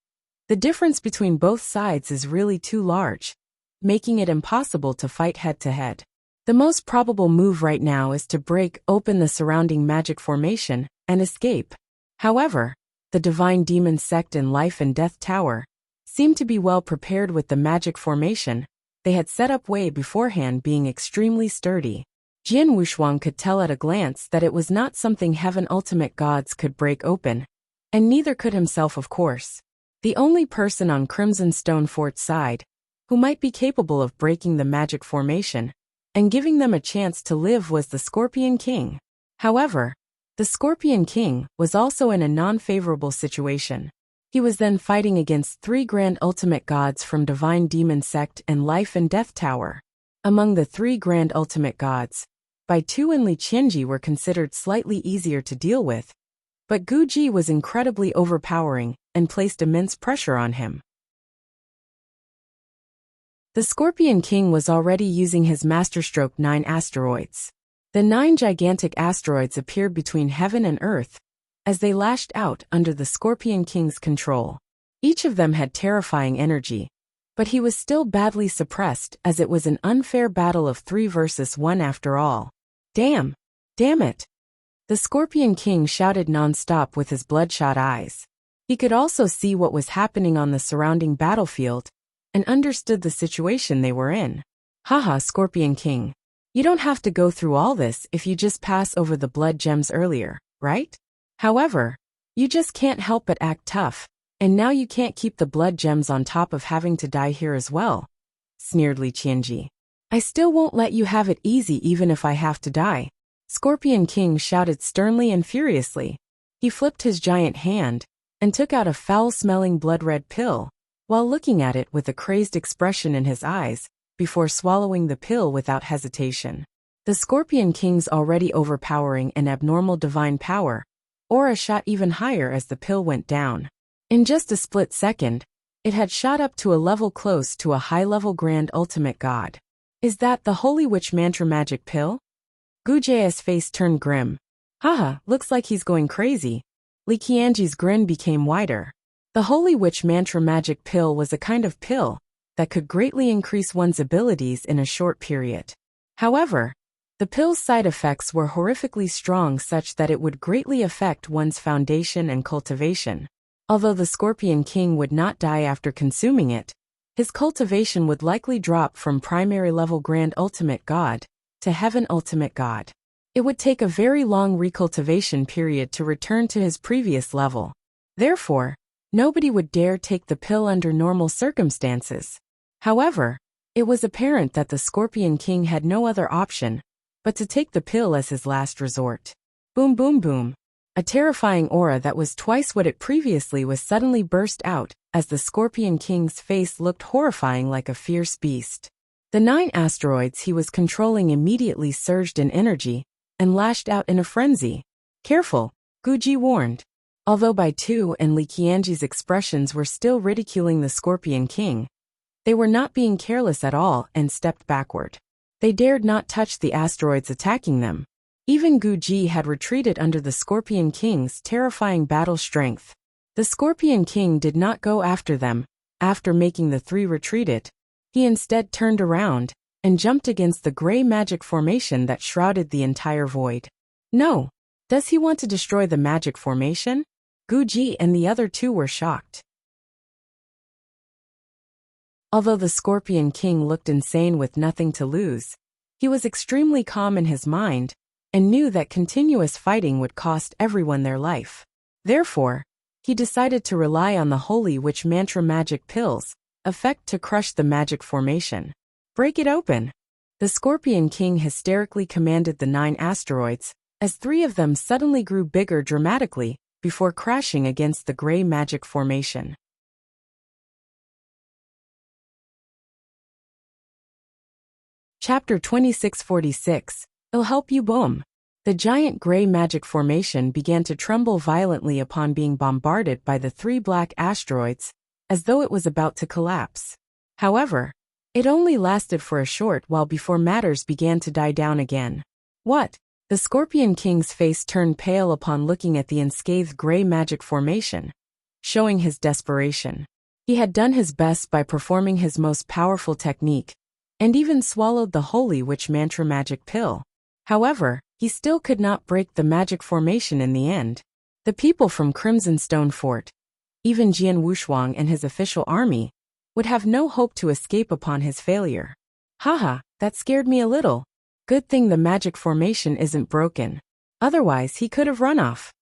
the difference between both sides is really too large, making it impossible to fight head-to-head. The most probable move right now is to break open the surrounding magic formation and escape. However, the Divine Demon Sect and Life and Death Tower seemed to be well prepared with the magic formation they had set up way beforehand being extremely sturdy. Jian Wushuang could tell at a glance that it was not something Heaven Ultimate Gods could break open, and neither could himself, of course. The only person on Crimson Stone Fort's side who might be capable of breaking the magic formation and giving them a chance to live was the Scorpion King. However, the Scorpion King was also in a non-favorable situation. He was then fighting against 3 Grand Ultimate Gods from Divine Demon Sect and Life and Death Tower. Among the 3 Grand Ultimate Gods, Bai Tu and Li Qianji were considered slightly easier to deal with, but Gu Ji was incredibly overpowering and placed immense pressure on him. The Scorpion King was already using his Masterstroke 9 asteroids. The 9 gigantic asteroids appeared between heaven and earth as they lashed out under the Scorpion King's control. Each of them had terrifying energy, but he was still badly suppressed as it was an unfair battle of 3 versus 1 after all. Damn! Damn it! The Scorpion King shouted non-stop with his bloodshot eyes. He could also see what was happening on the surrounding battlefield and understood the situation they were in. Haha, Scorpion King. You don't have to go through all this if you just pass over the blood gems earlier, right? However, you just can't help but act tough, and now you can't keep the blood gems on top of having to die here as well, sneered Li Qianji. I still won't let you have it easy even if I have to die. Scorpion King shouted sternly and furiously. He flipped his giant hand and took out a foul-smelling blood-red pill. While looking at it with a crazed expression in his eyes, before swallowing the pill without hesitation. The Scorpion King's already overpowering and abnormal divine power, aura shot even higher as the pill went down. In just a split second, it had shot up to a level close to a high-level Grand Ultimate God. Is that the Holy Witch Mantra Magic Pill? Gu Jie's face turned grim. Haha, looks like he's going crazy. Li Qianji's grin became wider. The Holy Witch Mantra Magic Pill was a kind of pill that could greatly increase one's abilities in a short period. However, the pill's side effects were horrifically strong, such that it would greatly affect one's foundation and cultivation. Although the Scorpion King would not die after consuming it, his cultivation would likely drop from primary level Grand Ultimate God to Heaven Ultimate God. It would take a very long recultivation period to return to his previous level. Therefore, nobody would dare take the pill under normal circumstances. However, it was apparent that the Scorpion King had no other option but to take the pill as his last resort. Boom boom boom. A terrifying aura that was twice what it previously was suddenly burst out as the Scorpion King's face looked horrifying like a fierce beast. The 9 asteroids he was controlling immediately surged in energy and lashed out in a frenzy. Careful, Guji warned. Although Bai Tu and Li Qianji's expressions were still ridiculing the Scorpion King, they were not being careless at all and stepped backward. They dared not touch the asteroids attacking them. Even Gu Ji had retreated under the Scorpion King's terrifying battle strength. The Scorpion King did not go after them. After making the 3 retreated, he instead turned around and jumped against the gray magic formation that shrouded the entire void. No. Does he want to destroy the magic formation? Gu Ji and the other 2 were shocked. Although the Scorpion King looked insane with nothing to lose, he was extremely calm in his mind and knew that continuous fighting would cost everyone their life. Therefore, he decided to rely on the Holy Witch Mantra Magic Pill's effect to crush the magic formation. Break it open! The Scorpion King hysterically commanded the 9 asteroids, as 3 of them suddenly grew bigger dramatically before crashing against the gray magic formation. Chapter 2646, It'll Help You Boom. The giant gray magic formation began to tremble violently upon being bombarded by the 3 black asteroids, as though it was about to collapse. However, it only lasted for a short while before matters began to die down again. What? The Scorpion King's face turned pale upon looking at the unscathed gray magic formation, showing his desperation. He had done his best by performing his most powerful technique, and even swallowed the Holy Witch Mantra Magic Pill. However, he still could not break the magic formation in the end. The people from Crimson Stone Fort, even Jian Wushuang and his official army, would have no hope to escape upon his failure. Haha, that scared me a little. Good thing the magic formation isn't broken. Otherwise he could have run off.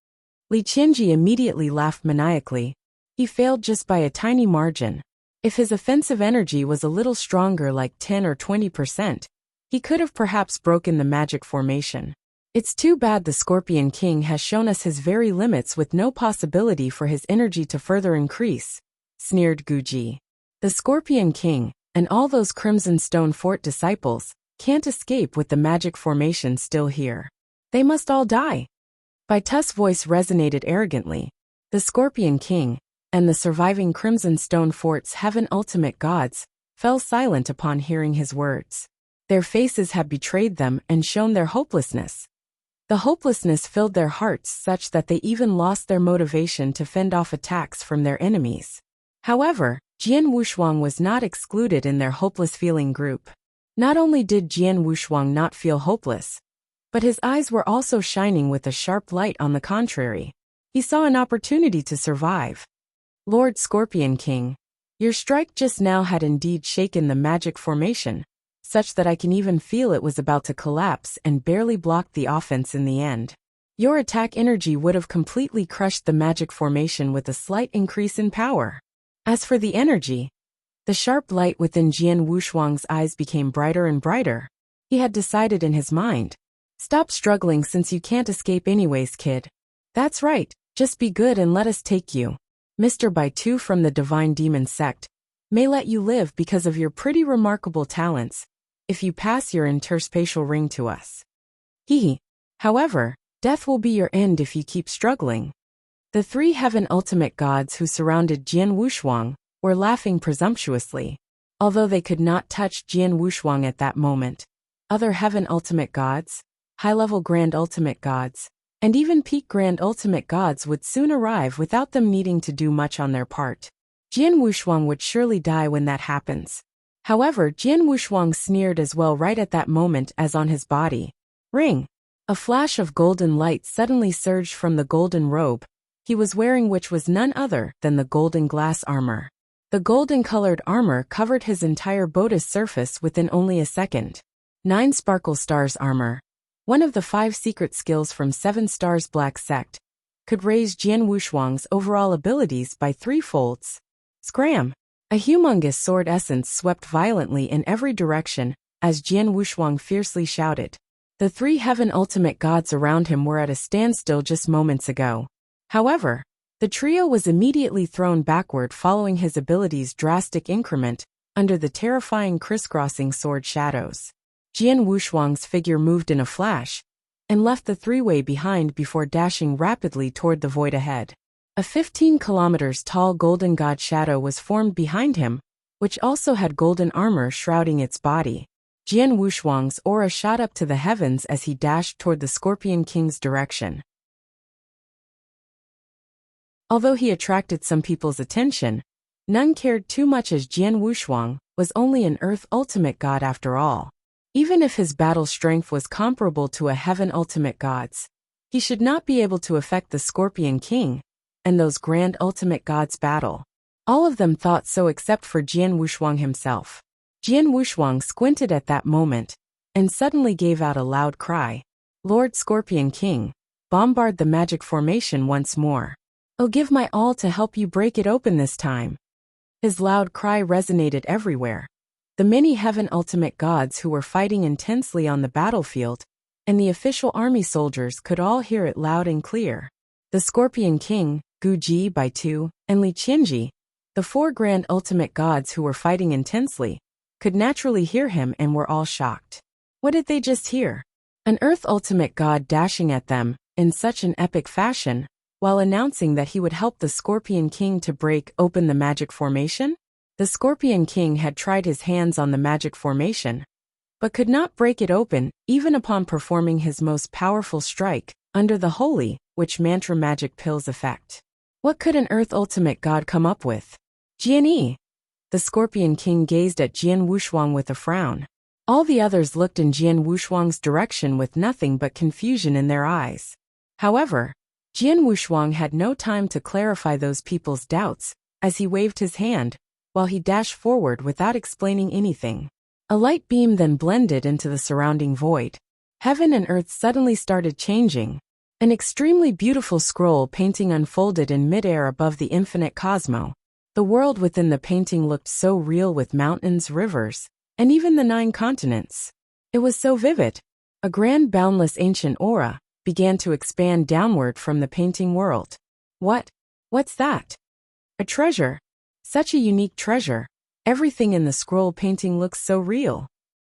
Li Qianji immediately laughed maniacally. He failed just by a tiny margin. If his offensive energy was a little stronger, like 10 or 20%, he could have perhaps broken the magic formation. It's too bad the Scorpion King has shown us his very limits with no possibility for his energy to further increase, sneered Gu Ji. The Scorpion King, and all those Crimson Stone Fort disciples, can't escape with the magic formation still here. They must all die. Bai Tu's voice resonated arrogantly. The Scorpion King, and the surviving Crimson Stone Fort's Heaven Ultimate Gods, fell silent upon hearing his words. Their faces had betrayed them and shown their hopelessness. The hopelessness filled their hearts such that they even lost their motivation to fend off attacks from their enemies. However, Jian Wushuang was not excluded in their hopeless-feeling group. Not only did Jian Wushuang not feel hopeless, but his eyes were also shining with a sharp light. On the contrary, he saw an opportunity to survive. Lord Scorpion King, your strike just now had indeed shaken the magic formation, such that I can even feel it was about to collapse and barely blocked the offense in the end. Your attack energy would have completely crushed the magic formation with a slight increase in power. As for the energy, the sharp light within Jian Wushuang's eyes became brighter and brighter. He had decided in his mind. Stop struggling since you can't escape anyways, kid. That's right, just be good and let us take you. Mr. Bai Tu from the Divine Demon Sect, may let you live because of your pretty remarkable talents, if you pass your interspatial ring to us. He. However, death will be your end if you keep struggling. The three heaven ultimate gods who surrounded Jian Wushuang were laughing presumptuously. Although they could not touch Jian Wushuang at that moment, other heaven ultimate gods, high-level grand ultimate gods, and even peak grand ultimate gods would soon arrive without them needing to do much on their part. Jian Wushuang would surely die when that happens. However, Jian Wushuang sneered as well right at that moment as on his body. Ring. A flash of golden light suddenly surged from the golden robe he was wearing, which was none other than the golden glass armor. The golden-colored armor covered his entire bodice surface within only a second. 9 Sparkle Stars Armor, one of the 5 secret skills from 7 Stars Black Sect, could raise Jian Wushuang's overall abilities by 3 folds. Scram! A humongous sword essence swept violently in every direction as Jian Wushuang fiercely shouted. The 3 heaven ultimate gods around him were at a standstill just moments ago. However, the trio was immediately thrown backward following his ability's drastic increment under the terrifying crisscrossing sword shadows. Jian Wushuang's figure moved in a flash and left the three-way behind before dashing rapidly toward the void ahead. A 15 kilometers tall golden god shadow was formed behind him, which also had golden armor shrouding its body. Jian Wushuang's aura shot up to the heavens as he dashed toward the Scorpion King's direction. Although he attracted some people's attention, none cared too much as Jian Wushuang was only an Earth ultimate god after all. Even if his battle strength was comparable to a heaven ultimate god's, he should not be able to affect the Scorpion King and those grand ultimate gods' battle. All of them thought so except for Jian Wushuang himself. Jian Wushuang squinted at that moment and suddenly gave out a loud cry. Lord Scorpion King, bombard the magic formation once more. I'll give my all to help you break it open this time. His loud cry resonated everywhere. The many heaven ultimate gods who were fighting intensely on the battlefield and the official army soldiers could all hear it loud and clear. The Scorpion King, Gu Ji Bai Tu, and Li Qianji, the 4 grand ultimate gods who were fighting intensely, could naturally hear him and were all shocked. What did they just hear? An Earth ultimate god dashing at them in such an epic fashion, while announcing that he would help the Scorpion King to break open the magic formation? The Scorpion King had tried his hands on the magic formation, but could not break it open even upon performing his most powerful strike under the holy witch mantra magic pills effect. What could an Earth ultimate god come up with? Jian. The Scorpion King gazed at Jian Wushuang with a frown. All the others looked in Jian Wushuang's direction with nothing but confusion in their eyes. However, Jian Wushuang had no time to clarify those people's doubts, as he waved his hand, while he dashed forward without explaining anything. A light beam then blended into the surrounding void. Heaven and earth suddenly started changing. An extremely beautiful scroll painting unfolded in midair above the infinite cosmos. The world within the painting looked so real with mountains, rivers, and even the 9 continents. It was so vivid. A grand boundless ancient aura began to expand downward from the painting world. What's that? A treasure. Such a unique treasure. Everything in the scroll painting looks so real.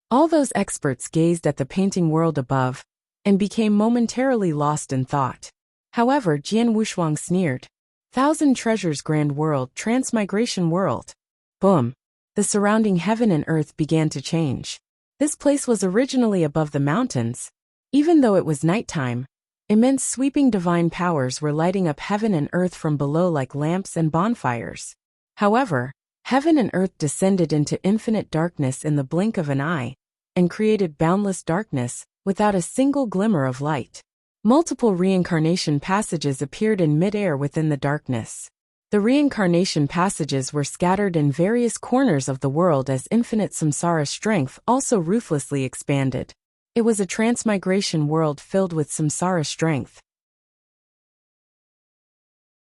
All those experts gazed at the painting world above and became momentarily lost in thought. However, Jian Wushuang sneered. 1,000 treasures grand world, transmigration world. Boom. The surrounding heaven and earth began to change. This place was originally above the mountains. Even though it was nighttime, immense sweeping divine powers were lighting up heaven and earth from below like lamps and bonfires. However, heaven and earth descended into infinite darkness in the blink of an eye, and created boundless darkness without a single glimmer of light. Multiple reincarnation passages appeared in midair within the darkness. The reincarnation passages were scattered in various corners of the world as infinite samsara strength also ruthlessly expanded. It was a transmigration world filled with samsara strength.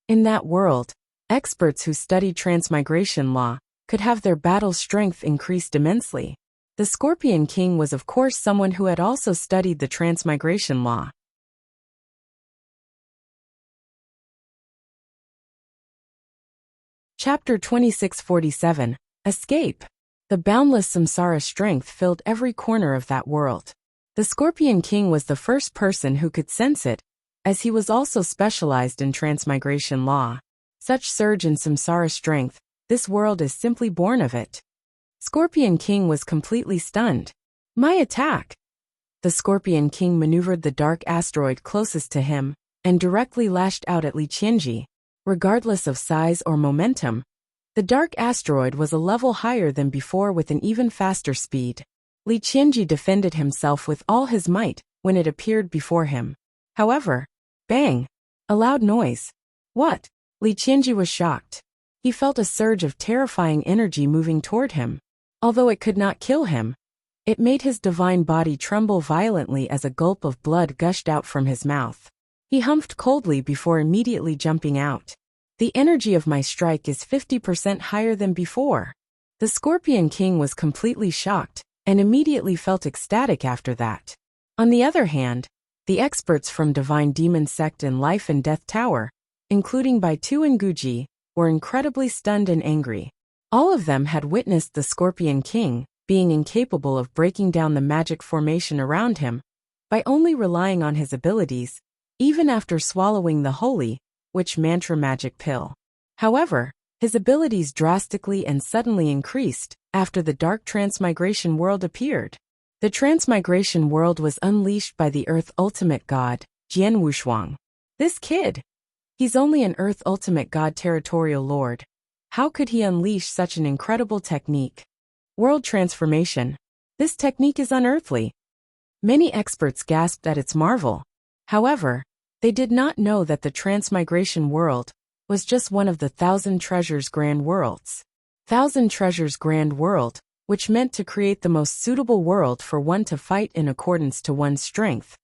In that world, experts who studied transmigration law could have their battle strength increased immensely. The Scorpion King was of course someone who had also studied the transmigration law. Chapter 2647, Escape. The boundless samsara strength filled every corner of that world. The Scorpion King was the first person who could sense it, as he was also specialized in transmigration law. Such surge in samsara strength, this world is simply born of it. Scorpion King was completely stunned. My attack! The Scorpion King maneuvered the dark asteroid closest to him, and directly lashed out at Li Qianji. Regardless of size or momentum, the dark asteroid was a level higher than before with an even faster speed. Li Qianji defended himself with all his might when it appeared before him. However, bang! A loud noise. What? Li Qianji was shocked. He felt a surge of terrifying energy moving toward him. Although it could not kill him, it made his divine body tremble violently as a gulp of blood gushed out from his mouth. He humphed coldly before immediately jumping out. The energy of my strike is 50% higher than before. The Scorpion King was completely shocked, and immediately felt ecstatic after that. On the other hand, the experts from Divine Demon Sect and Life and Death Tower, including Bai Tu and Guji, were incredibly stunned and angry. All of them had witnessed the Scorpion King being incapable of breaking down the magic formation around him by only relying on his abilities, even after swallowing the holy witch mantra magic pill. However, his abilities drastically and suddenly increased after the dark transmigration world appeared. The transmigration world was unleashed by the Earth Ultimate God, Jian Wushuang. This kid! He's only an Earth Ultimate God territorial lord. How could he unleash such an incredible technique? World transformation. This technique is unearthly. Many experts gasped at its marvel. However, they did not know that the transmigration world was just one of the Thousand Treasures Grand Worlds. Thousand Treasures Grand World, which meant to create the most suitable world for one to fight in accordance to one's strength.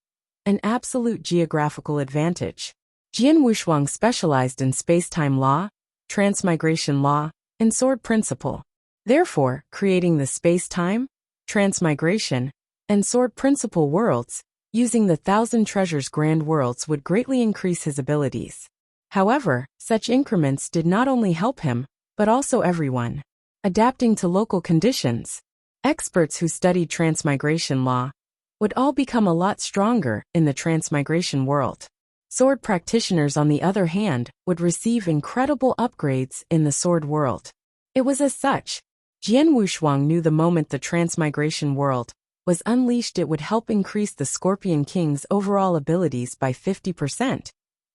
An absolute geographical advantage. Jian Wushuang specialized in space-time law, transmigration law, and sword principle. Therefore, creating the space-time, transmigration, and sword principle worlds, using the Thousand Treasures Grand Worlds would greatly increase his abilities. However, such increments did not only help him, but also everyone. Adapting to local conditions, experts who studied transmigration law would all become a lot stronger in the transmigration world. Sword practitioners, on the other hand, would receive incredible upgrades in the sword world. It was as such. Jian Wushuang knew the moment the transmigration world was unleashed it would help increase the Scorpion King's overall abilities by 50%.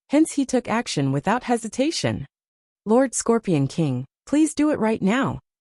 Hence he took action without hesitation. Lord Scorpion King, please do it right now.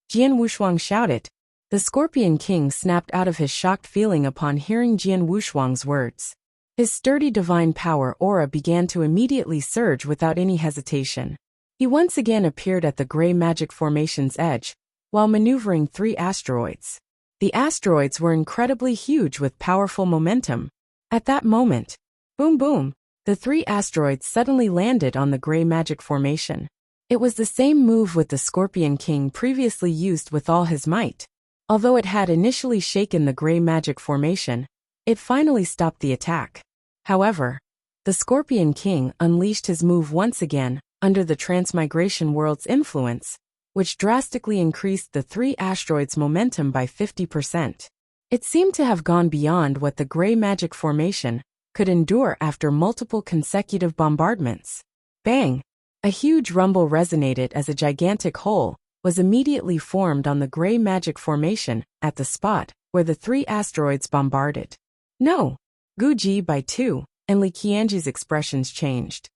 Jian Wushuang shouted. The Scorpion King snapped out of his shocked feeling upon hearing Jian Wushuang's words. His sturdy divine power aura began to immediately surge without any hesitation. He once again appeared at the gray magic formation's edge, while maneuvering 3 asteroids. The asteroids were incredibly huge with powerful momentum. At that moment, boom boom, the 3 asteroids suddenly landed on the gray magic formation. It was the same move with the Scorpion King previously used with all his might. Although it had initially shaken the gray magic formation, it finally stopped the attack. However, the Scorpion King unleashed his move once again under the transmigration world's influence, which drastically increased the 3 asteroids' momentum by 50%. It seemed to have gone beyond what the gray magic formation could endure after multiple consecutive bombardments. Bang! A huge rumble resonated as a gigantic hole was immediately formed on the gray magic formation at the spot where the 3 asteroids bombarded. No! Guji, Bai Tu, and Li Qianji's expressions changed.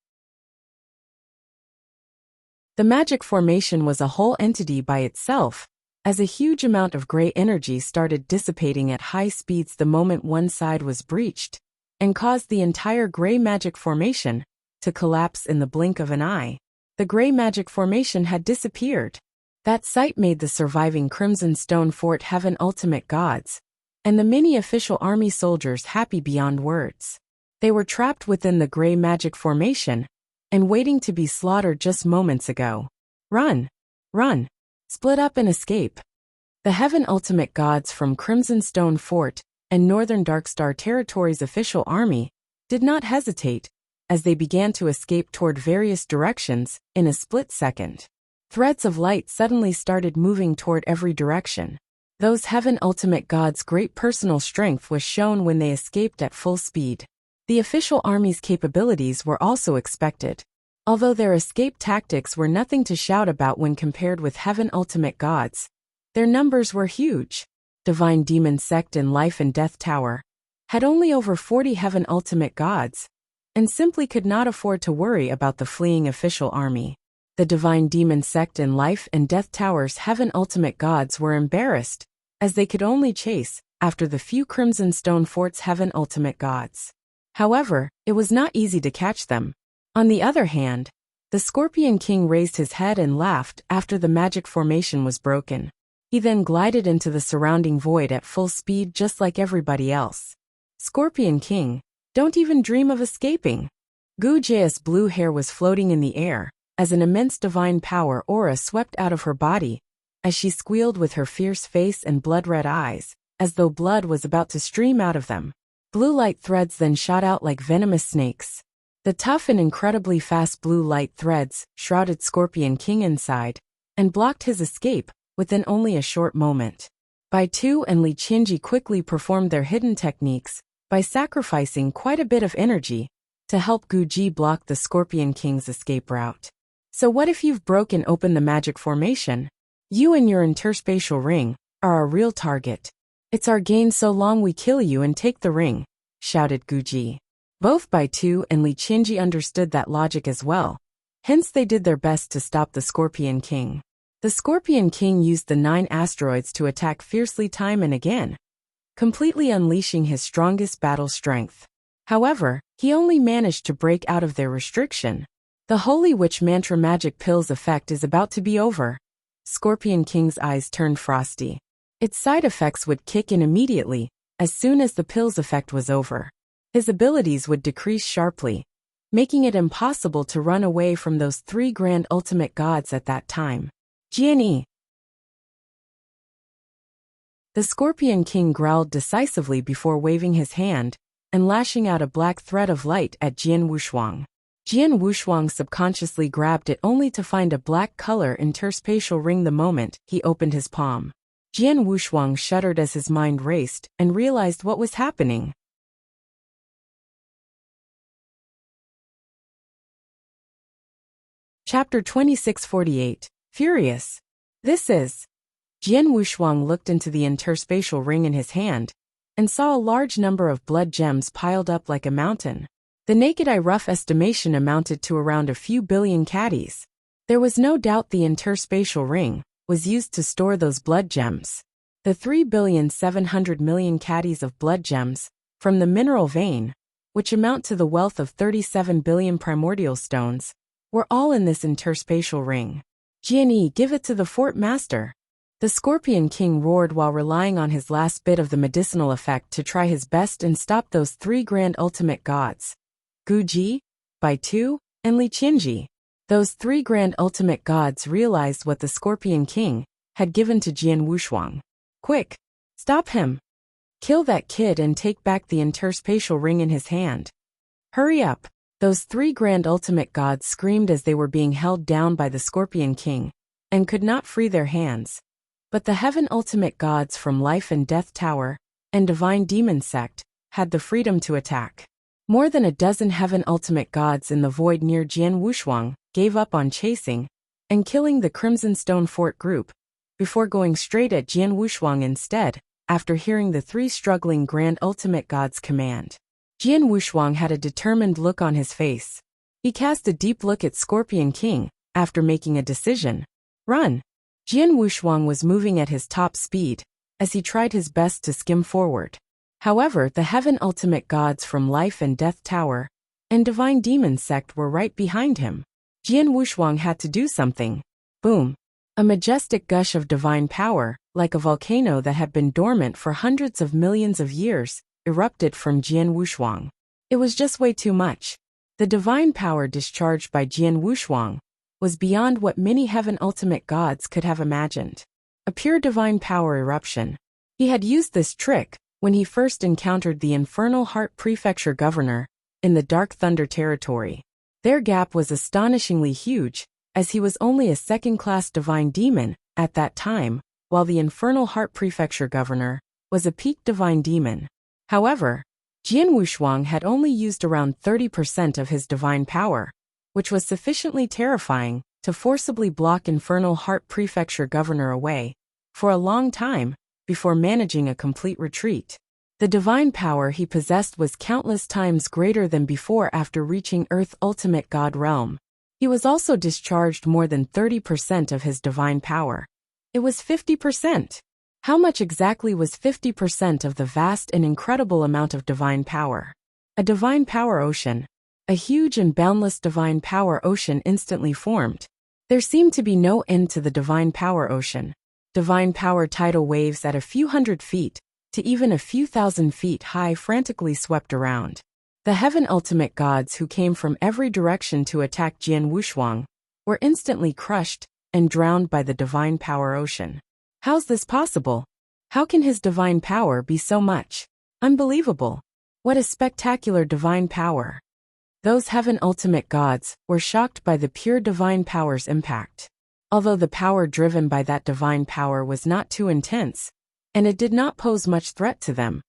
The magic formation was a whole entity by itself, as a huge amount of gray energy started dissipating at high speeds the moment one side was breached, and caused the entire gray magic formation to collapse in the blink of an eye. The gray magic formation had disappeared. That sight made the surviving Crimson Stone Fort Heaven Ultimate Gods, and the many official army soldiers happy beyond words. They were trapped within the gray magic formation, and waiting to be slaughtered just moments ago. Run! Run! Split up and escape. The Heaven Ultimate Gods from Crimson Stone Fort and Northern Darkstar Territory's official army did not hesitate, as they began to escape toward various directions in a split second. Threads of light suddenly started moving toward every direction. Those Heaven Ultimate Gods' great personal strength was shown when they escaped at full speed. The official army's capabilities were also expected. Although their escape tactics were nothing to shout about when compared with Heaven Ultimate Gods, their numbers were huge. Divine Demon Sect in Life and Death Tower had only over 40 Heaven Ultimate Gods, and simply could not afford to worry about the fleeing official army. The Divine Demon Sect in Life and Death Tower's Heaven Ultimate Gods were embarrassed, as they could only chase after the few Crimson Stone Fort's Heaven Ultimate Gods. However, it was not easy to catch them. On the other hand, the Scorpion King raised his head and laughed after the magic formation was broken. He then glided into the surrounding void at full speed just like everybody else. Scorpion King, don't even dream of escaping. Wuxia's blue hair was floating in the air, as an immense divine power aura swept out of her body, as she squealed with her fierce face and blood-red eyes, as though blood was about to stream out of them. Blue light threads then shot out like venomous snakes. The tough and incredibly fast blue light threads shrouded Scorpion King inside, and blocked his escape within only a short moment. Bai Tu and Li Qinji quickly performed their hidden techniques by sacrificing quite a bit of energy to help Guji block the Scorpion King's escape route. So what if you've broken open the magic formation? You and your interspatial ring are our real target. It's our gain so long we kill you and take the ring, shouted Guji. Both Bai Tu and Li Qinji understood that logic as well, hence they did their best to stop the Scorpion King. The Scorpion King used the 9 asteroids to attack fiercely time and again, completely unleashing his strongest battle strength. However, he only managed to break out of their restriction. The Holy Witch Mantra Magic Pills effect is about to be over. Scorpion King's eyes turned frosty. Its side effects would kick in immediately, as soon as the pills effect was over. His abilities would decrease sharply, making it impossible to run away from those 3 grand ultimate gods at that time. Jianyi. The Scorpion King growled decisively before waving his hand and lashing out a black thread of light at Jian Wushuang. Jian Wushuang subconsciously grabbed it only to find a black color interspatial ring the moment he opened his palm. Jian Wushuang shuddered as his mind raced and realized what was happening. Chapter 2648. Furious. This is. Jian Wushuang looked into the interspatial ring in his hand and saw a large number of blood gems piled up like a mountain. The naked eye rough estimation amounted to around a few billion caddies. There was no doubt the interspatial ring was used to store those blood gems. The 3,700,000,000 caddies of blood gems from the mineral vein, which amount to the wealth of 37 billion primordial stones, were all in this interspatial ring. Jianyi, give it to the fort master. The Scorpion King roared while relying on his last bit of the medicinal effect to try his best and stop those 3 grand ultimate gods. Guji, Bai Tu, and Li Qinji. Those 3 grand ultimate gods realized what the Scorpion King had given to Jian Wushuang. Quick! Stop him! Kill that kid and take back the interspatial ring in his hand. Hurry up! Those 3 grand ultimate gods screamed as they were being held down by the Scorpion King, and could not free their hands. But the Heaven Ultimate Gods from Life and Death Tower and Divine Demon Sect had the freedom to attack. More than a dozen Heaven Ultimate Gods in the void near Jian Wushuang gave up on chasing and killing the Crimson Stone Fort group, before going straight at Jian Wushuang instead, after hearing the 3 struggling Grand Ultimate Gods' command. Jian Wushuang had a determined look on his face. He cast a deep look at Scorpion King, after making a decision. Run! Jian Wushuang was moving at his top speed, as he tried his best to skim forward. However, the Heaven Ultimate Gods from Life and Death Tower and Divine Demon Sect were right behind him. Jian Wushuang had to do something. Boom! A majestic gush of divine power, like a volcano that had been dormant for hundreds of millions of years, erupted from Jian Wushuang. It was just way too much. The divine power discharged by Jian Wushuang was beyond what many Heaven Ultimate Gods could have imagined. A pure divine power eruption. He had used this trick when he first encountered the Infernal Heart Prefecture Governor in the Dark Thunder territory. Their gap was astonishingly huge, as he was only a second-class divine demon at that time, while the Infernal Heart Prefecture governor was a peak divine demon. However, Jian Wushuang had only used around 30% of his divine power, which was sufficiently terrifying to forcibly block Infernal Heart Prefecture governor away for a long time before managing a complete retreat. The divine power he possessed was countless times greater than before after reaching Earth's ultimate god realm. He was also discharged more than 30% of his divine power. It was 50%. How much exactly was 50% of the vast and incredible amount of divine power? A divine power ocean. A huge and boundless divine power ocean instantly formed. There seemed to be no end to the divine power ocean. Divine power tidal waves at a few hundred feet to even a few thousand feet high frantically swept around. The heaven ultimate gods who came from every direction to attack Jian Wushuang were instantly crushed and drowned by the divine power ocean. How's this possible? How can his divine power be so much? Unbelievable. What a spectacular divine power. Those heaven ultimate gods were shocked by the pure divine power's impact. Although the power driven by that divine power was not too intense, and it did not pose much threat to them,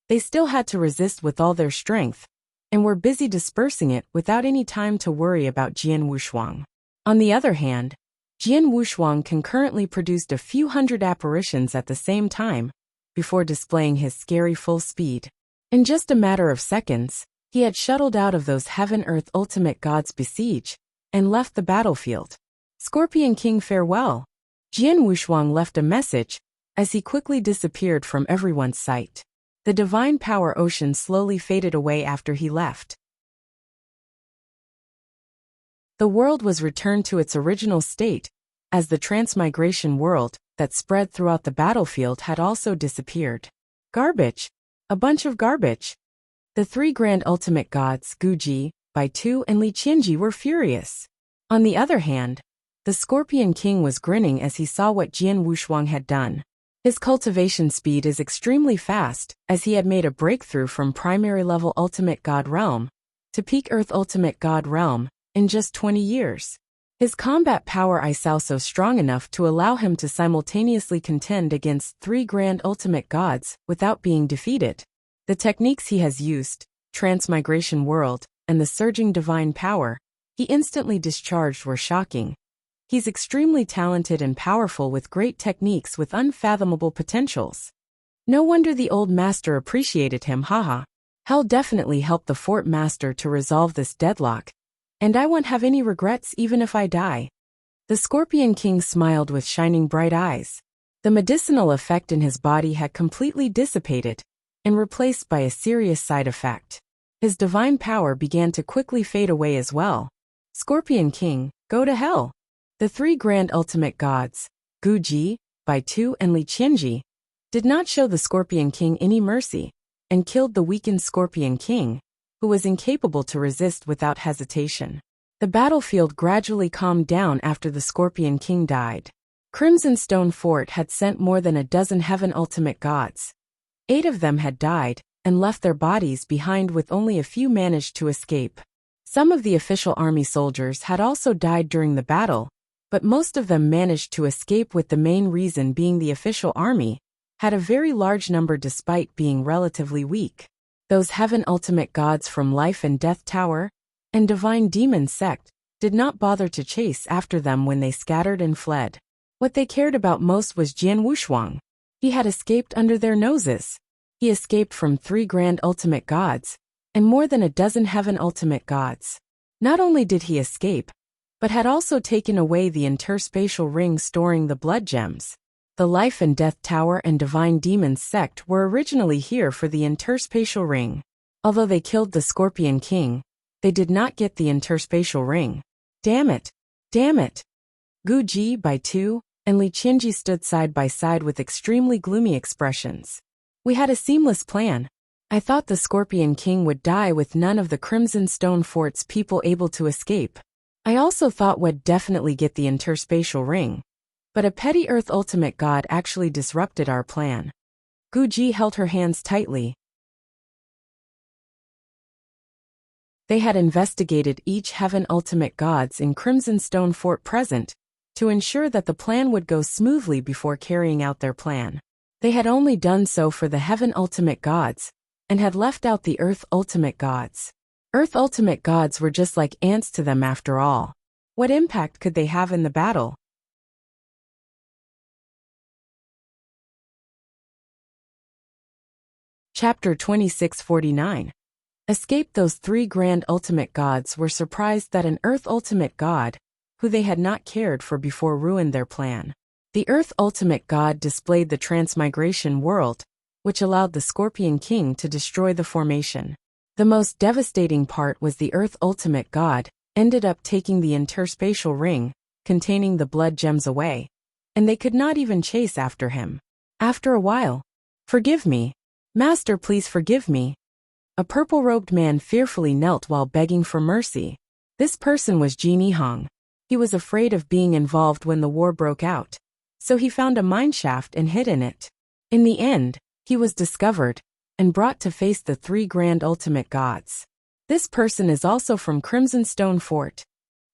they still had to resist with all their strength, and were busy dispersing it without any time to worry about Jian Wushuang. On the other hand, Jian Wushuang concurrently produced a few hundred apparitions at the same time, before displaying his scary full speed. In just a matter of seconds, he had shuttled out of those heaven-earth ultimate gods' besiege, and left the battlefield. Scorpion King, farewell. Jian Wushuang left a message, as he quickly disappeared from everyone's sight. The divine power ocean slowly faded away after he left. The world was returned to its original state, as the transmigration world that spread throughout the battlefield had also disappeared. Garbage. A bunch of garbage. The three grand ultimate gods, Guji, Baitu, and Li Qianji, were furious. On the other hand, the Scorpion King was grinning as he saw what Jian Wushuang had done. His cultivation speed is extremely fast, as he had made a breakthrough from primary level ultimate god realm to peak earth ultimate god realm in just 20 years. His combat power is also strong enough to allow him to simultaneously contend against three grand ultimate gods without being defeated. The techniques he has used, Transmigration World, and the surging divine power he instantly discharged were shocking. He's extremely talented and powerful with great techniques with unfathomable potentials. No wonder the old master appreciated him, haha. Hell definitely helped the fort master to resolve this deadlock, and I won't have any regrets even if I die. The Scorpion King smiled with shining bright eyes. The medicinal effect in his body had completely dissipated and replaced by a serious side effect. His divine power began to quickly fade away as well. Scorpion King, go to hell. The three grand ultimate gods, Guji, Baitu, and Li Qianji, did not show the Scorpion King any mercy, and killed the weakened Scorpion King, who was incapable to resist without hesitation. The battlefield gradually calmed down after the Scorpion King died. Crimson Stone Fort had sent more than a dozen heaven ultimate gods. 8 of them had died, and left their bodies behind, with only a few managed to escape. Some of the official army soldiers had also died during the battle, but most of them managed to escape, with the main reason being the official army had a very large number despite being relatively weak. Those heaven ultimate gods from Life and Death Tower and Divine Demon Sect did not bother to chase after them when they scattered and fled. What they cared about most was Jian Wushuang. He had escaped under their noses. He escaped from 3 grand ultimate gods and more than a dozen heaven ultimate gods. Not only did he escape, but had also taken away the interspatial ring storing the blood gems. The Life and Death Tower and Divine Demon Sect were originally here for the interspatial ring. Although they killed the Scorpion King, they did not get the interspatial ring. Damn it! Damn it! Guji, Baitu, and Li Qianji stood side by side with extremely gloomy expressions. We had a seamless plan. I thought the Scorpion King would die with none of the Crimson Stone Fort's people able to escape. I also thought we'd definitely get the interspatial ring. But a petty Earth Ultimate God actually disrupted our plan. Guji held her hands tightly. They had investigated each heaven ultimate gods in Crimson Stone Fort present to ensure that the plan would go smoothly before carrying out their plan. They had only done so for the heaven ultimate gods and had left out the earth ultimate gods. Earth ultimate gods were just like ants to them after all. What impact could they have in the battle? Chapter 2649. Escape. Those three grand ultimate gods were surprised that an earth ultimate god, who they had not cared for before, ruined their plan. The earth ultimate god displayed the transmigration world, which allowed the Scorpion King to destroy the formation. The most devastating part was the earth ultimate god ended up taking the interspatial ring containing the blood gems away, and they could not even chase after him. After a while, "Forgive me, Master, please forgive me." A purple-robed man fearfully knelt while begging for mercy. This person was Jin Hong. He was afraid of being involved when the war broke out, so he found a mineshaft and hid in it. In the end, he was discovered and brought to face the three grand ultimate gods. This person is also from Crimson Stone Fort.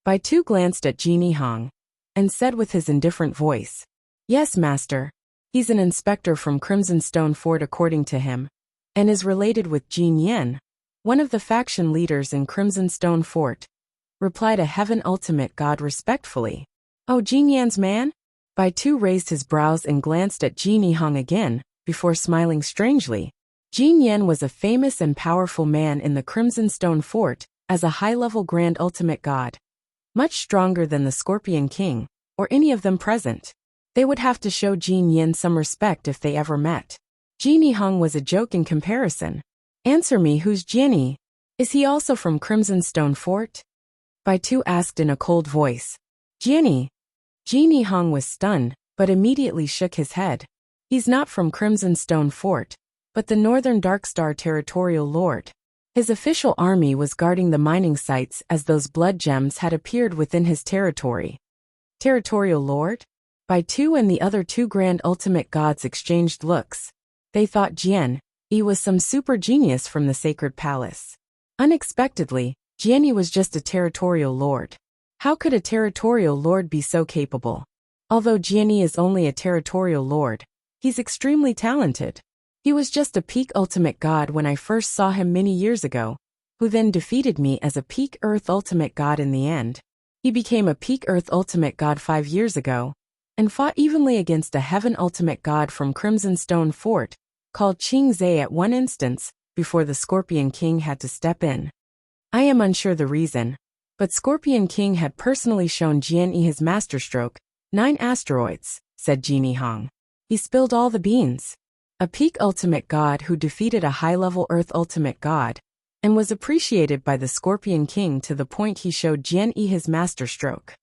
Baitu glanced at Jin Hong and said with his indifferent voice, "Yes, Master. He's an inspector from Crimson Stone Fort according to him, and is related with Jin Yen, one of the faction leaders in Crimson Stone Fort," replied a heaven ultimate god respectfully. "Oh, Jin Yan's man?" Baitu raised his brows and glanced at Jin Hong again, before smiling strangely. Jin Yan was a famous and powerful man in the Crimson Stone Fort as a high-level grand ultimate god, much stronger than the Scorpion King, or any of them present. They would have to show Jin Yan some respect if they ever met. Jin Hong was a joke in comparison. "Answer me, who's Jin? Is he also from Crimson Stone Fort?" Baitu asked in a cold voice. "Jin?" Jin Hong was stunned, but immediately shook his head. "He's not from Crimson Stone Fort, but the Northern Darkstar Territorial Lord. His official army was guarding the mining sites as those blood gems had appeared within his territory." Territorial Lord? Baitu and the other two grand ultimate gods exchanged looks. They thought Jian Yi was some super genius from the Sacred Palace. Unexpectedly, Jian Yi was just a territorial lord. How could a territorial lord be so capable? Although Jian Yi is only a territorial lord, he's extremely talented. He was just a peak ultimate god when I first saw him many years ago, who then defeated me as a peak earth ultimate god in the end. He became a peak earth ultimate god 5 years ago, and fought evenly against a heaven ultimate god from Crimson Stone Fort, called Qing Zhe at one instance, before the Scorpion King had to step in. I am unsure the reason, but Scorpion King had personally shown Jian Yi his masterstroke, 9 asteroids, said Jin Hong. He spilled all the beans. A peak ultimate god who defeated a high-level earth ultimate god, and was appreciated by the Scorpion King to the point he showed Jian Yi his masterstroke.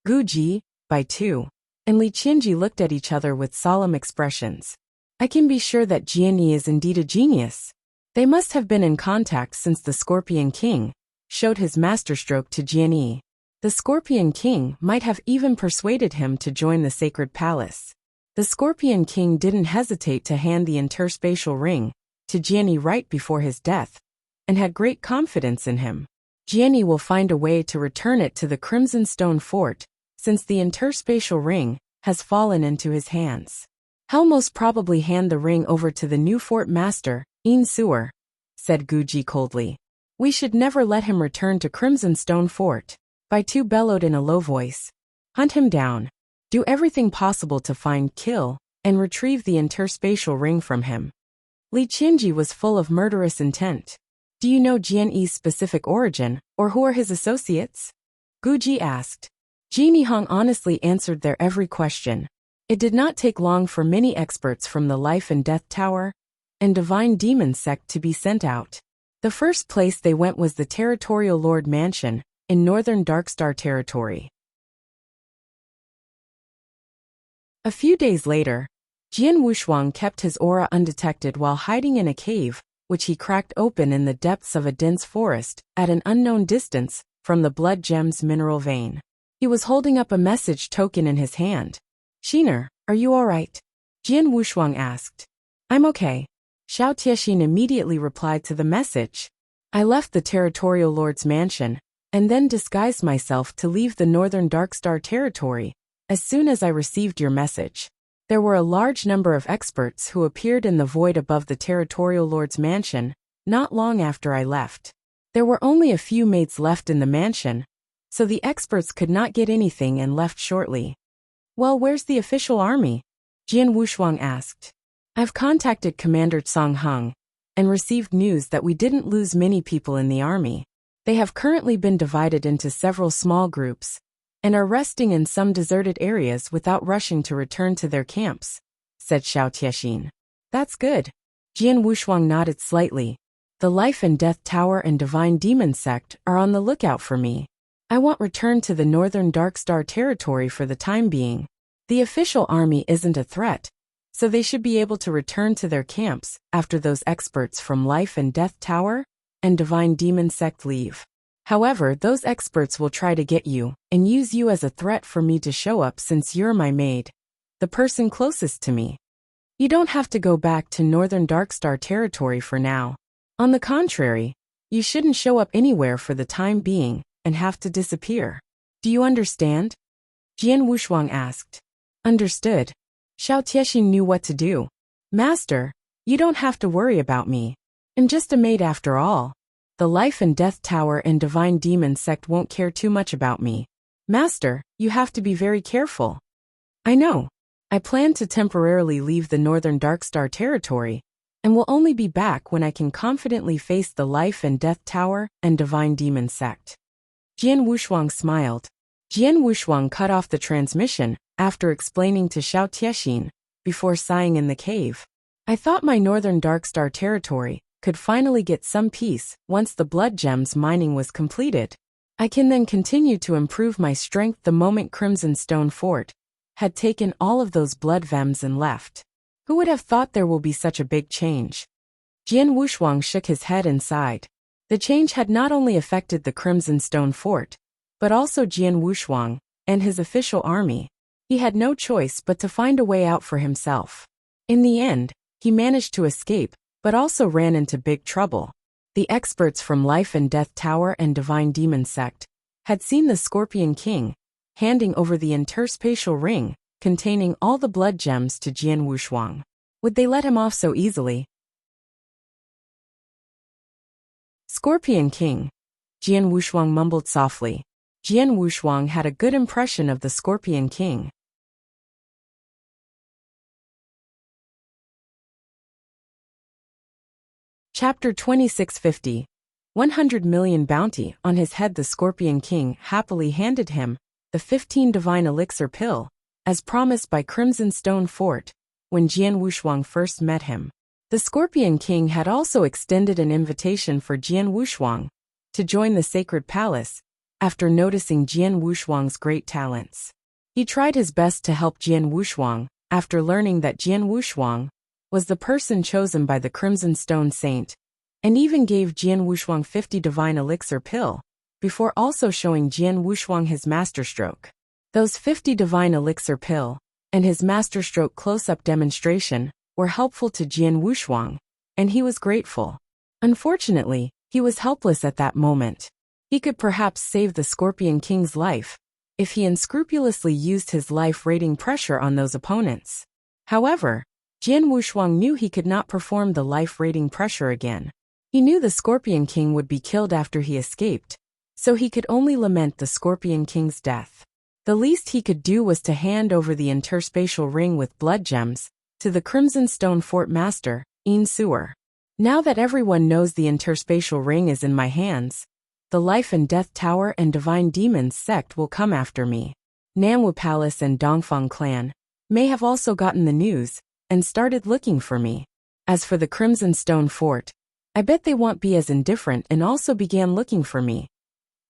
Gu Ji, Baitu, and Li Qinji looked at each other with solemn expressions. I can be sure that Jian Yi is indeed a genius. They must have been in contact since the Scorpion King showed his masterstroke to Jian Yi. The Scorpion King might have even persuaded him to join the Sacred Palace. The Scorpion King didn't hesitate to hand the interspatial ring to Jian Yi right before his death, and had great confidence in him. Jian Yi will find a way to return it to the Crimson Stone Fort, since the interspatial ring has fallen into his hands. He'll most probably hand the ring over to the new fort master, In Sewer, said Guji coldly. We should never let him return to Crimson Stone Fort. Baitu bellowed in a low voice. Hunt him down. Do everything possible to find, kill, and retrieve the interspatial ring from him. Li Qinji was full of murderous intent. Do you know Jian Yi's specific origin, or who are his associates? Guji asked. Jin Hong honestly answered their every question. It did not take long for many experts from the Life and Death Tower and Divine Demon sect to be sent out. The first place they went was the Territorial Lord Mansion in Northern Darkstar Territory. A few days later, Jian Wuxia kept his aura undetected while hiding in a cave, which he cracked open in the depths of a dense forest at an unknown distance from the Blood Gems mineral vein. He was holding up a message token in his hand. Shiner, are you all right? Jian Wuxia asked. I'm okay. Xiao Tiexin immediately replied to the message. I left the Territorial Lord's mansion, and then disguised myself to leave the northern Darkstar territory as soon as I received your message. There were a large number of experts who appeared in the void above the Territorial Lord's mansion not long after I left. There were only a few maids left in the mansion, so the experts could not get anything and left shortly. Well, where's the official army? Jian Wushuang asked. I've contacted Commander Song Hung and received news that we didn't lose many people in the army. They have currently been divided into several small groups and are resting in some deserted areas without rushing to return to their camps, said Xiao Tiexin. That's good. Jian Wushuang nodded slightly. The Life and Death Tower and Divine Demon Sect are on the lookout for me. I want return to the northern Darkstar territory for the time being. The official army isn't a threat, so they should be able to return to their camps after those experts from Life and Death Tower and Divine Demon Sect leave. However, those experts will try to get you and use you as a threat for me to show up since you're my maid, the person closest to me. You don't have to go back to northern Darkstar territory for now. On the contrary, you shouldn't show up anywhere for the time being and have to disappear. Do you understand? Jian Wushuang asked. Understood. Xiao Tiexin knew what to do. Master, you don't have to worry about me. I'm just a maid after all. The Life and Death Tower and Divine Demon Sect won't care too much about me. Master, you have to be very careful. I know. I plan to temporarily leave the northern Darkstar territory and will only be back when I can confidently face the Life and Death Tower and Divine Demon Sect. Jian Wushuang smiled. Jian Wushuang cut off the transmission after explaining to Xiao Tiexin before sighing in the cave. I thought my northern Darkstar territory could finally get some peace once the blood gems mining was completed. I can then continue to improve my strength the moment Crimson Stone Fort had taken all of those blood vems and left. Who would have thought there will be such a big change? Jian Wushuang shook his head and sighed. The change had not only affected the Crimson Stone Fort, but also Jian Wushuang and his official army. He had no choice but to find a way out for himself. In the end, he managed to escape, but also ran into big trouble. The experts from Life and Death Tower and Divine Demon Sect had seen the Scorpion King handing over the interspatial ring containing all the blood gems to Jian Wushuang. Would they let him off so easily? Scorpion King. Jian Wushuang mumbled softly. Jian Wushuang had a good impression of the Scorpion King. Chapter 2650. 100 million bounty on his head. The Scorpion King happily handed him the 15 divine elixir pill, as promised by Crimson Stone Fort when Jian Wushuang first met him. The Scorpion King had also extended an invitation for Jian Wushuang to join the Sacred Palace after noticing Jian Wushuang's great talents. He tried his best to help Jian Wushuang after learning that Jian Wushuang was the person chosen by the Crimson Stone Saint, and even gave Jian Wushuang 50 divine elixir pill, before also showing Jian Wushuang his masterstroke. Those 50 divine elixir pill and his masterstroke close-up demonstration were helpful to Jian Wushuang, and he was grateful. Unfortunately, he was helpless at that moment. He could perhaps save the Scorpion King's life if he unscrupulously used his life rating pressure on those opponents. However, Jian Wushuang knew he could not perform the life rating pressure again. He knew the Scorpion King would be killed after he escaped, so he could only lament the Scorpion King's death. The least he could do was to hand over the interspatial ring with blood gems to the Crimson Stone Fort Master, Yin Suer. Now that everyone knows the interspatial ring is in my hands, the Life and Death Tower and Divine Demons Sect will come after me. Nanwu Palace and Dongfang Clan may have also gotten the news and started looking for me. As for the Crimson Stone Fort, I bet they won't be as indifferent and also began looking for me.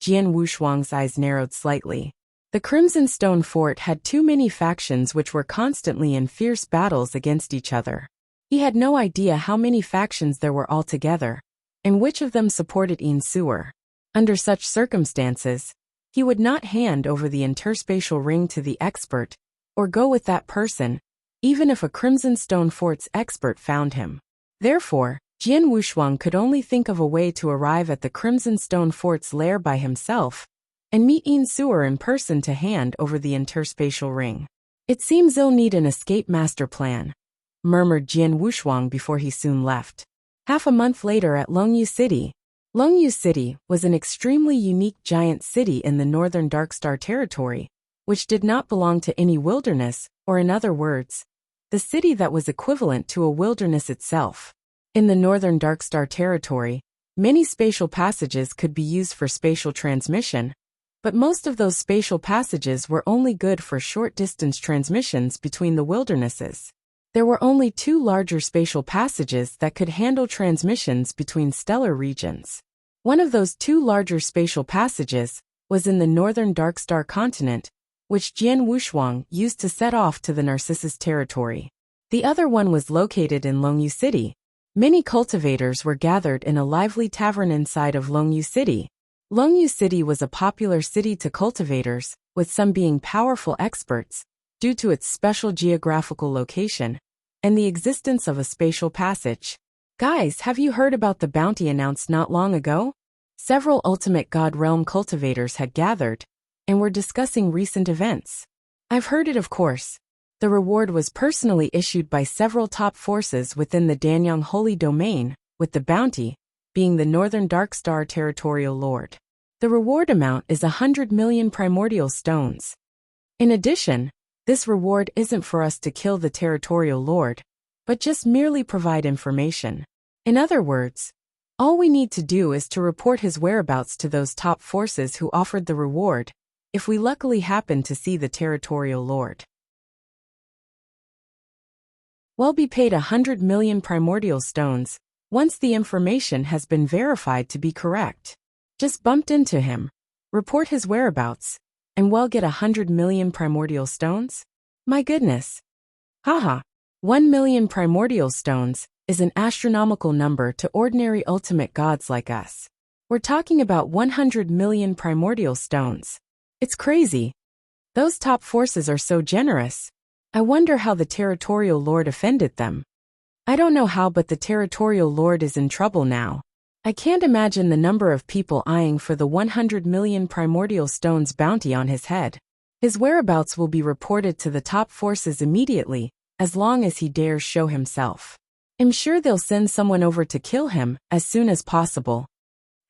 Jian Wushuang's eyes narrowed slightly. The Crimson Stone Fort had too many factions which were constantly in fierce battles against each other. He had no idea how many factions there were altogether, and which of them supported Yin Suer. Under such circumstances, he would not hand over the interspatial ring to the expert, or go with that person, even if a Crimson Stone Fort's expert found him. Therefore, Jian Wushuang could only think of a way to arrive at the Crimson Stone Fort's lair by himself and meet Yin Suer in person to hand over the interspatial ring. It seems he'll need an escape master plan, murmured Jian Wushuang before he soon left. Half a month later at Longyu City. Longyu City was an extremely unique giant city in the northern Darkstar territory, which did not belong to any wilderness, or in other words, the city that was equivalent to a wilderness itself. In the northern Darkstar territory, many spatial passages could be used for spatial transmission, but most of those spatial passages were only good for short-distance transmissions between the wildernesses. There were only 2 larger spatial passages that could handle transmissions between stellar regions. One of those 2 larger spatial passages was in the northern Darkstar continent, which Jian Wushuang used to set off to the Narcissus territory. The other one was located in Longyu City. Many cultivators were gathered in a lively tavern inside of Longyu City. Longyu City was a popular city to cultivators, with some being powerful experts, due to its special geographical location and the existence of a spatial passage. Guys, have you heard about the bounty announced not long ago? Several Ultimate God Realm cultivators had gathered and were discussing recent events. I've heard it, of course. The reward was personally issued by several top forces within the Danyang Holy Domain, with the bounty being the Northern Darkstar Territorial Lord. The reward amount is 100 million primordial stones. In addition, this reward isn't for us to kill the Territorial Lord, but just merely provide information. In other words, all we need to do is to report his whereabouts to those top forces who offered the reward, if we luckily happen to see the Territorial Lord. We'll be paid 100 million primordial stones, once the information has been verified to be correct. Just bumped into him, report his whereabouts, and we'll get 100 million primordial stones? My goodness. Haha. 1 million primordial stones is an astronomical number to ordinary ultimate gods like us. We're talking about 100 million primordial stones. It's crazy. Those top forces are so generous. I wonder how the Territorial Lord offended them. I don't know how, but the Territorial Lord is in trouble now. I can't imagine the number of people eyeing for the 100 million primordial stones bounty on his head. His whereabouts will be reported to the top forces immediately, as long as he dares show himself. I'm sure they'll send someone over to kill him as soon as possible.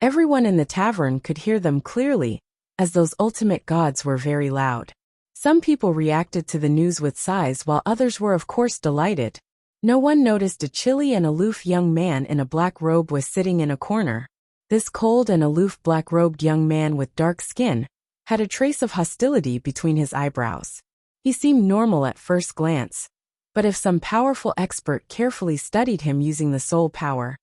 Everyone in the tavern could hear them clearly, as those ultimate gods were very loud. Some people reacted to the news with sighs while others were of course delighted. No one noticed a chilly and aloof young man in a black robe was sitting in a corner. This cold and aloof black-robed young man with dark skin had a trace of hostility between his eyebrows. He seemed normal at first glance, but if some powerful expert carefully studied him using the soul power,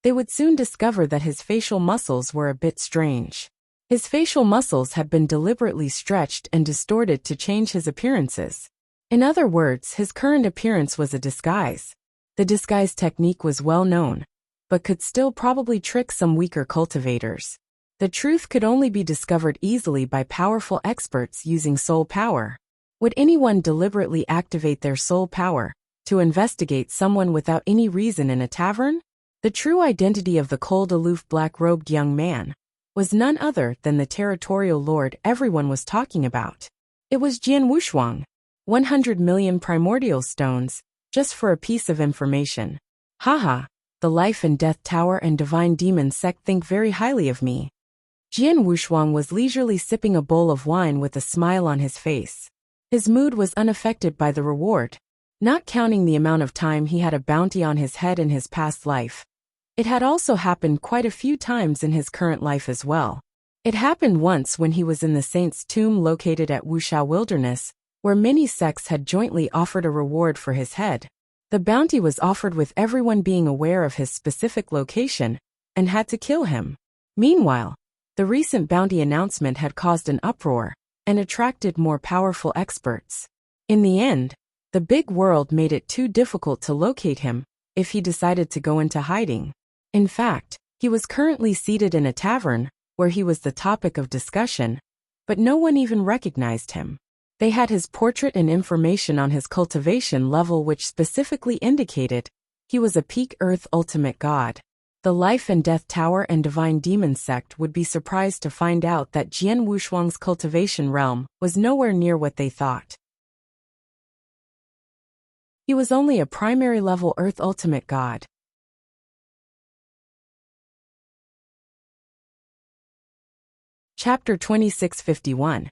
they would soon discover that his facial muscles were a bit strange. His facial muscles had been deliberately stretched and distorted to change his appearances. In other words, his current appearance was a disguise. The disguise technique was well known, but could still probably trick some weaker cultivators. The truth could only be discovered easily by powerful experts using soul power. Would anyone deliberately activate their soul power to investigate someone without any reason in a tavern? The true identity of the cold, aloof, black-robed young man was none other than the Territorial Lord everyone was talking about. It was Jian Wushuang. 100 million primordial stones, just for a piece of information. Haha, the Life and Death Tower and Divine Demon sect think very highly of me. Jian Wushuang was leisurely sipping a bowl of wine with a smile on his face. His mood was unaffected by the reward. Not counting the amount of time he had a bounty on his head in his past life, it had also happened quite a few times in his current life as well. It happened once when he was in the saint's tomb located at Wuxia Wilderness, where many sects had jointly offered a reward for his head. The bounty was offered with everyone being aware of his specific location and had to kill him. Meanwhile, the recent bounty announcement had caused an uproar and attracted more powerful experts. In the end, the big world made it too difficult to locate him if he decided to go into hiding. In fact, he was currently seated in a tavern where he was the topic of discussion, but no one even recognized him. They had his portrait and information on his cultivation level, which specifically indicated He was a peak Earth ultimate god. The Life and Death Tower and Divine Demon sect would be surprised to find out that Jian Wushuang's cultivation realm was nowhere near what they thought. He was only a primary level Earth ultimate god. Chapter 2651.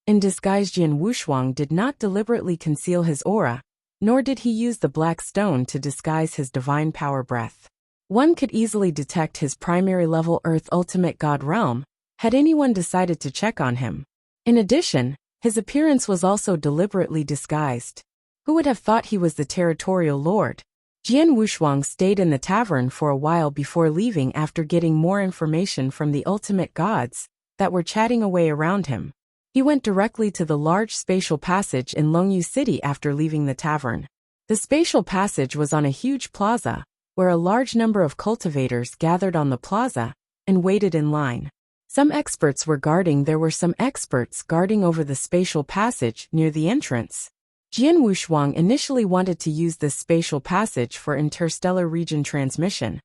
In disguise, Jian Wushuang did not deliberately conceal his aura, nor did he use the black stone to disguise his divine power breath. One could easily detect his primary level Earth ultimate god realm, had anyone decided to check on him. In addition, his appearance was also deliberately disguised. Who would have thought he was the territorial lord? Jian Wushuang stayed in the tavern for a while before leaving after getting more information from the ultimate gods that were chatting away around him. He went directly to the large spatial passage in Longyu City after leaving the tavern. The spatial passage was on a huge plaza, where a large number of cultivators gathered on the plaza and waited in line. There were some experts guarding over the spatial passage near the entrance. Jian Wushuang initially wanted to use this spatial passage for interstellar region transmission,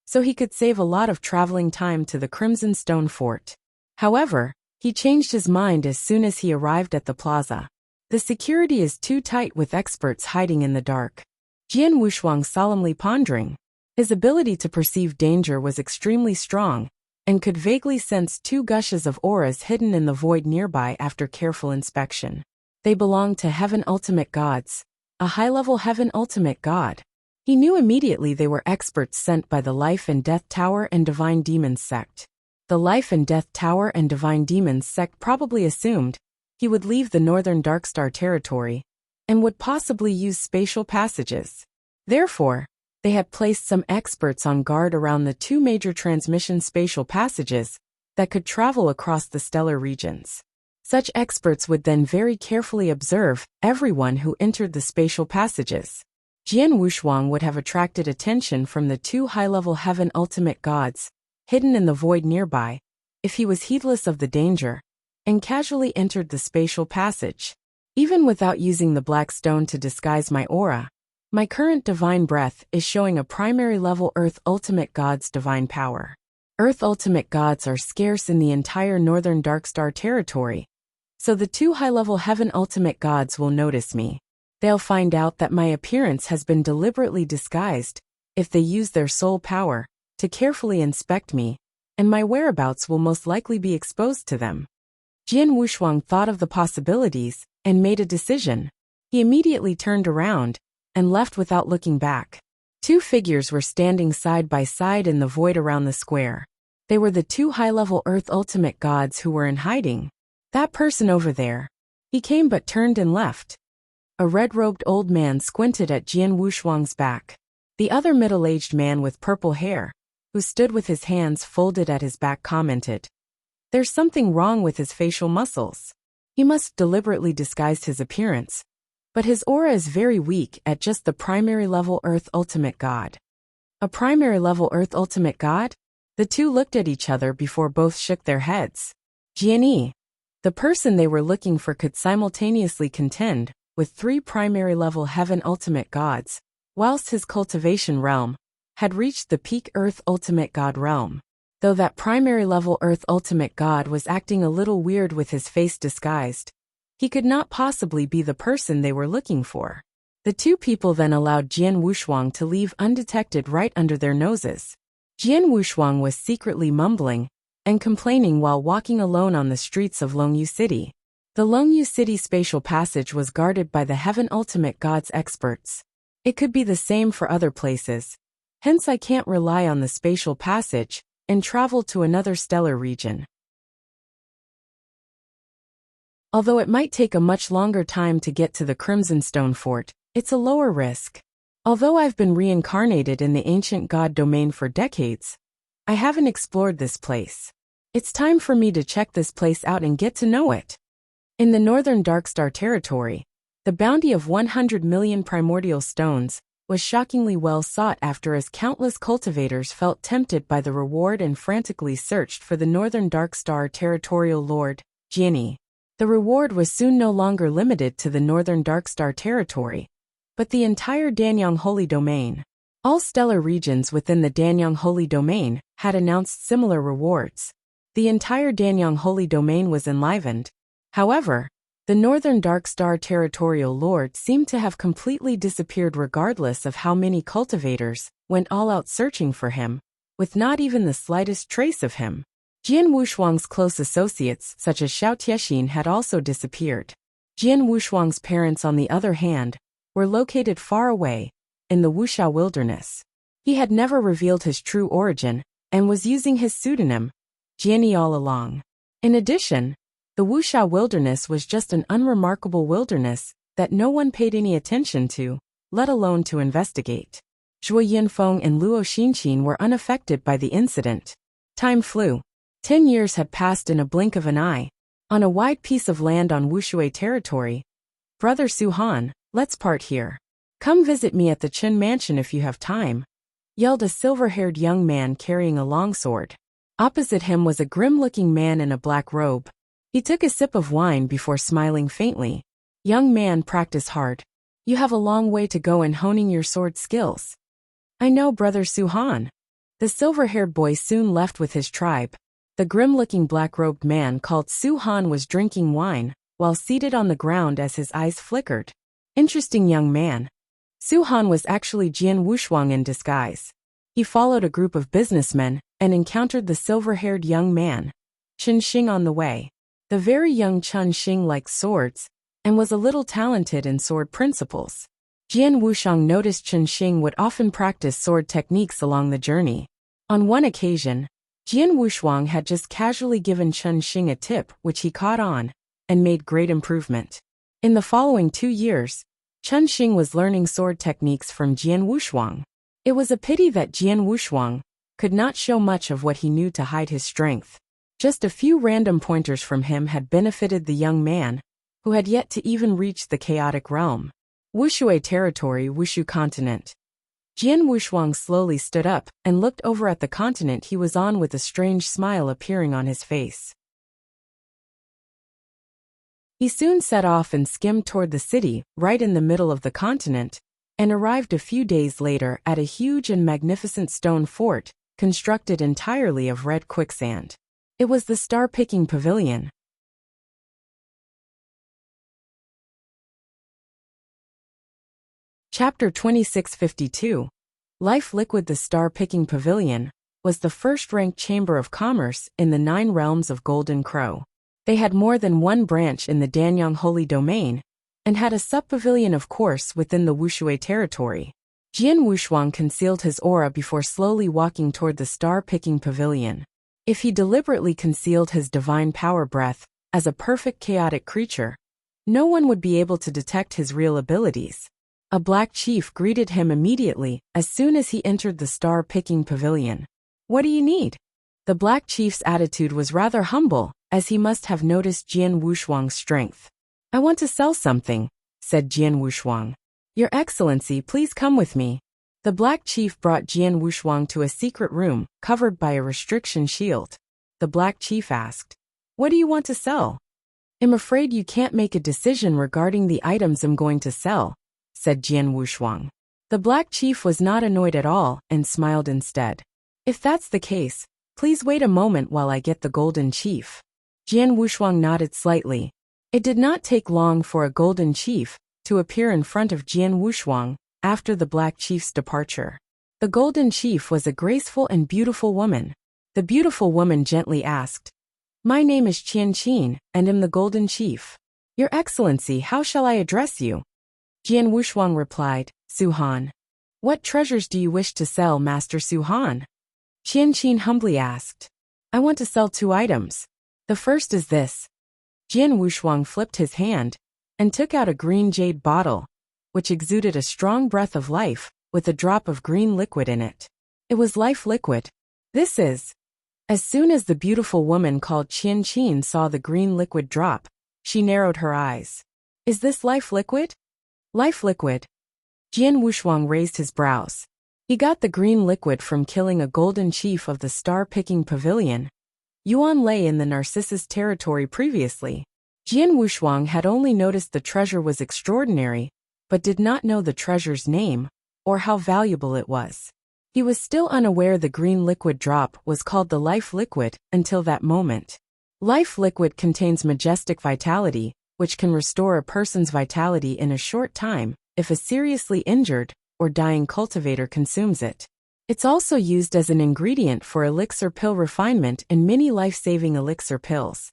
so he could save a lot of traveling time to the Crimson Stone Fort. However, he changed his mind as soon as he arrived at the plaza. The security is too tight with experts hiding in the dark. Jian Wushuang solemnly pondering. His ability to perceive danger was extremely strong, and could vaguely sense two gushes of auras hidden in the void nearby after careful inspection. They belonged to Heaven Ultimate Gods, a high-level Heaven Ultimate God. He knew immediately they were experts sent by the Life and Death Tower and Divine Demons sect. The Life and Death Tower and Divine Demons sect probably assumed he would leave the Northern Darkstar territory and would possibly use spatial passages. Therefore, they had placed some experts on guard around the two major transmission spatial passages that could travel across the stellar regions. Such experts would then very carefully observe everyone who entered the spatial passages. Jian Wushuang would have attracted attention from the two high-level Heaven Ultimate Gods hidden in the void nearby, if he was heedless of the danger, and casually entered the spatial passage. Even without using the black stone to disguise my aura, my current divine breath is showing a primary level Earth Ultimate God's divine power. Earth Ultimate Gods are scarce in the entire Northern Darkstar territory, so the two high-level Heaven Ultimate Gods will notice me. They'll find out that my appearance has been deliberately disguised, if they use their soul power to carefully inspect me, and my whereabouts will most likely be exposed to them. Jian Wushuang thought of the possibilities and made a decision. He immediately turned around and left without looking back. Two figures were standing side by side in the void around the square. They were the two high-level Earth Ultimate Gods who were in hiding. That person over there. He came but turned and left. A red-robed old man squinted at Jian Wushuang's back. The other middle-aged man with purple hair, who stood with his hands folded at his back, commented, "There's something wrong with his facial muscles. He must deliberately disguise his appearance, but his aura is very weak at just the primary level Earth Ultimate God." A primary level Earth Ultimate God? The two looked at each other before both shook their heads. Jian, the person they were looking for, could simultaneously contend with three primary level Heaven Ultimate Gods, whilst his cultivation realm had reached the peak Earth Ultimate God realm. Though that primary level Earth Ultimate God was acting a little weird with his face disguised, he could not possibly be the person they were looking for. The two people then allowed Jian Wushuang to leave undetected right under their noses. Jian Wushuang was secretly mumbling and complaining while walking alone on the streets of Longyu City. The Longyu City spatial passage was guarded by the Heaven Ultimate Gods experts. It could be the same for other places. Hence I can't rely on the spatial passage and travel to another stellar region. Although it might take a much longer time to get to the Crimson Stone Fort, it's a lower risk. Although I've been reincarnated in the ancient god domain for decades, I haven't explored this place. It's time for me to check this place out and get to know it. In the Northern Darkstar territory, the bounty of 100 million primordial stones was shockingly well sought after, as countless cultivators felt tempted by the reward and frantically searched for the Northern Darkstar territorial lord, Jian. The reward was soon no longer limited to the Northern Darkstar territory, but the entire Danyang Holy Domain. All stellar regions within the Danyang Holy Domain had announced similar rewards. The entire Danyang Holy Domain was enlivened. However, the Northern Dark Star Territorial Lord seemed to have completely disappeared regardless of how many cultivators went all out searching for him, with not even the slightest trace of him. Jian Wushuang's close associates such as Xiao Tiexin had also disappeared. Jian Wushuang's parents, on the other hand, were located far away, in the Wuxia wilderness. He had never revealed his true origin, and was using his pseudonym, Jianyi, all along. In addition, the Wuxia wilderness was just an unremarkable wilderness that no one paid any attention to, let alone to investigate. Zhuo Yinfeng and Luo Xinqin were unaffected by the incident. Time flew. 10 years had passed in a blink of an eye. On a wide piece of land on Wushui territory, Brother Su Han, let's part here. Come visit me at the Qin mansion if you have time, yelled a silver-haired young man carrying a longsword. Opposite him was a grim-looking man in a black robe. He took a sip of wine before smiling faintly. Young man, practice hard. You have a long way to go in honing your sword skills. I know, Brother Su Han. The silver-haired boy soon left with his tribe. The grim-looking black-robed man called Su Han was drinking wine, while seated on the ground as his eyes flickered. Interesting young man. Su Han was actually Jian Wushuang in disguise. He followed a group of businessmen and encountered the silver-haired young man, Chen Xing, on the way. The very young Chen Xing liked swords and was a little talented in sword principles. Jian Wushuang noticed Chen Xing would often practice sword techniques along the journey. On one occasion, Jian Wushuang had just casually given Chen Xing a tip which he caught on and made great improvement. In the following 2 years, Chen Xing was learning sword techniques from Jian Wushuang. It was a pity that Jian Wushuang could not show much of what he knew to hide his strength. Just a few random pointers from him had benefited the young man, who had yet to even reach the chaotic realm. Wushui territory, Wushu continent. Jian Wushuang slowly stood up and looked over at the continent he was on with a strange smile appearing on his face. He soon set off and skimmed toward the city, right in the middle of the continent, and arrived a few days later at a huge and magnificent stone fort, constructed entirely of red quicksand. It was the Star-Picking Pavilion. Chapter 2652. Life Liquid. The Star-Picking Pavilion was the first-ranked chamber of commerce in the 9 realms of Golden Crow. They had more than one branch in the Danyang Holy Domain, and had a sub-pavilion, of course, within the Wushui territory. Jian Wushuang concealed his aura before slowly walking toward the Star-Picking Pavilion. If he deliberately concealed his divine power breath as a perfect chaotic creature, no one would be able to detect his real abilities. A black chief greeted him immediately as soon as he entered the Star-Picking Pavilion. What do you need? The black chief's attitude was rather humble, as he must have noticed Jian Wushuang's strength. I want to sell something, said Jian Wushuang. Your Excellency, please come with me. The black chief brought Jian Wushuang to a secret room covered by a restriction shield. The black chief asked, What do you want to sell? I'm afraid you can't make a decision regarding the items I'm going to sell, said Jian Wushuang. The black chief was not annoyed at all and smiled instead. If that's the case, please wait a moment while I get the golden chief. Jian Wushuang nodded slightly. It did not take long for a golden chief to appear in front of Jian Wushuang after the black chief's departure. The golden chief was a graceful and beautiful woman. The beautiful woman gently asked, My name is Qian Qin, and am the golden chief. Your Excellency, how shall I address you? Jian Wushuang replied, Su Han. What treasures do you wish to sell, Master Su Han? Qian Qin humbly asked. I want to sell 2 items. The first is this. Jian Wushuang flipped his hand and took out a green jade bottle, which exuded a strong breath of life with a drop of green liquid in it. It was life liquid. This is. As soon as the beautiful woman called Qian Qin saw the green liquid drop, she narrowed her eyes. Is this life liquid? Life liquid. Jian Wushuang raised his brows. He got the green liquid from killing a golden chief of the Star-Picking Pavilion, Yuan Lei, in the Narcissus territory previously. Jian Wushuang had only noticed the treasure was extraordinary, but did not know the treasure's name or how valuable it was. He was still unaware the green liquid drop was called the life liquid until that moment. Life liquid contains majestic vitality, which can restore a person's vitality in a short time if a seriously injured or dying cultivator consumes it. It's also used as an ingredient for elixir pill refinement and many life-saving elixir pills.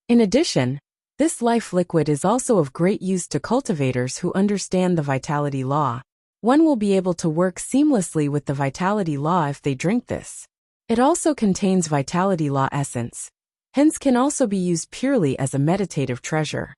In addition, this life liquid is also of great use to cultivators who understand the vitality law. One will be able to work seamlessly with the vitality law if they drink this. It also contains vitality law essence, hence can also be used purely as a meditative treasure.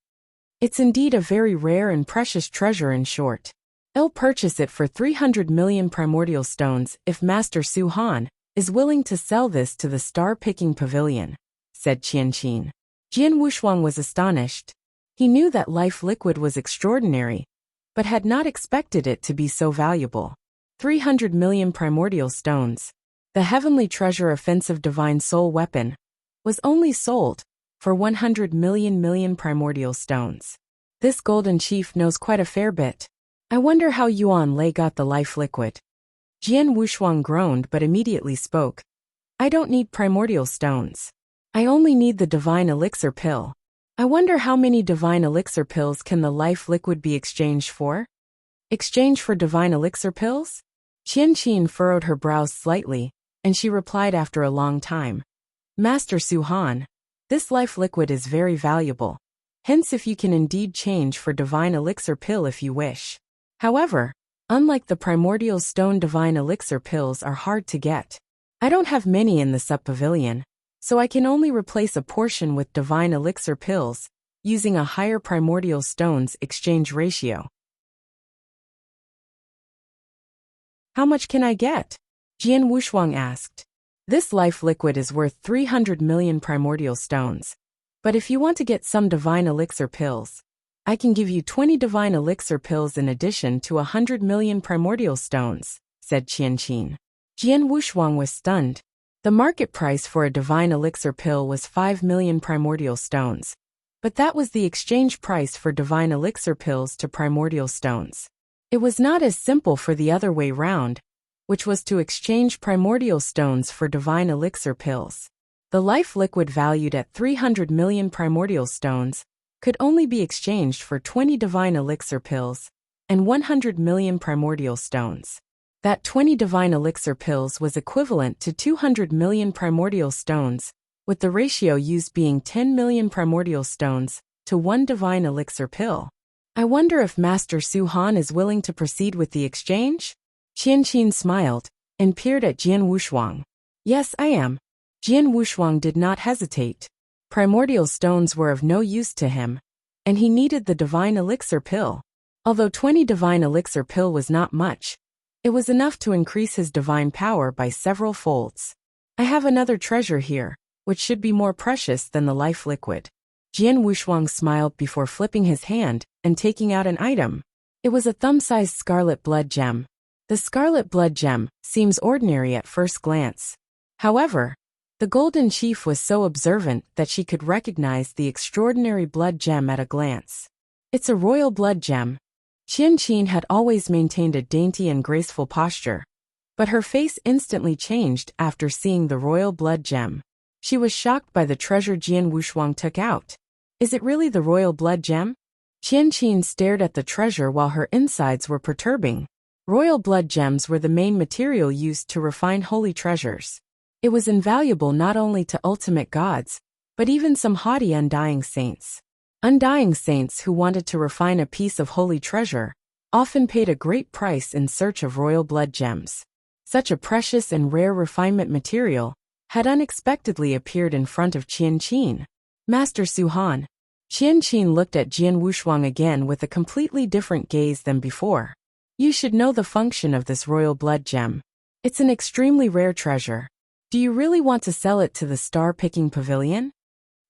It's indeed a very rare and precious treasure in short. I'll purchase it for 300 million primordial stones if Master Su Han is willing to sell this to the star-picking pavilion, said Qianqin. Jian Wushuang was astonished. He knew that life liquid was extraordinary, but had not expected it to be so valuable. 300 million primordial stones. The heavenly treasure offensive divine soul weapon was only sold for 100 million primordial stones. This golden chief knows quite a fair bit. I wonder how Yuan Lei got the life liquid. Jian Wushuang groaned but immediately spoke. I don't need primordial stones. I only need the divine elixir pill. I wonder how many divine elixir pills can the life liquid be exchanged for? Exchange for divine elixir pills? Qianqin furrowed her brows slightly, and she replied after a long time. Master Su Han, this life liquid is very valuable. Hence if you can indeed change for divine elixir pill if you wish. However, unlike the primordial stone, divine elixir pills are hard to get. I don't have many in the sub-pavilion, so I can only replace a portion with divine elixir pills, using a higher primordial stones exchange ratio. How much can I get? Jian Wushuang asked. This life liquid is worth 300 million primordial stones. But if you want to get some divine elixir pills, I can give you 20 divine elixir pills in addition to 100 million primordial stones, said Qianqin. Jian Wushuang was stunned. The market price for a divine elixir pill was 5 million primordial stones. But that was the exchange price for divine elixir pills to primordial stones. It was not as simple for the other way round, which was to exchange primordial stones for divine elixir pills. The life liquid valued at 300 million primordial stones could only be exchanged for 20 divine elixir pills and 100 million primordial stones. That 20 divine elixir pills was equivalent to 200 million primordial stones, with the ratio used being 10 million primordial stones to 1 divine elixir pill. I wonder if Master Su Han is willing to proceed with the exchange? Qianqin smiled and peered at Jian Wushuang. Yes, I am. Jian Wushuang did not hesitate. Primordial stones were of no use to him, and he needed the divine elixir pill. Although 20 divine elixir pill was not much, it was enough to increase his divine power by several folds. I have another treasure here, which should be more precious than the life liquid. Jian Wushuang smiled before flipping his hand and taking out an item. It was a thumb-sized scarlet blood gem. The scarlet blood gem seems ordinary at first glance. However, the golden chief was so observant that she could recognize the extraordinary blood gem at a glance. It's a royal blood gem. Qianqin had always maintained a dainty and graceful posture, but her face instantly changed after seeing the royal blood gem. She was shocked by the treasure Jian Wushuang took out. Is it really the royal blood gem? Qianqin stared at the treasure while her insides were perturbing. Royal blood gems were the main material used to refine holy treasures. It was invaluable not only to ultimate gods, but even some haughty undying saints. Undying saints who wanted to refine a piece of holy treasure often paid a great price in search of royal blood gems. Such a precious and rare refinement material had unexpectedly appeared in front of Qianqin. Master Su Han. Qianqin looked at Jian Wushuang again with a completely different gaze than before. You should know the function of this royal blood gem. It's an extremely rare treasure. Do you really want to sell it to the star-picking pavilion?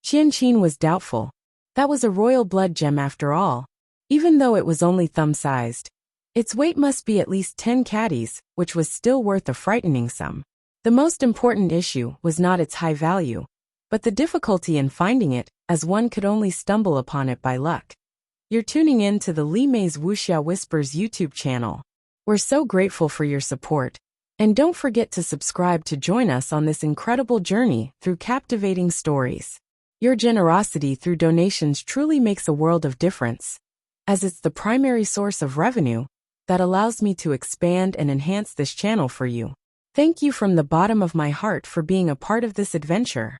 Qianqin was doubtful. That was a royal blood gem after all. Even though it was only thumb-sized, its weight must be at least 10 caddies, which was still worth a frightening sum. The most important issue was not its high value, but the difficulty in finding it, as one could only stumble upon it by luck. You're tuning in to the Li Mei's Wuxia Whispers YouTube channel. We're so grateful for your support. And don't forget to subscribe to join us on this incredible journey through captivating stories. Your generosity through donations truly makes a world of difference, as it's the primary source of revenue that allows me to expand and enhance this channel for you. Thank you from the bottom of my heart for being a part of this adventure.